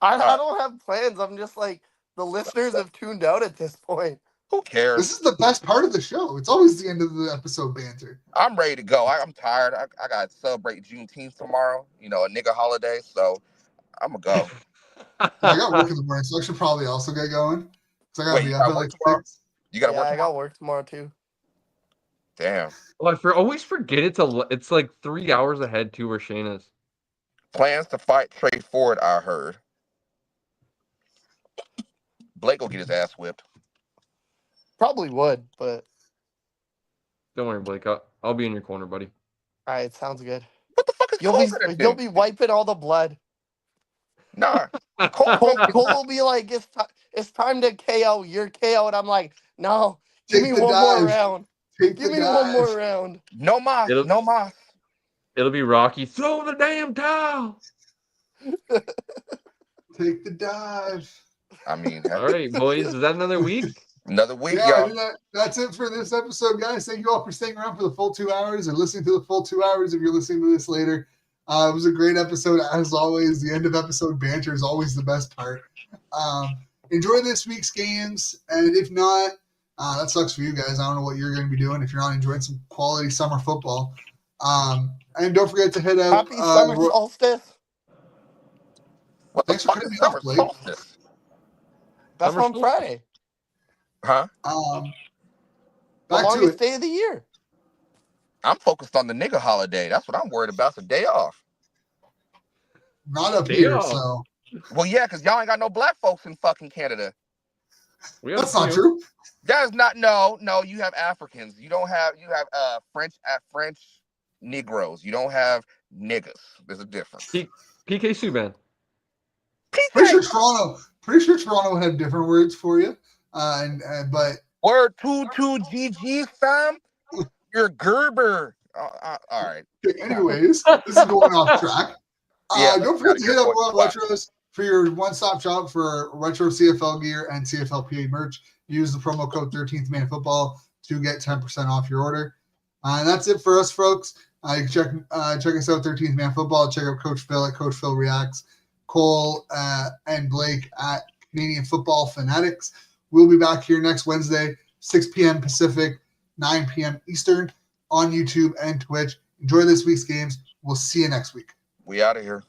I don't have plans. I'm just like, the listeners have tuned out at this point. Who cares? This is the best part of the show. It's always the end of the episode banter. I'm ready to go. I'm tired. I got to celebrate Juneteenth tomorrow. A nigga holiday. So I'm going to go. Yeah, I got work in the morning, so I should probably also get going. So I gotta be up at like 6. You got to work I tomorrow? got work tomorrow too. Damn. Well, I always forget it's like 3 hours ahead too where Shane is. Plans to fight Trey Ford, I heard. Blake will get his ass whipped. Probably would, but Don't worry, Blake. I'll be in your corner, buddy. all right, sounds good. What the fuck is Cole gonna do? You'll be wiping all the blood. Nah. Cole will be like, it's time to KO. You're KO, and I'm like, no, give me one more round. Give me one more round. No mas. No mas. It'll be Rocky. Throw the damn towel. Take the dive. I mean, all right, boys. Is that another week? Another week, yeah, y'all. That's it for this episode, guys. Thank you all for staying around for the full 2 hours and listening to the full 2 hours if you're listening to this later. It was a great episode, as always. The end of episode banter is always the best part. Enjoy this week's games, and if not, that sucks for you guys. I don't know what you're going to be doing if you're not enjoying some quality summer football. And don't forget to hit out. Happy summer solstice. What the fuck is summer solstice? That's on Friday. Huh? The longest day of the year. I'm focused on the nigga holiday. That's what I'm worried about. It's a day off. Not up here, so. Well, yeah, because y'all ain't got no black folks in fucking Canada. That's not true. That is not. No. You have Africans. You have French Negroes. You don't have niggas. There's a difference. PK Subban. Pretty sure Toronto had different words for you. But word 2 GGs, fam. You're Gerber. All right. Anyways, this is going off track. Don't forget to hit up World Retros for your one-stop shop for retro CFL gear and CFL PA merch. Use the promo code 13th Man Football to get 10% off your order. And that's it for us, folks. Check us out, 13th Man Football. Check out Coach Phil at Coach Phil Reacts. Cole and Blake at Canadian Football Fanatics. We'll be back here next Wednesday, 6 p.m. Pacific, 9 p.m. Eastern on YouTube and Twitch. Enjoy this week's games. We'll see you next week. We out of here.